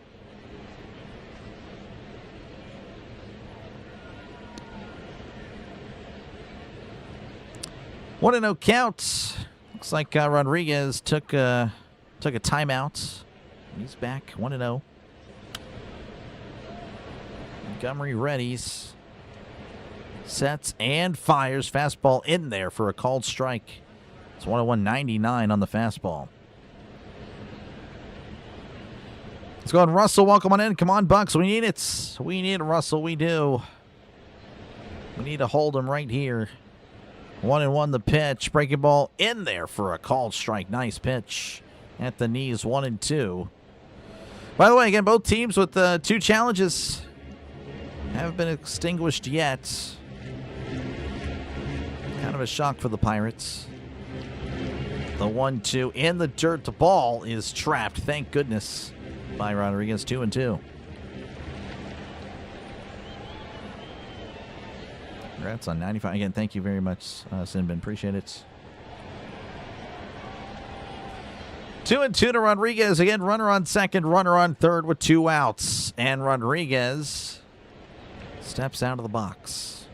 What a no count. Looks like Rodriguez took a timeout. He's back 1-0. Montgomery readies. Sets and fires. Fastball in there for a called strike. It's 101.99 on the fastball. Let's go on, Russell. Welcome on in. Come on, Bucks. We need it. We need it, Russell. We do. We need to hold him right here. 1-1 the pitch. Breaking ball in there for a called strike. Nice pitch at the knees. 1-2. By the way, again, both teams with 2 challenges haven't been extinguished yet. Kind of a shock for the Pirates. The 1-2 in the dirt. The ball is trapped. Thank goodness by Rodriguez. 2-2. Congrats on 95. Again, thank you very much, Sinbin. Appreciate it. 2-2 to Rodriguez. Again, runner on second, runner on third with 2 outs. And Rodriguez steps out of the box.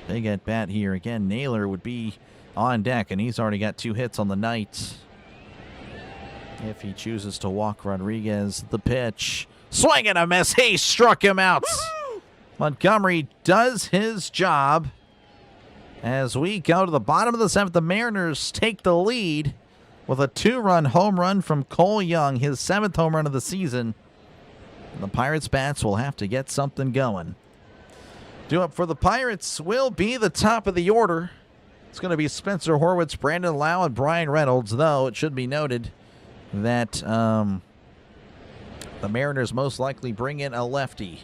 Big at bat here. Again, Naylor would be on deck, and he's already got 2 hits on the night. If he chooses to walk Rodriguez, the pitch. Swing and a miss. He struck him out. Montgomery does his job. As we go to the bottom of the 7th, the Mariners take the lead with a 2-run home run from Cole Young, his 7th home run of the season. And the Pirates bats will have to get something going. Due up for the Pirates will be the top of the order. It's going to be Spencer Horwitz, Brandon Lau, and Bryan Reynolds, though it should be noted that the Mariners most likely bring in a lefty.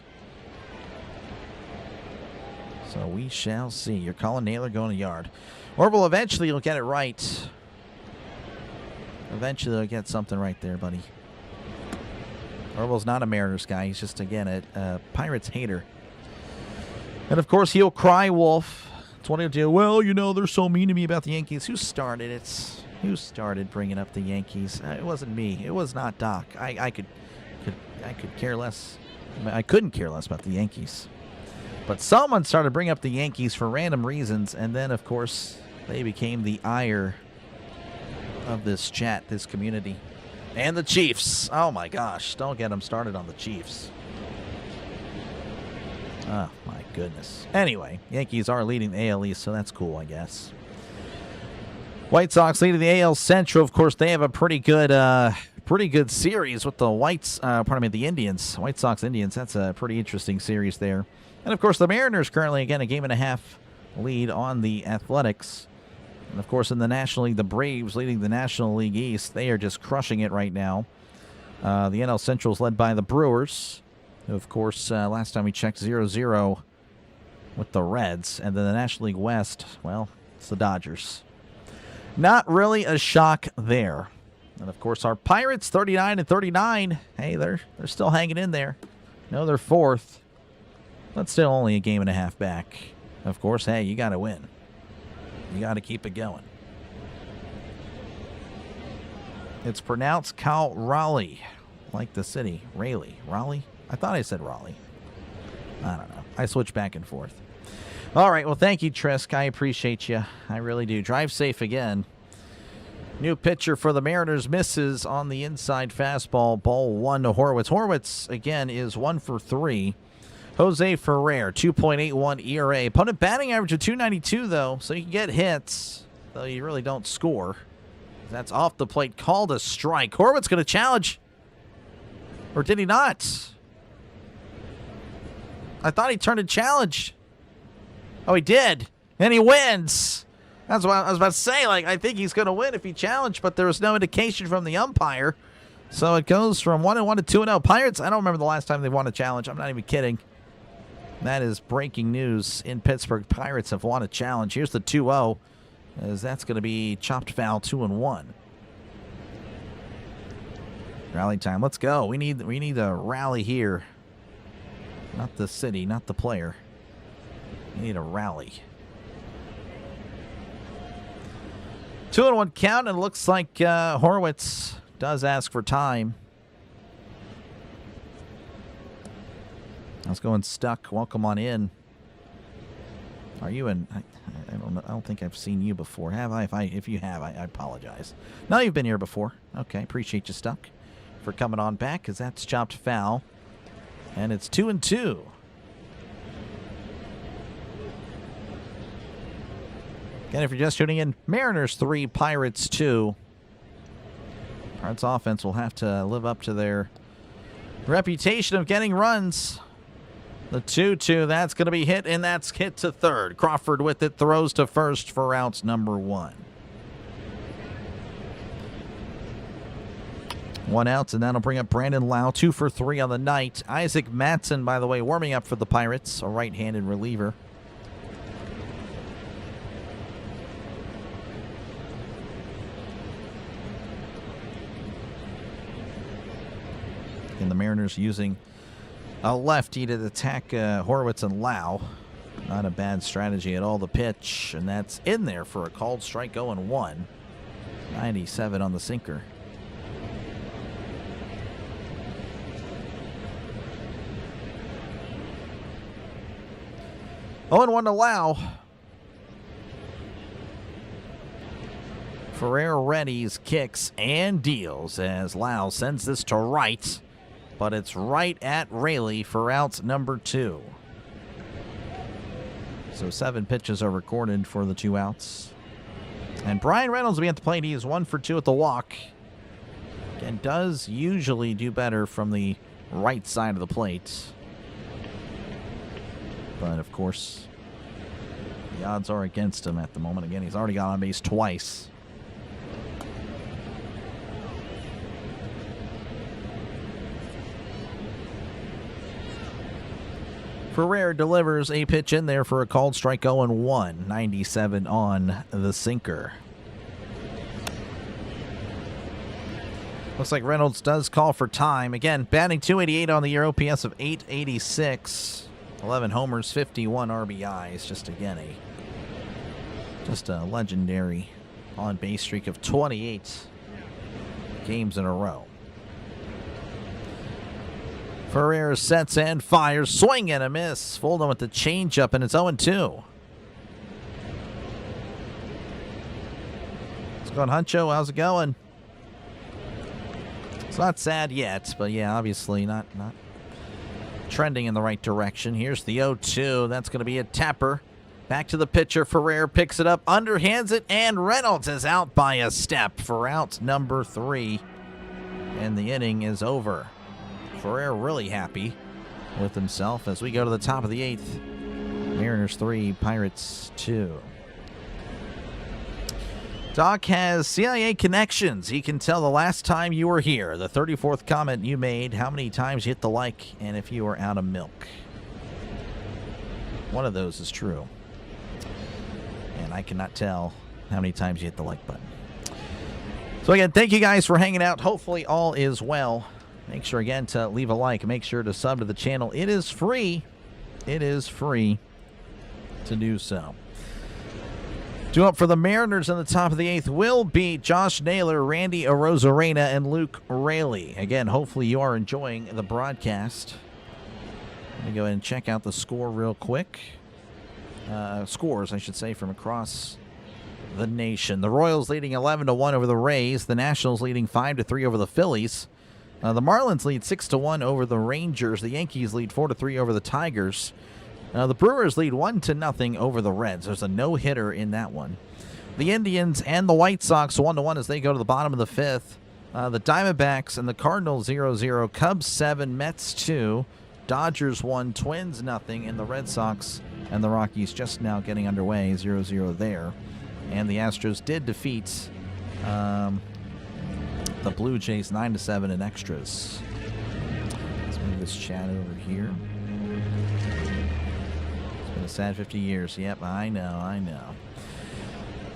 So So we shall see. You're calling Naylor going to yard. Orville eventually will get it right. Eventually he'll get something right there, buddy. Orville's not a Mariners guy. He's just, again, a Pirates hater. And, of course, he'll cry wolf. It's what he'll do. Well, you know, they're so mean to me about the Yankees. Who started it? Who started bringing up the Yankees? It wasn't me. It was not Doc. I could care less. I couldn't care less about the Yankees. But someone started bringing up the Yankees for random reasons, and then, of course, they became the ire of this chat, this community. And the Chiefs. Oh, my gosh. Don't get them started on the Chiefs. Oh, my goodness. Anyway, Yankees are leading the AL East, so that's cool, I guess. White Sox leading the AL Central. Of course, they have a pretty good series with the Indians. White Sox Indians. That's a pretty interesting series there. And, of course, the Mariners currently, again, a 1.5 lead on the Athletics. And, of course, in the National League, the Braves leading the National League East. They are just crushing it right now. The NL Central is led by the Brewers, who, of course, last time we checked, 0-0 with the Reds. And then the National League West, well, it's the Dodgers. Not really a shock there. And, of course, our Pirates, 39-39. Hey, they're still hanging in there. No, they're fourth. But still only a 1.5 back. Of course, hey, you got to win. You got to keep it going. It's pronounced Cal Raleigh, like the city. Raleigh. Raleigh? I thought I said Raleigh. I don't know. I switch back and forth. All right, well, thank you, Trisk. I appreciate you. I really do. Drive safe again. New pitcher for the Mariners misses on the inside fastball. Ball 1 to Horwitz. Horwitz, again, is 1 for 3. Jose Ferrer, 2.81 ERA. Opponent batting average of 292, though, so you can get hits, though you really don't score. That's off the plate. Called a strike. Horwitz going to challenge. Or did he not? I thought he turned a challenge. Oh, he did. And he wins. That's what I was about to say. Like, I think he's going to win if he challenged, but there was no indication from the umpire. So it goes from 1-1 to 2-0. Pirates, I don't remember the last time they won a challenge. I'm not even kidding. That is breaking news in Pittsburgh. Pirates have won a challenge. Here's the 2-0, as that's going to be chopped foul, 2-1. Rally time. Let's go. We need a rally here. Not the city, not the player. We need a rally. 2-1 count, and it looks like Horwitz does ask for time. Let's go and Stuck. Welcome on in. Are you in? I don't know. I don't think I've seen you before. Have I? If you have, I apologize. No, you've been here before. Okay, appreciate you, Stuck, for coming on back, because that's chopped foul. And it's 2-2. Again, if you're just tuning in, Mariners 3, Pirates 2. Pirates offense will have to live up to their reputation of getting runs. The 2-2, that's going to be hit, and that's hit to third. Crawford with it, throws to first for outs number 1. 1 out, and that'll bring up Brandon Lau, 2 for 3 on the night. Isaac Matson, by the way, warming up for the Pirates, a right-handed reliever. And the Mariners using a lefty to attack Horwitz and Lau. Not a bad strategy at all. The pitch, and that's in there for a called strike, 0-1. 97 on the sinker. Oh, and 1 to Lau. Ferrer readies, kicks, and deals as Lau sends this to right. But it's right at Raley for outs number 2. So 7 pitches are recorded for the 2 outs. And Bryan Reynolds will be at the plate. He is 1 for 2 at the walk. And does usually do better from the right side of the plate. But, of course, the odds are against him at the moment. Again, he's already got on base twice. Ferrer delivers a pitch in there for a called strike 0-1. 97 on the sinker. Looks like Reynolds does call for time. Again, batting .288 on the year, OPS of .886. 11 homers, 51 RBIs. Just a legendary on-base streak of 28 games in a row. Ferrer sets and fires. Swing and a miss. Fold on with the changeup, and it's 0-2. What's going on, Huncho? How's it going? It's not sad yet, but yeah, obviously not trending in the right direction. Here's the 0-2. That's going to be a tapper. Back to the pitcher. Ferrer picks it up, underhands it, and Reynolds is out by a step for out number 3. And the inning is over. Ferrer really happy with himself as we go to the top of the 8th. Mariners 3, Pirates 2. Doc has CIA connections. He can tell the last time you were here, the 34th comment you made, how many times you hit the like, and if you were out of milk. One of those is true. And I cannot tell how many times you hit the like button. So again, thank you guys for hanging out. Hopefully all is well. Make sure again to leave a like. Make sure to sub to the channel. It is free. It is free to do so. Due up for the Mariners in the top of the 8th will be Josh Naylor, Randy Arozarena, and Luke Raley. Again, hopefully you are enjoying the broadcast. Let me go ahead and check out the score real quick. Scores, I should say, from across the nation. The Royals leading 11-1 over the Rays. The Nationals leading 5-3 over the Phillies. The Marlins lead 6-1 over the Rangers. The Yankees lead 4-3 over the Tigers. The Brewers lead 1-0 over the Reds. There's a no-hitter in that one. The Indians and the White Sox 1-1 as they go to the bottom of the 5th. The Diamondbacks and the Cardinals 0-0. Cubs 7, Mets 2, Dodgers 1, Twins 0, and the Red Sox and the Rockies just now getting underway 0-0 there. And the Astros did defeat the Blue Jays 9-7 in extras. Let's move this chat over here. Been a sad 50 years. Yep, I know.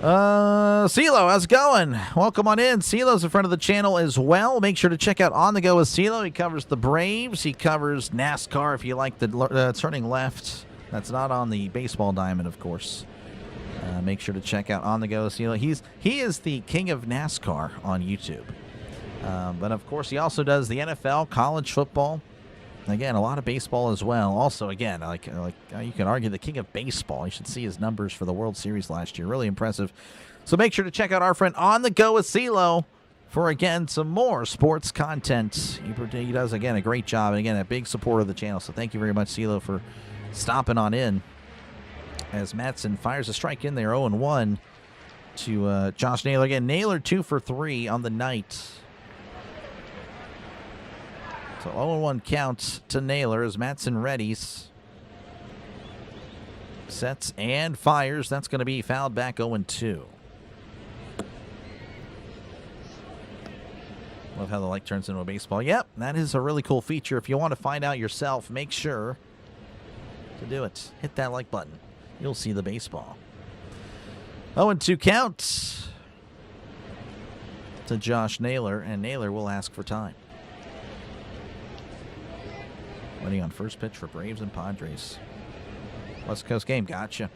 CeeLo, how's it going? Welcome on in. CeeLo's in front of the channel as well. Make sure to check out On the Go with CeeLo. He covers the Braves. He covers NASCAR if you like the turning left. That's not on the baseball diamond, of course. Make sure to check out On the Go with CeeLo. He is the king of NASCAR on YouTube. But of course, he also does the NFL, college football. Again, a lot of baseball as well. Also, again, like you can argue the king of baseball. You should see his numbers for the World Series last year. Really impressive. So make sure to check out our friend On the Go with CeeLo for, again, some more sports content. He does, again, a great job. And, again, a big supporter of the channel. So thank you very much, CeeLo, for stopping on in. As Mattson fires a strike in there, 0-1 to Josh Naylor. Again, Naylor 2 for 3 on the night. So 0-1 counts to Naylor as Mattson readies. Sets and fires. That's going to be fouled back 0-2. Love how the like turns into a baseball. Yep, that is a really cool feature. If you want to find out yourself, make sure to do it. Hit that like button. You'll see the baseball. 0-2 count to Josh Naylor, and Naylor will ask for time. Waiting on first pitch for Braves and Padres. West Coast game, gotcha.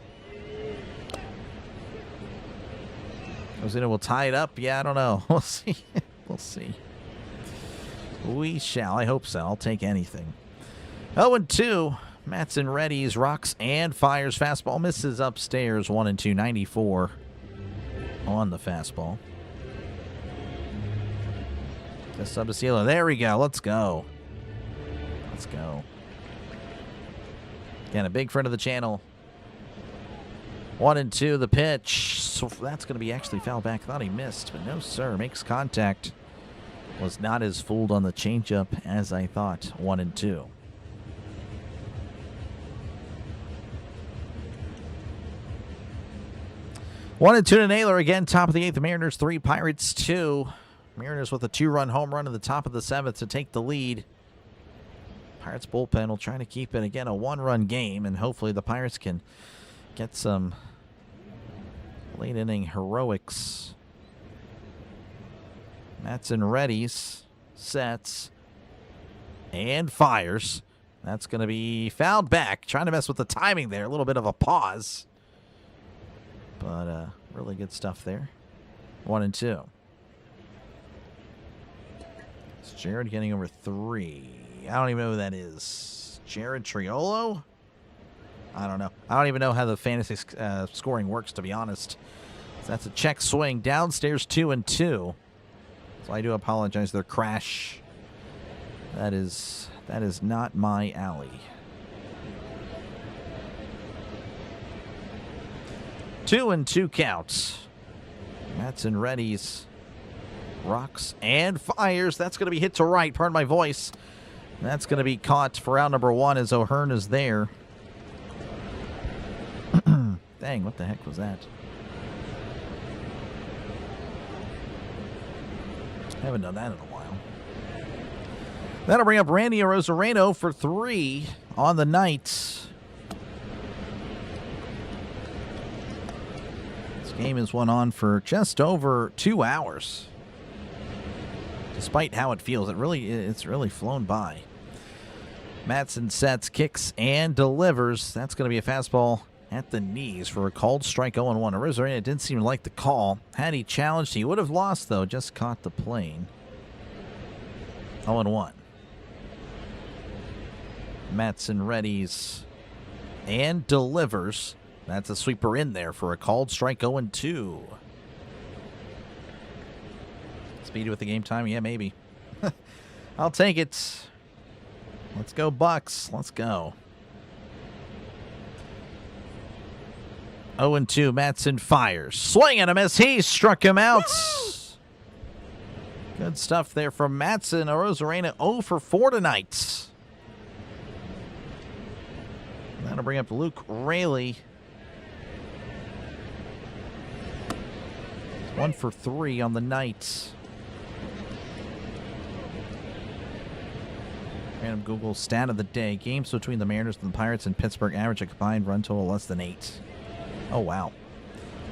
Ozuna will tie it up. Yeah, I don't know. We'll see. We'll see. We shall. I hope so. I'll take anything. 0-2. Mattson readies, rocks, and fires. Fastball misses upstairs. 1-2, 94 on the fastball. Just sub to CeeLo. There we go. Let's go. Let's go. Again, a big friend of the channel. 1-2, the pitch. So that's going to be actually foul back. Thought he missed, but no, sir. Makes contact. Was not as fooled on the changeup as I thought. 1-2. One and 2 to Naylor again. Top of the 8th. The Mariners 3, Pirates 2. Mariners with a 2-run home run in the top of the 7th to take the lead. Pirates bullpen will try to keep it, again, a one-run game, and hopefully the Pirates can get some late-inning heroics. Matson readies, sets, and fires. That's going to be fouled back. Trying to mess with the timing there. A little bit of a pause. But really good stuff there. 1-2. It's Jared getting over 3. I don't even know who that is. Jared Triolo? I don't know. I don't even know how the fantasy scoring works, to be honest. So that's a check swing. Downstairs 2-2. So I do apologize. Their crash. That is not my alley. 2-2 counts. Matson readies. Rocks and fires. That's going to be hit to right. Pardon my voice. That's going to be caught for out number 1 as O'Hearn is there. Dang, what the heck was that? Haven't done that in a while. That'll bring up Randy Arozareno for 3 on the night. This game has went on for just over 2 hours. Despite how it feels, it's really flown by. Matson sets, kicks, and delivers. That's going to be a fastball at the knees for a called strike. 0-1. Arozareno didn't seem to like the call. Had he challenged, he would have lost, though. Just caught the plane. 0-1. Matson readies and delivers. That's a sweeper in there for a called strike. 0-2. Speedy with the game time? Yeah, maybe. I'll take it. Let's go, Bucks. Let's go. 0-2. Matson fires. Swing and a miss. He struck him out. Good stuff there from Matson. Arozareno 0 for 4 tonight. That'll bring up Luke Raley. 1 for 3 on the night. Random Google stat of the day. Games between the Mariners and the Pirates and Pittsburgh average a combined run total less than 8. Oh, wow.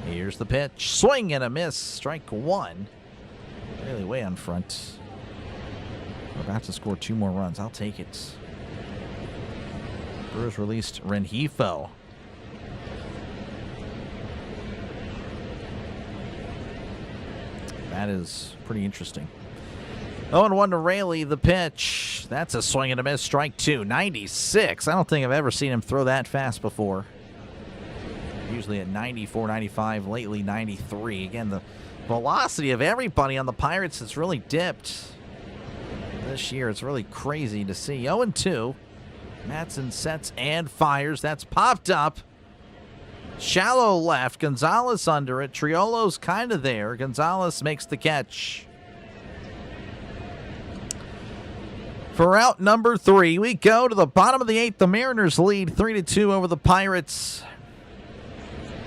Here's the pitch. Swing and a miss. Strike 1. Really way on front. We're about to score 2 more runs. I'll take it. Brewers released Rengifo. That is pretty interesting. 0-1 to Raley, the pitch. That's a swing and a miss. Strike 2. 96. I don't think I've ever seen him throw that fast before. Usually at 94, 95. Lately 93. Again, the velocity of everybody on the Pirates has really dipped this year. It's really crazy to see. 0-2. Matson sets and fires. That's popped up. Shallow left. Gonzalez under it. Triolo's kind of there. Gonzalez makes the catch. For out number 3, we go to the bottom of the 8th. The Mariners lead 3-2 over the Pirates.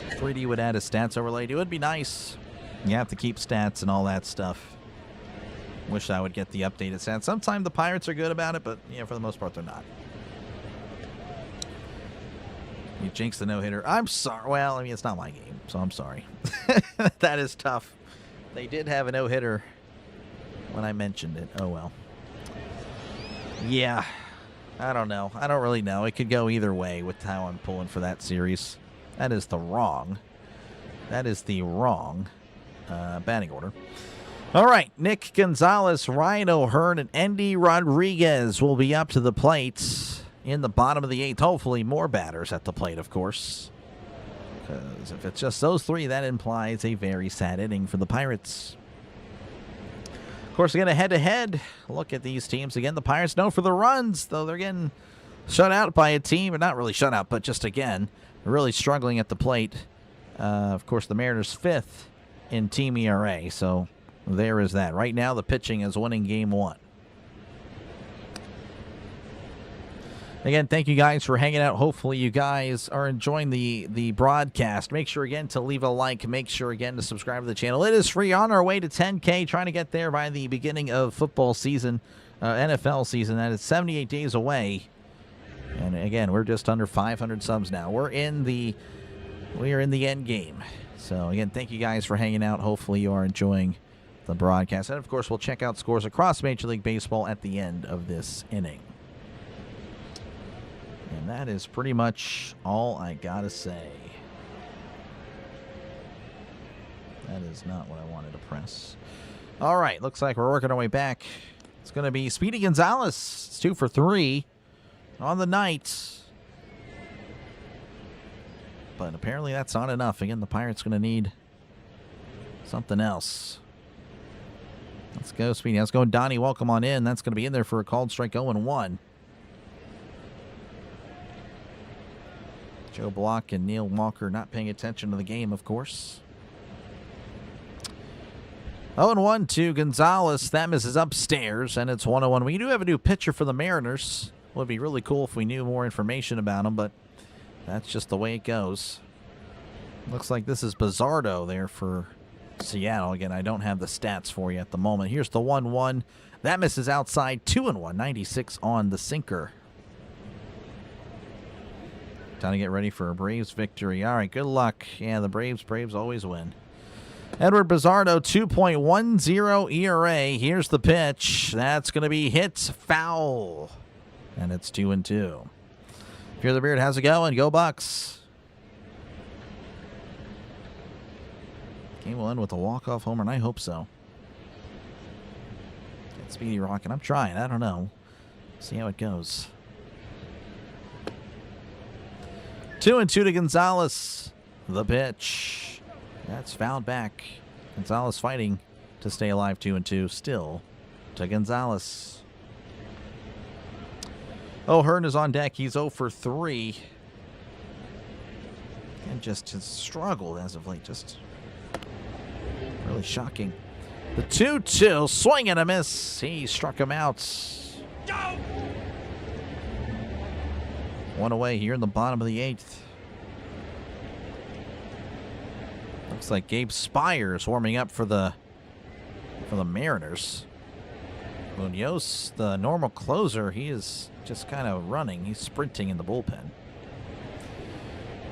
3D would add a stats overlay. It would be nice. You have to keep stats and all that stuff. Wish I would get the updated stats. Sometimes the Pirates are good about it, but yeah, for the most part, they're not. You jinxed the no-hitter. I'm sorry. Well, I mean, it's not my game, so I'm sorry. That is tough. They did have a no-hitter when I mentioned it. Oh, well. Yeah, I don't know. I don't really know. It could go either way with how I'm pulling for that series. That is the wrong batting order. All right, Nick Gonzalez, Ryan O'Hearn, and Endy Rodriguez will be up to the plate in the bottom of the 8th. Hopefully more batters at the plate, of course. Because if it's just those 3, that implies a very sad inning for the Pirates. Of course, again, a head-to-head look at these teams. Again, the Pirates known for the runs, though they're getting shut out by a team, or not really shut out, but just, again, really struggling at the plate. Of course, the Mariners 5th in team ERA, so there is that. Right now, the pitching is winning game 1. Again, thank you guys for hanging out. Hopefully you guys are enjoying the broadcast. Make sure, again, to leave a like. Make sure, again, to subscribe to the channel. It is free, on our way to 10K, trying to get there by the beginning of football season. NFL season. That is 78 days away. And again, we're just under 500 subs now. We are in the end game. So again, thank you guys for hanging out. Hopefully you are enjoying the broadcast. And of course, we'll check out scores across Major League Baseball at the end of this inning. And that is pretty much all I gotta say. That is not what I wanted to press. All right, looks like we're working our way back. It's going to be Speedy Gonzalez. It's 2 for 3 on the night. But apparently that's not enough. Again, the Pirates going to need something else. Let's go, Speedy. Let's go, Donnie. Welcome on in. That's going to be in there for a called strike 0-1. Joe Block and Neil Walker not paying attention to the game, of course. 0-1 to Gonzalez. That misses upstairs, and it's 1-1. We do have a new pitcher for the Mariners. Would be really cool if we knew more information about him, but that's just the way it goes. Looks like this is Bizzardo there for Seattle. Again, I don't have the stats for you at the moment. Here's the 1-1. That misses outside. 2-1. 96 on the sinker. Time to get ready for a Braves victory. All right, good luck. Yeah, the Braves always win. Edward Bizzardo, 2.10 ERA. Here's the pitch. That's going to be hit foul. And it's 2-2. Fear the Beard, how's it going? Go Bucks. Game will end with a walk-off homer, and I hope so. Get Speedy rocking. I'm trying. I don't know. See how it goes. 2-2 to Gonzalez. The pitch. That's fouled back. Gonzalez fighting to stay alive. 2-2 still to Gonzalez. O'Hearn is on deck. He's 0 for 3. And just has struggled as of late. Just really shocking. The 2-2. Swing and a miss. He struck him out. One away here in the bottom of the 8th. Looks like Gabe Spires warming up for the Mariners. Munoz, the normal closer, he is just kind of running. He's sprinting in the bullpen.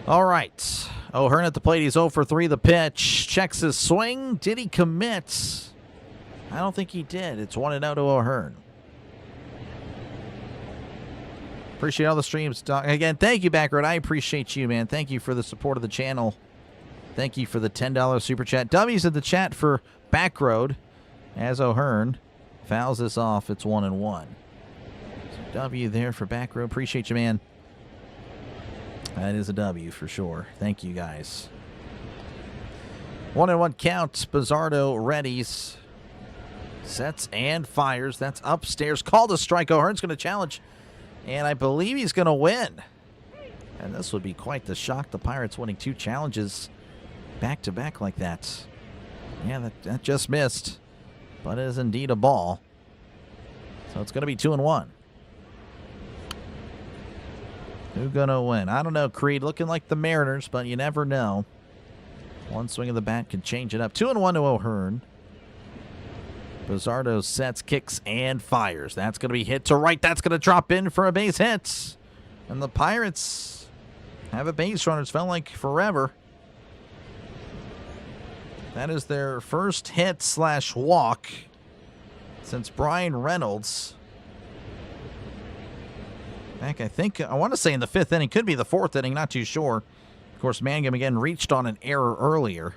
All right. O'Hearn at the plate. He's 0 for 3. The pitch. Checks his swing. Did he commit? I don't think he did. It's 1-0 to O'Hearn. Appreciate all the streams. Again, thank you, Backroad. I appreciate you, man. Thank you for the support of the channel. Thank you for the $10 super chat. W's in the chat for Backroad as O'Hearn fouls this off. It's 1-1. So W there for Backroad. Appreciate you, man. That is a W for sure. Thank you, guys. 1-1 count. Bizzardo readies. Sets and fires. That's upstairs. Called a strike. O'Hearn's going to challenge. And I believe he's going to win. And this would be quite the shock. The Pirates winning 2 challenges back-to-back like that. Yeah, that just missed. But it is indeed a ball. So it's going to be 2-1. Who's going to win? I don't know, Creed. Looking like the Mariners, but you never know. One swing of the bat can change it up. 2-1 to O'Hearn. Bizzardo sets, kicks, and fires. That's going to be hit to right. That's going to drop in for a base hit. And the Pirates have a base runner. It's felt like forever. That is their first hit/walk since Bryan Reynolds. Back, I want to say in the 5th inning. Could be the 4th inning. Not too sure. Of course, Mangum again reached on an error earlier.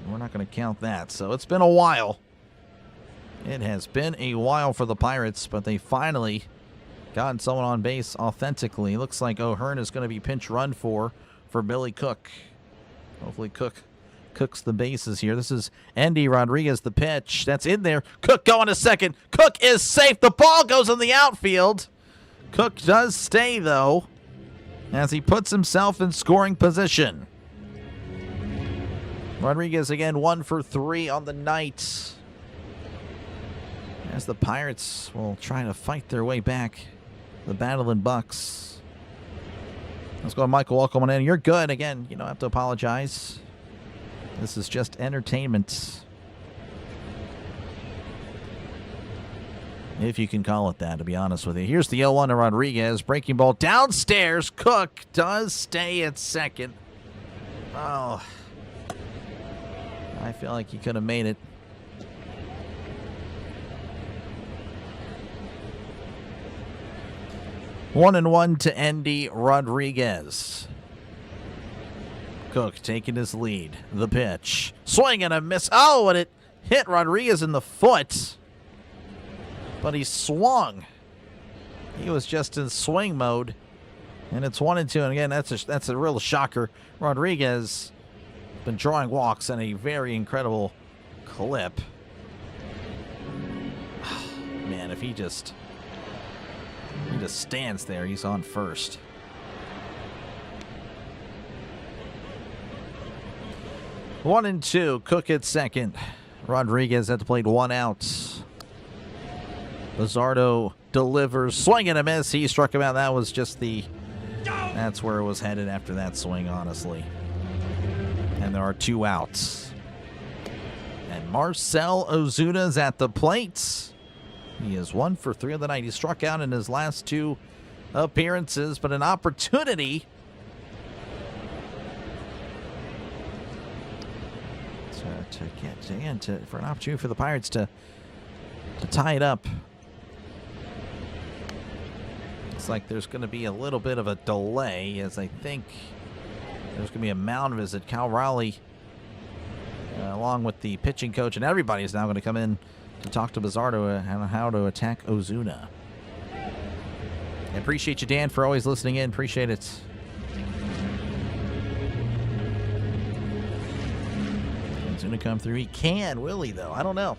We're not going to count that. So it's been a while. It has been a while for the Pirates, but they finally gotten someone on base authentically. Looks like O'Hearn is going to be pinch run for Billy Cook. Hopefully Cook cooks the bases here. This is Andy Rodriguez, the pitch. That's in there. Cook going to second. Cook is safe. The ball goes in the outfield. Cook does stay, though, as he puts himself in scoring position. Rodriguez again 1 for 3 on the night. As the Pirates will try to fight their way back. The battling Bucks. Let's go, Michael. Welcome on in. You're good. Again, you don't have to apologize. This is just entertainment. If you can call it that, to be honest with you. Here's the 0-1 to Rodriguez. Breaking ball downstairs. Cook does stay at second. Oh. I feel like he could have made it. One and one to Andy Rodriguez. Cook taking his lead. The pitch. Swing and a miss. Oh, and it hit Rodriguez in the foot. But he swung. He was just in swing mode. And it's 1-2. And again, that's a real shocker. Rodriguez been drawing walks in a very incredible clip. Man, if he just stands there, he's on first. One and two. Cook at second. Rodriguez at the plate, 1 out. Luzardo delivers. Swing and a miss. He struck him out. That was just that's where it was headed after that swing, honestly. And there are 2 outs. And Marcell Ozuna's at the plate. He is 1 for 3 of the night. He struck out in his last 2 appearances, but an opportunity for an opportunity for the Pirates to tie it up. Looks like there's going to be a little bit of a delay, as I think there's going to be a mound visit. Cal Raleigh, along with the pitching coach and everybody, is now going to come in to talk to Bizzardo on how to attack Ozuna. I appreciate you, Dan, for always listening in. Appreciate it. Ozuna come through. He can, will he, though? I don't know.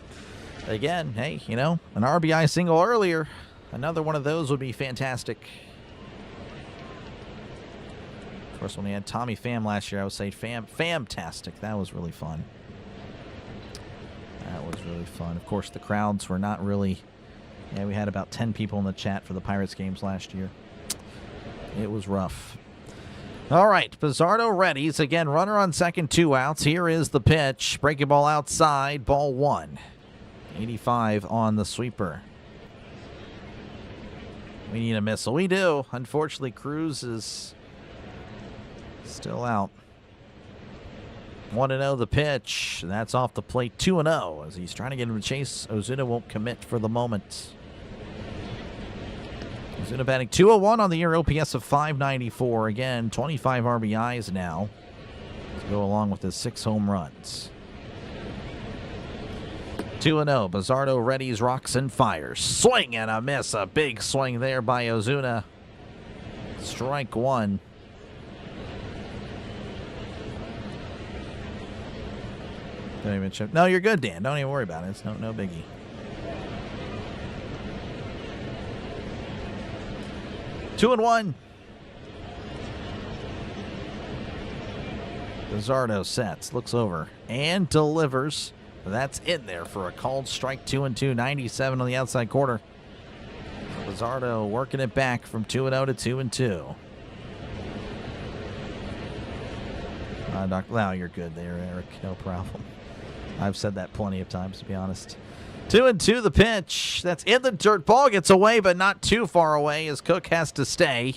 Again, hey, you know, an RBI single earlier. Another one of those would be fantastic. Of course, when we had Tommy Pham last year, I would say Famtastic. That was really fun. That was really fun. Of course, the crowds were not really... Yeah, we had about 10 people in the chat for the Pirates games last year. It was rough. All right, Bizzardo readies. Again, runner on second, 2 outs. Here is the pitch. Breaking ball outside, ball 1. 85 on the sweeper. We need a missile. We do. Unfortunately, Cruz is still out. 1-0 the pitch. That's off the plate. 2-0 as he's trying to get him to chase. Ozuna won't commit for the moment. Ozuna batting .201 on the year, OPS of .594. Again, 25 RBIs now to go along with his 6 home runs. 2-0. Bizzardo readies, rocks, and fires. Swing and a miss. A big swing there by Ozuna. Strike 1. Don't even check. No, you're good, Dan. Don't even worry about it. It's no biggie. Two and 1. Bizzardo sets, looks over, and delivers. That's in there for a called strike. 2-2, 97 on the outside corner. Bizzardo working it back from 2-0 to 2-2. Dr. Lau, you're good there, Eric. No problem. I've said that plenty of times, to be honest. 2-2 the pitch. That's in the dirt. Ball gets away, but not too far away as Cook has to stay.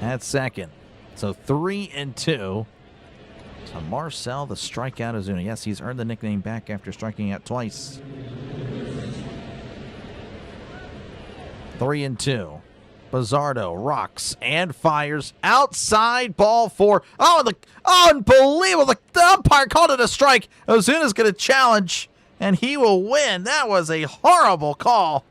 At second. So 3-2. So Marcell, the strikeout Ozuna. Yes, he's earned the nickname back after striking out twice. 3-2. Bizzardo rocks and fires outside, ball 4. Oh, unbelievable. The umpire called it a strike. Ozuna's going to challenge, and he will win. That was a horrible call.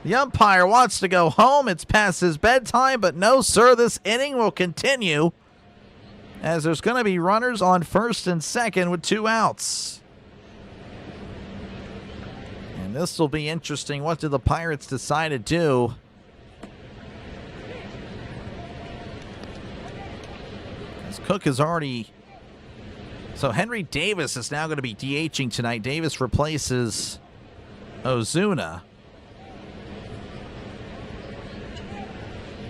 The umpire wants to go home. It's past his bedtime, but no, sir. This inning will continue as there's going to be runners on first and second with 2 outs. And this will be interesting. What do the Pirates decide to do? Cook is already... So Henry Davis is now going to be DHing tonight. Davis replaces Ozuna.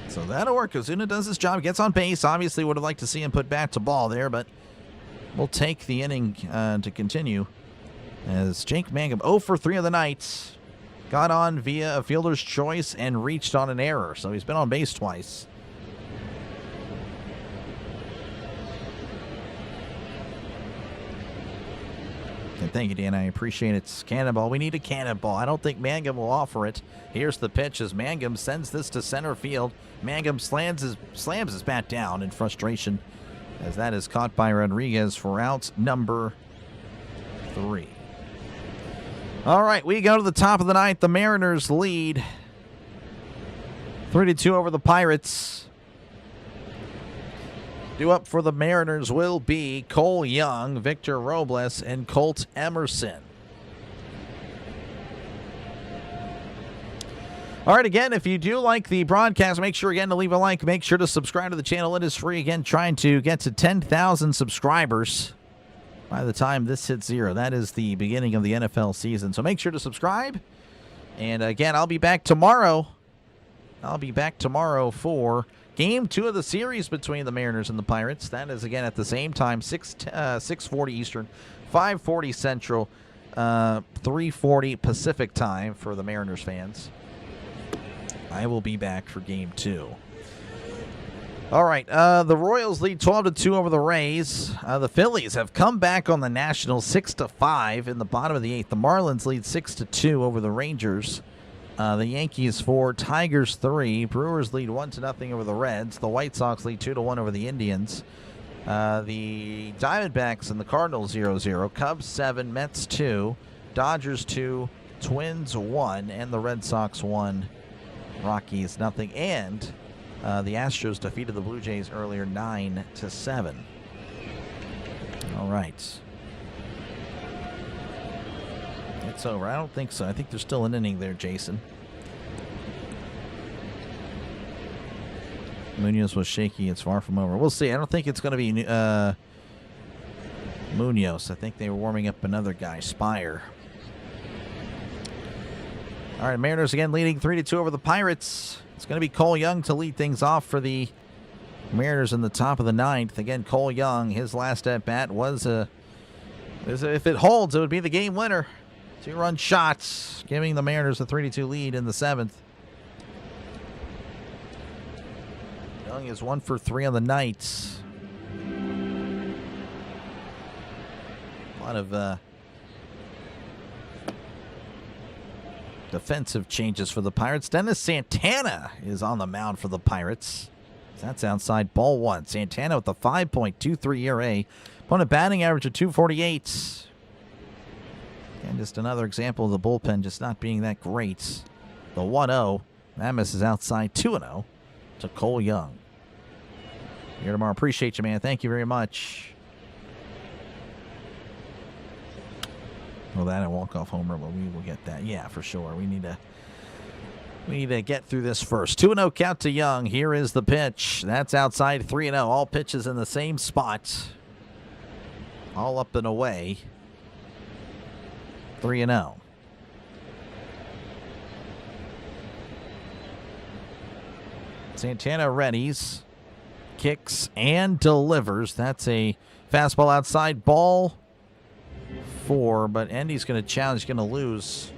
So that'll work. Ozuna does his job, gets on base. Obviously would have liked to see him put bat to ball there, but we'll take the inning to continue. As Jake Mangum, 0 for 3 of the night, got on via a fielder's choice and reached on an error. So he's been on base twice. And thank you, Dan. I appreciate it. Cannonball. We need a cannonball. I don't think Mangum will offer it. Here's the pitch as Mangum sends this to center field. Mangum slams his bat down in frustration as that is caught by Rodriguez for out number 3. All right, we go to the top of the ninth. The Mariners lead 3-2 over the Pirates. Due up for the Mariners will be Cole Young, Victor Robles, and Colt Emerson. All right, again, if you do like the broadcast, make sure again to leave a like. Make sure to subscribe to the channel. It is free. Again, trying to get to 10,000 subscribers by the time this hits 0. That is the beginning of the NFL season. So make sure to subscribe. And again, I'll be back tomorrow. For Game 2 of the series between the Mariners and the Pirates. That is, again, at the same time, 6:40 Eastern, 5:40 Central, 3:40 Pacific time for the Mariners fans. I will be back for Game 2. All right, the Royals lead 12-2 over the Rays. The Phillies have come back on the Nationals 6-5 in the bottom of the 8th. The Marlins lead 6-2 over the Rangers. The Yankees 4, Tigers 3. Brewers lead 1-0 over the Reds. The White Sox lead 2-1 over the Indians. The Diamondbacks and the Cardinals 0-0. Cubs 7, Mets 2, Dodgers 2, Twins 1, and the Red Sox 1, Rockies 0. And the Astros defeated the Blue Jays earlier 9-7. All right. It's over. I don't think so. I think there's still an inning there, Jason. Munoz was shaky. It's far from over. We'll see. I don't think it's going to be Munoz. I think they were warming up another guy, Spire. All right, Mariners again leading 3-2 over the Pirates. It's going to be Cole Young to lead things off for the Mariners in the top of the 9th. Again, Cole Young, his last at-bat was if it holds, it would be the game winner. 2-run shots, giving the Mariners a 3-2 lead in the 7th. Young is 1 for 3 on the night. A lot of defensive changes for the Pirates. Dennis Santana is on the mound for the Pirates. That's outside, ball 1. Santana with a 5.23 ERA. Opponent batting average of 248. And just another example of the bullpen just not being that great. The 1-0. That misses outside, 2-0 to Cole Young. Here tomorrow. Appreciate you, man. Thank you very much. Well, that a walk-off homer, but we will get that. Yeah, for sure. We need to get through this first. 2-0 count to Young. Here is the pitch. That's outside, 3-0. All pitches in the same spot. All up and away. 3-0. Santana readies, kicks, and delivers. That's a fastball outside, ball 4, but Endy's going to challenge, going to lose.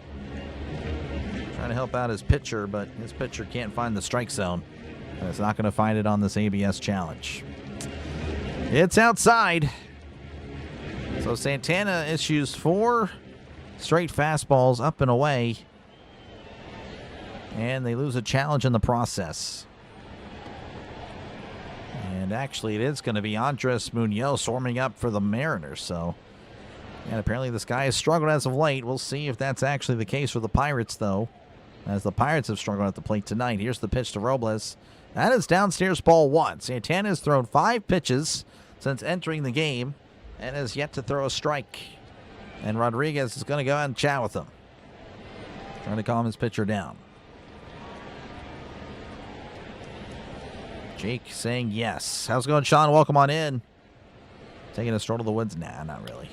Trying to help out his pitcher, but his pitcher can't find the strike zone. And it's not going to find it on this ABS challenge. It's outside. So Santana issues 4 straight fastballs up and away. And they lose a challenge in the process. And actually, it is going to be Andres Munoz warming up for the Mariners. So, and apparently this guy has struggled as of late. We'll see if that's actually the case for the Pirates, though, as the Pirates have struggled at the plate tonight. Here's the pitch to Robles. That is downstairs, ball 1. Santana has thrown 5 pitches since entering the game and has yet to throw a strike. And Rodriguez is going to go out and chat with him, trying to calm his pitcher down. Jake saying yes. How's it going, Sean? Welcome on in. Taking a stroll to the woods? Nah, not really.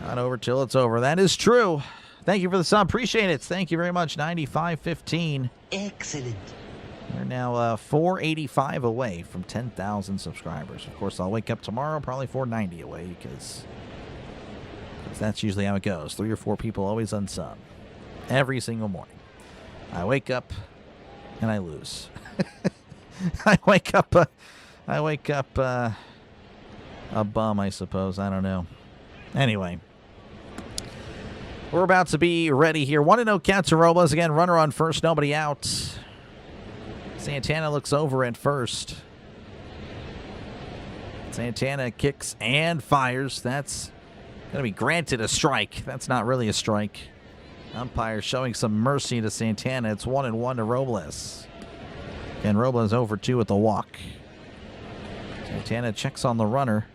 Not over till it's over. That is true. Thank you for the sub. Appreciate it. Thank you very much. 9515. Excellent. We're now 485 away from 10,000 subscribers. Of course, I'll wake up tomorrow probably 490 away because that's usually how it goes. 3 or 4 people always unsub every single morning. I wake up and I lose. I wake up a bum, I suppose. I don't know. Anyway, we're about to be ready here. 1-0 count to Robles. Again, runner on first, nobody out. Santana looks over at first. Santana kicks and fires. That's going to be granted a strike. That's not really a strike. Umpire showing some mercy to Santana. It's 1-1 to Robles. And Robles over 2 at the walk. Santana checks on the runner.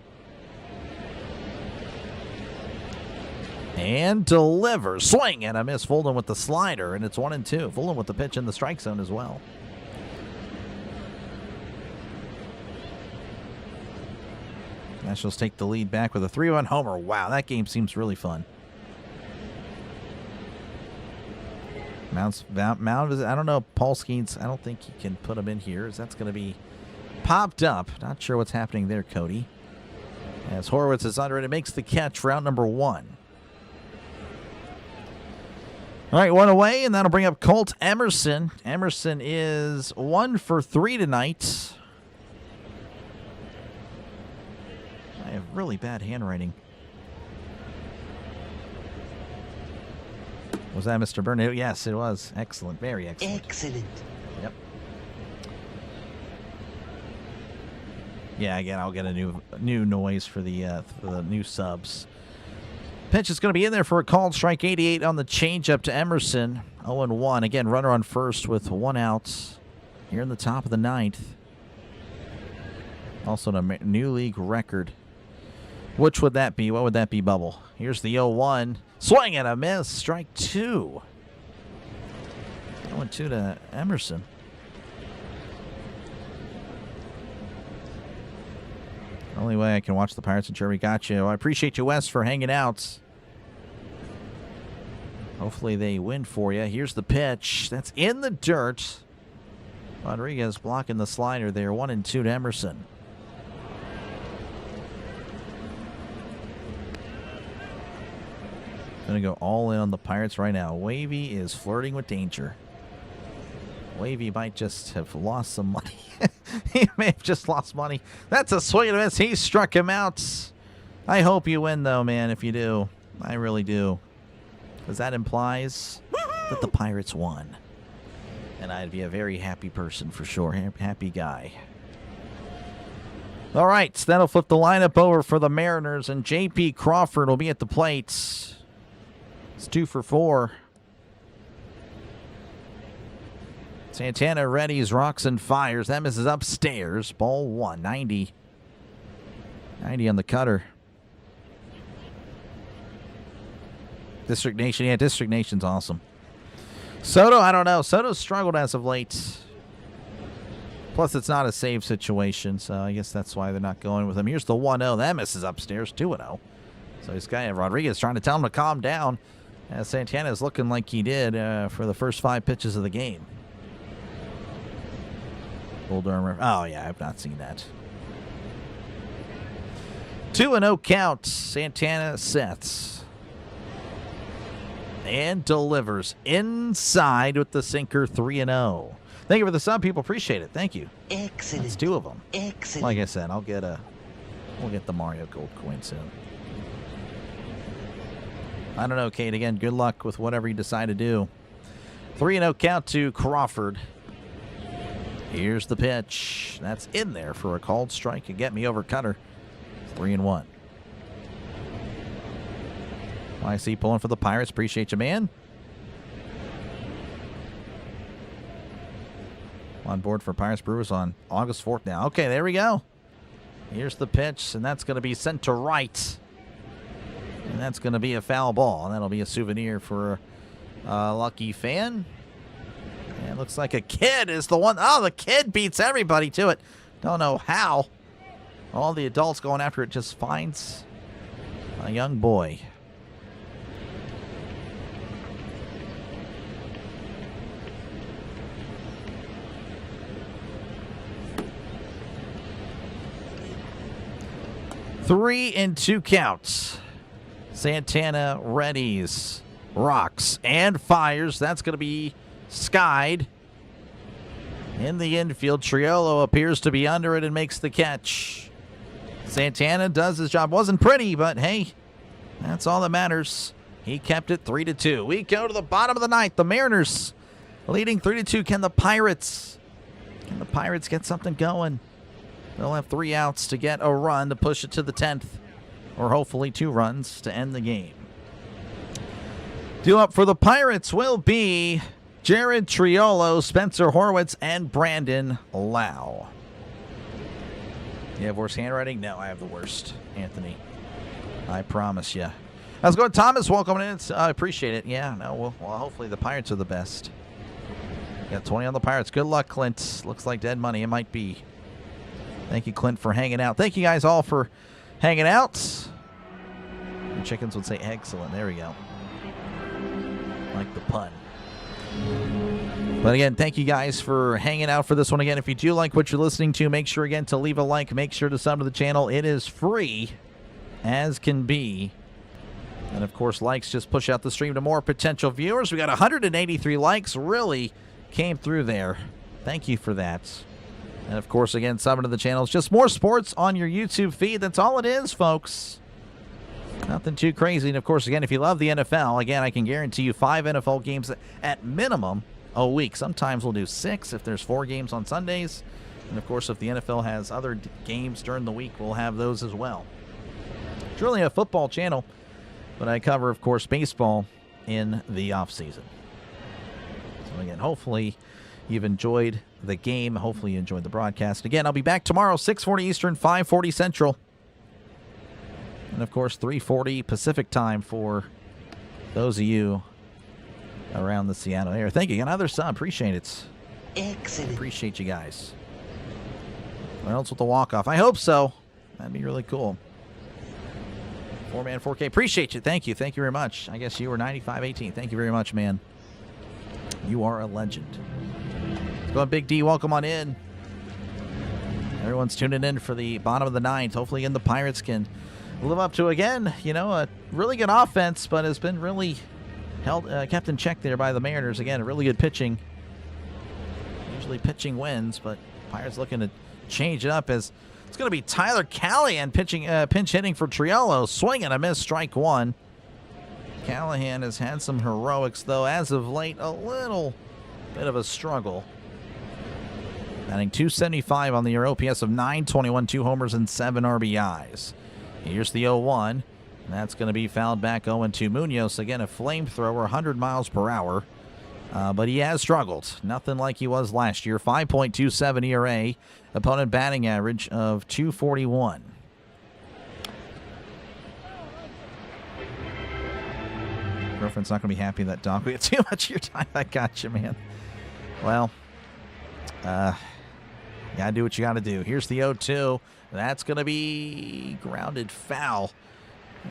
And delivers. Swing and a miss. Fulton with the slider. And it's 1-2. Fulton with the pitch in the strike zone as well. Nationals take the lead back with a 3-run homer. Wow, that game seems really fun. Mound, I don't know, Paul Skenes, I don't think he can put him in here, as that's going to be popped up. Not sure what's happening there, Cody. As Horowitz is under it, it makes the catch for out number 1. All right, 1 away, and that'll bring up Colt Emerson. Emerson is 1 for 3 tonight. I have really bad handwriting. Was that Mr. Burnett? Yes, it was. Excellent. Very excellent. Excellent. Yep. Yeah, again, I'll get a new noise for the new subs. Pitch is going to be in there for a called strike. 88 on the changeup to Emerson. 0-1. Again, runner on first with 1 out here in the top of the 9th. Also a new league record. Which would that be? What would that be, Bubble? Here's the 0-1. Swing and a miss. Strike 2. 0-2 to Emerson. Only way I can watch the Pirates and Jeremy got you. I appreciate you, Wes, for hanging out. Hopefully they win for you. Here's the pitch. That's in the dirt. Rodriguez blocking the slider there. 1-2 to Emerson. Going to go all in on the Pirates right now. Wavy is flirting with danger. Wavy might just have lost some money. He may have just lost money. That's a swing and a miss. He struck him out. I hope you win, though, man, if you do. I really do. Because that implies that the Pirates won. And I'd be a very happy person for sure. Happy guy. All right, that'll flip the lineup over for the Mariners, and J.P. Crawford will be at the plate. It's 2 for 4. Santana readies, rocks, and fires. That misses upstairs. Ball 1, 90. 90 on the cutter. District Nation. Yeah, District Nation's awesome. Soto, I don't know. Soto's struggled as of late. Plus, it's not a save situation, so I guess that's why they're not going with him. Here's the 1-0. That misses upstairs. 2-0. So this guy, Rodriguez, trying to tell him to calm down. As Santana is looking like he did for the first 5 pitches of the game. Bull Durham. Oh, yeah, I've not seen that. 2-0 count. Santana sets. And delivers inside with the sinker. 3-0. Thank you for the sub, people. Appreciate it. Thank you. Excellent. That's 2 of them. Excellent. Like I said, we'll get the Mario Gold coin soon. I don't know, Kate. Again, good luck with whatever you decide to do. 3-0 count to Crawford. Here's the pitch. That's in there for a called strike. You get me over Cutter. 3-1. YC pulling for the Pirates. Appreciate you, man. On board for Pirates Brewers on August 4th now. Okay, there we go. Here's the pitch, and that's going to be sent to right. And that's going to be a foul ball. And that'll be a souvenir for a lucky fan. And it looks like a kid is the one. Oh, the kid beats everybody to it. Don't know how. All the adults going after it just finds a young boy. 3-2 counts. Santana readies, rocks, and fires. That's going to be skied. In the infield, Triolo appears to be under it and makes the catch. Santana does his job. Wasn't pretty, but hey, that's all that matters. He kept it 3-2. We go to the bottom of the ninth. The Mariners leading 3-2. Can the Pirates get something going? They'll have 3 outs to get a run to push it to the 10th, or hopefully 2 runs to end the game. Due up for the Pirates will be Jared Triolo, Spencer Horwitz, and Brandon Lau. You have worse handwriting? No, I have the worst, Anthony. I promise you. How's it going, Thomas? Welcome in. I appreciate it. Yeah, no, well, hopefully the Pirates are the best. Got 20 on the Pirates. Good luck, Clint. Looks like dead money. It might be. Thank you, Clint, for hanging out. Thank you guys all for hanging out. The chickens would say excellent. There we go. Like the pun. But again, thank you guys for hanging out for this one. Again, if you do like what you're listening to, make sure again to leave a like. Make sure to sub to the channel. It is free as can be. And of course, likes just push out the stream to more potential viewers. We got 183 likes. Really came through there. Thank you for that. And of course, again, sub to the channel. It's just more sports on your YouTube feed. That's all it is, folks. Nothing too crazy. And of course, again, if you love the NFL, again, I can guarantee you 5 NFL games at minimum a week. Sometimes we'll do 6 if there's 4 games on Sundays. And of course, if the NFL has other games during the week, we'll have those as well. It's really a football channel, but I cover, of course, baseball in the offseason. So again, hopefully you've enjoyed the game. Hopefully you enjoyed the broadcast. Again, I'll be back tomorrow, 6:40 Eastern, 5:40 Central. And, of course, 3:40 Pacific time for those of you around the Seattle area. Thank you. Another sub. Appreciate it. Excellent. Appreciate you guys. Reynolds with the walk-off. I hope so. That'd be really cool. 4-man 4K. Appreciate you. Thank you. Thank you very much. I guess you were 95-18. Thank you very much, man. You are a legend. Let's go on, Big D. Welcome on in. Everyone's tuning in for the bottom of the ninth. Hopefully, again, the Pirates can live up to, again, you know, a really good offense, but has been really kept in check there by the Mariners. Again, a really good pitching. Usually pitching wins, but Pirates looking to change it up as it's going to be Tyler Callahan pitching, pinch hitting for Triolo. Swing and a miss, strike 1. Callahan has had some heroics, though, as of late, a little bit of a struggle. Batting .275 on the year, OPS of .921, 2 homers and 7 RBIs. Here's the 0-1. And that's going to be fouled back 0-2. Munoz, again, a flamethrower, 100 miles per hour. But he has struggled. Nothing like he was last year. 5.27 ERA. Opponent batting average of .241. Girlfriend's not going to be happy that dog. We had too much of your time. I got you, man. Well, you got to do what you got to do. Here's the 0-2. That's going to be grounded foul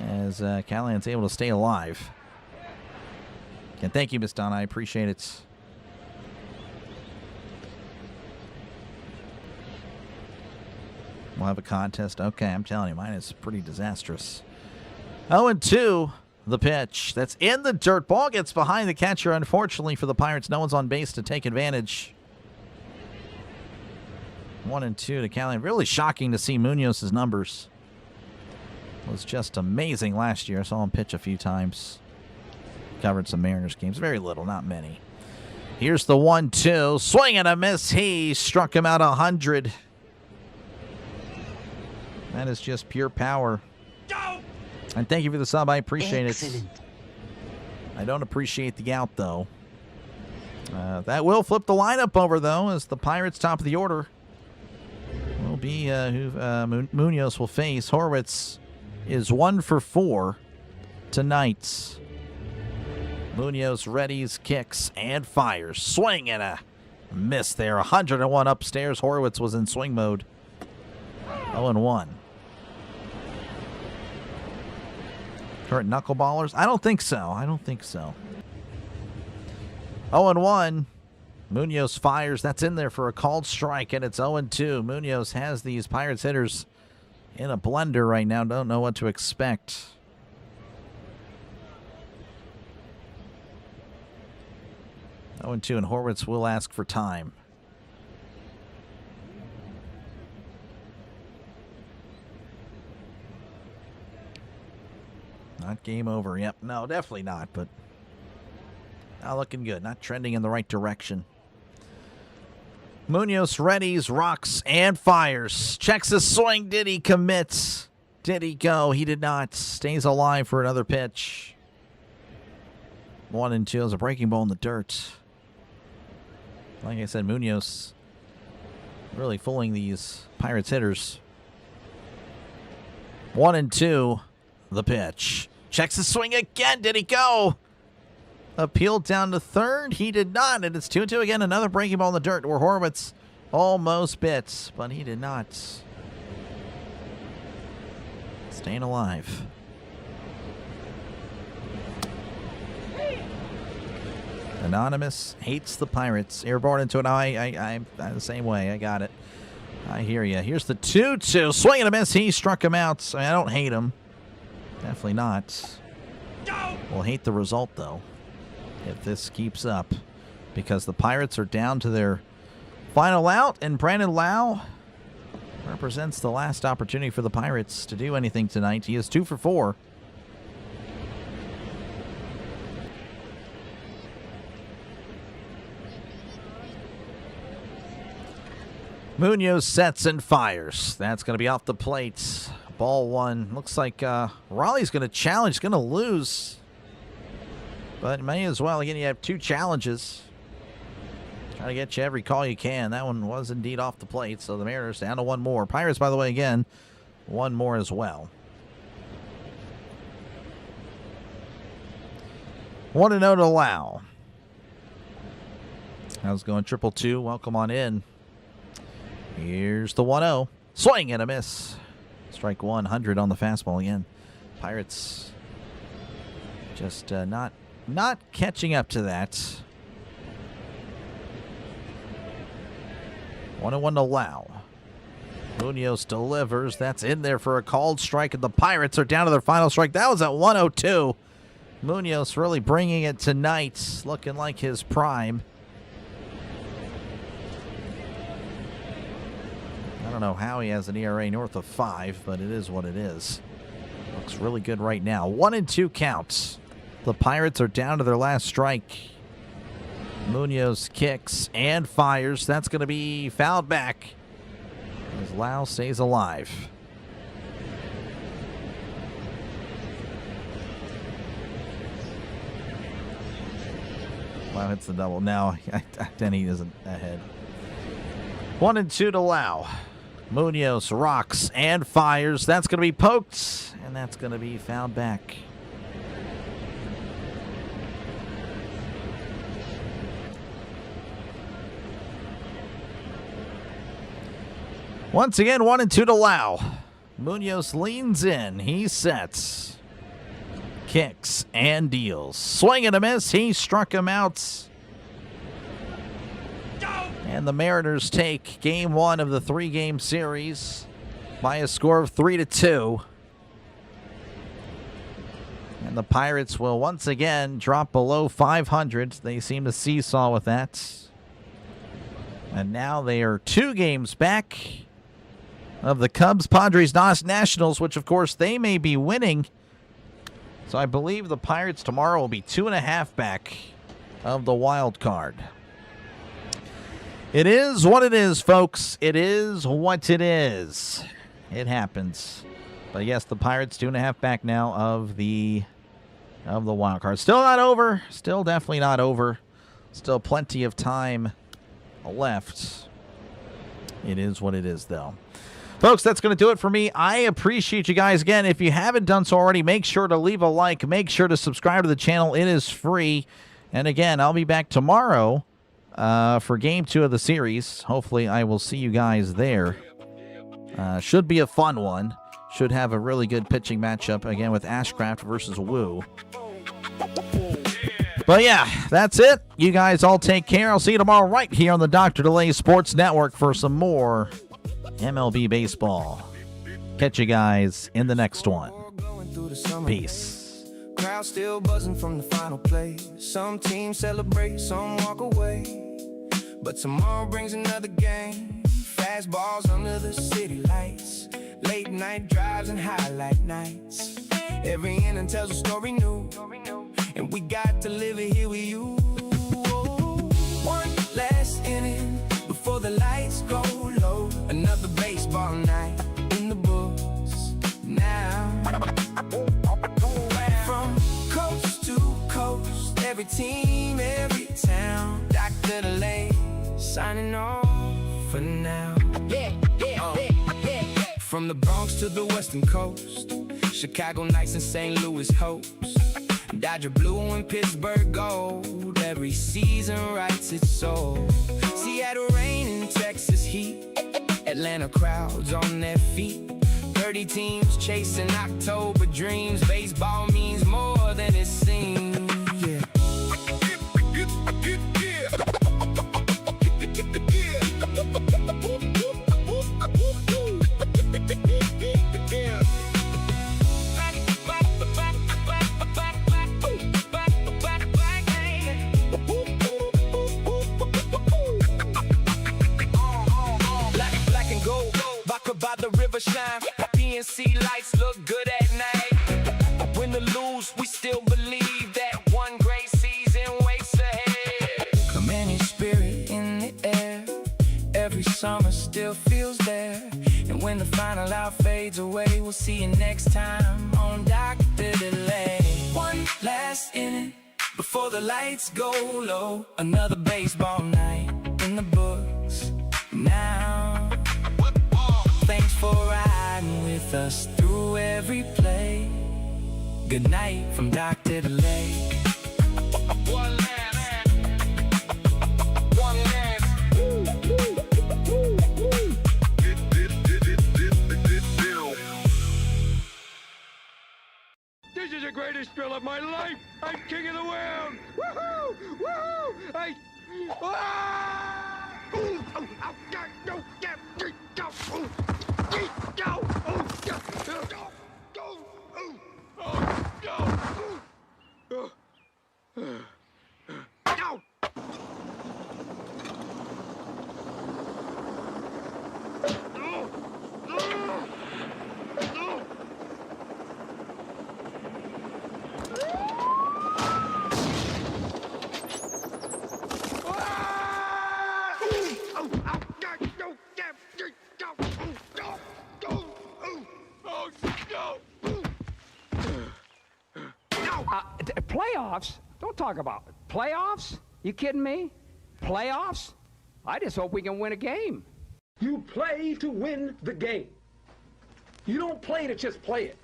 as Callahan's able to stay alive. And thank you, Miss Donna. I appreciate it. We'll have a contest. Okay, I'm telling you, mine is pretty disastrous. 0-2, the pitch. That's in the dirt. Ball gets behind the catcher. Unfortunately for the Pirates, no one's on base to take advantage. 1-2 to Callahan. Really shocking to see Munoz's numbers. Was just amazing last year. I saw him pitch a few times. Covered some Mariners games. Very little, not many. Here's the 1-2. Swing and a miss. He struck him out 100. That is just pure power. And thank you for the sub. I appreciate it. I don't appreciate the out, though. That will flip the lineup over, though, as the Pirates top of the order will be who Munoz will face. Horwitz is 1 for 4 tonight. Munoz readies, kicks, and fires. Swing and a miss there. 101 upstairs. Horwitz was in swing mode. 0-1. Current knuckleballers? I don't think so. I don't think so. 0-1. Munoz fires. That's in there for a called strike, and it's 0-2. Munoz has these Pirates hitters in a blender right now. Don't know what to expect. Oh, and 2, and Horwitz will ask for time. Not game over. Yep. No, definitely not, but not looking good. Not trending in the right direction. Munoz readies, rocks, and fires. Checks his swing. Did he commit? Did he go? He did not. Stays alive for another pitch. 1 and 2 is a breaking ball in the dirt. Like I said, Munoz really fooling these Pirates hitters. 1 and 2, the pitch. Checks his swing again. Did he go? Appealed down to third. He did not. And it's 2-2 again. Another breaking ball in the dirt where Horwitz almost bit, but he did not. Staying alive. Anonymous hates the Pirates. Airborne into it. I'm the same way. I got it. I hear you. Here's the 2-2. Swing and a miss. He struck him out. I don't hate him. Definitely not. We'll hate the result, though, if this keeps up, because the Pirates are down to their final out, and Brandon Lau represents the last opportunity for the Pirates to do anything tonight. He is 2 for 4. Munoz sets and fires. That's going to be off the plate. Ball 1. Looks like Raleigh's going to challenge. Going to lose. But may as well. Again, you have 2 challenges. Try to get you every call you can. That one was indeed off the plate. So the Mariners down to 1 more. Pirates, by the way, again, 1 more as well. 1-0 to Lau. How's it going? 2-2. Welcome on in. Here's the 1-0. Swing and a miss. Strike 100 on the fastball again. Pirates just not catching up to that. 1-1 to Lau. Munoz delivers. That's in there for a called strike, and the Pirates are down to their final strike. That was at 102. Munoz really bringing it tonight, looking like his prime. I don't know how he has an ERA north of 5, but it is what it is. Looks really good right now. 1-2 counts. The Pirates are down to their last strike. Munoz kicks and fires. That's going to be fouled back as Lau stays alive. Lau hits the double. Now, Denny isn't ahead. 1-2 to Lau. Munoz rocks and fires. That's going to be poked, and that's going to be fouled back. Once again, 1-2 to Lau. Munoz leans in. He sets. Kicks and deals. Swing and a miss. He struck him out. And the Mariners take game 1 of the 3-game series by a score of 3-2. And the Pirates will once again drop below 500. They seem to seesaw with that. And now they are 2 games back of the Cubs, Padres, Nationals, which of course they may be winning. So I believe the Pirates tomorrow will be 2.5 back of the wild card. It is what it is, folks. It is what it is. It happens. But yes, the Pirates 2.5 back now of the wild card. Still not over. Still definitely not over. Still plenty of time left. It is what it is, though. Folks, that's going to do it for me. I appreciate you guys. Again, if you haven't done so already, make sure to leave a like. Make sure to subscribe to the channel. It is free. And again, I'll be back tomorrow for Game 2 of the series. Hopefully, I will see you guys there. Should be a fun one. Should have a really good pitching matchup, again, with Ashcraft versus Wu. But yeah, that's it. You guys all take care. I'll see you tomorrow right here on the Dr. Delay Sports Network for some more MLB baseball. Catch you guys in the next one. Peace. Crowd still buzzing from the final play. Some teams celebrate, some walk away. But tomorrow brings another game. Fastballs under the city lights. Late night drives and highlight nights. Every inning tells a story new, and we got to live it here with you. One last inning before the lights go low. Another baseball night in the books now. From coast to coast, every team, every town. Dr. Delay signing off for now. From the Bronx to the Western Coast, Chicago Knights and St. Louis Hopes, Dodger blue and Pittsburgh gold. Every season writes its soul. Seattle rain and Texas heat, Atlanta crowds on their feet. 30 teams chasing October dreams. Baseball means more than it seems. Yeah. By the river shine, PNC lights look good at night. Win or lose, we still believe that one great season waits ahead. Commanding spirit in the air, every summer still feels there. And when the final out fades away, we'll see you next time on Dr. Delay. One last inning before the lights go low. Another baseball night in the books now. Thanks for riding with us through every play. Good night from Dr. Delay. One last. One last. This is the greatest thrill of my life. I'm king of the world. Woohoo! Woohoo! Playoffs? Don't talk about it. Playoffs? You kidding me? Playoffs? I just hope we can win a game. You play to win the game. You don't play to just play it.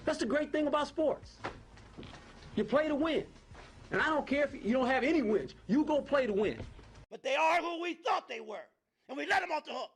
That's the great thing about sports. You play to win. And I don't care if you don't have any wins. You go play to win. But they are who we thought they were, and we let them off the hook.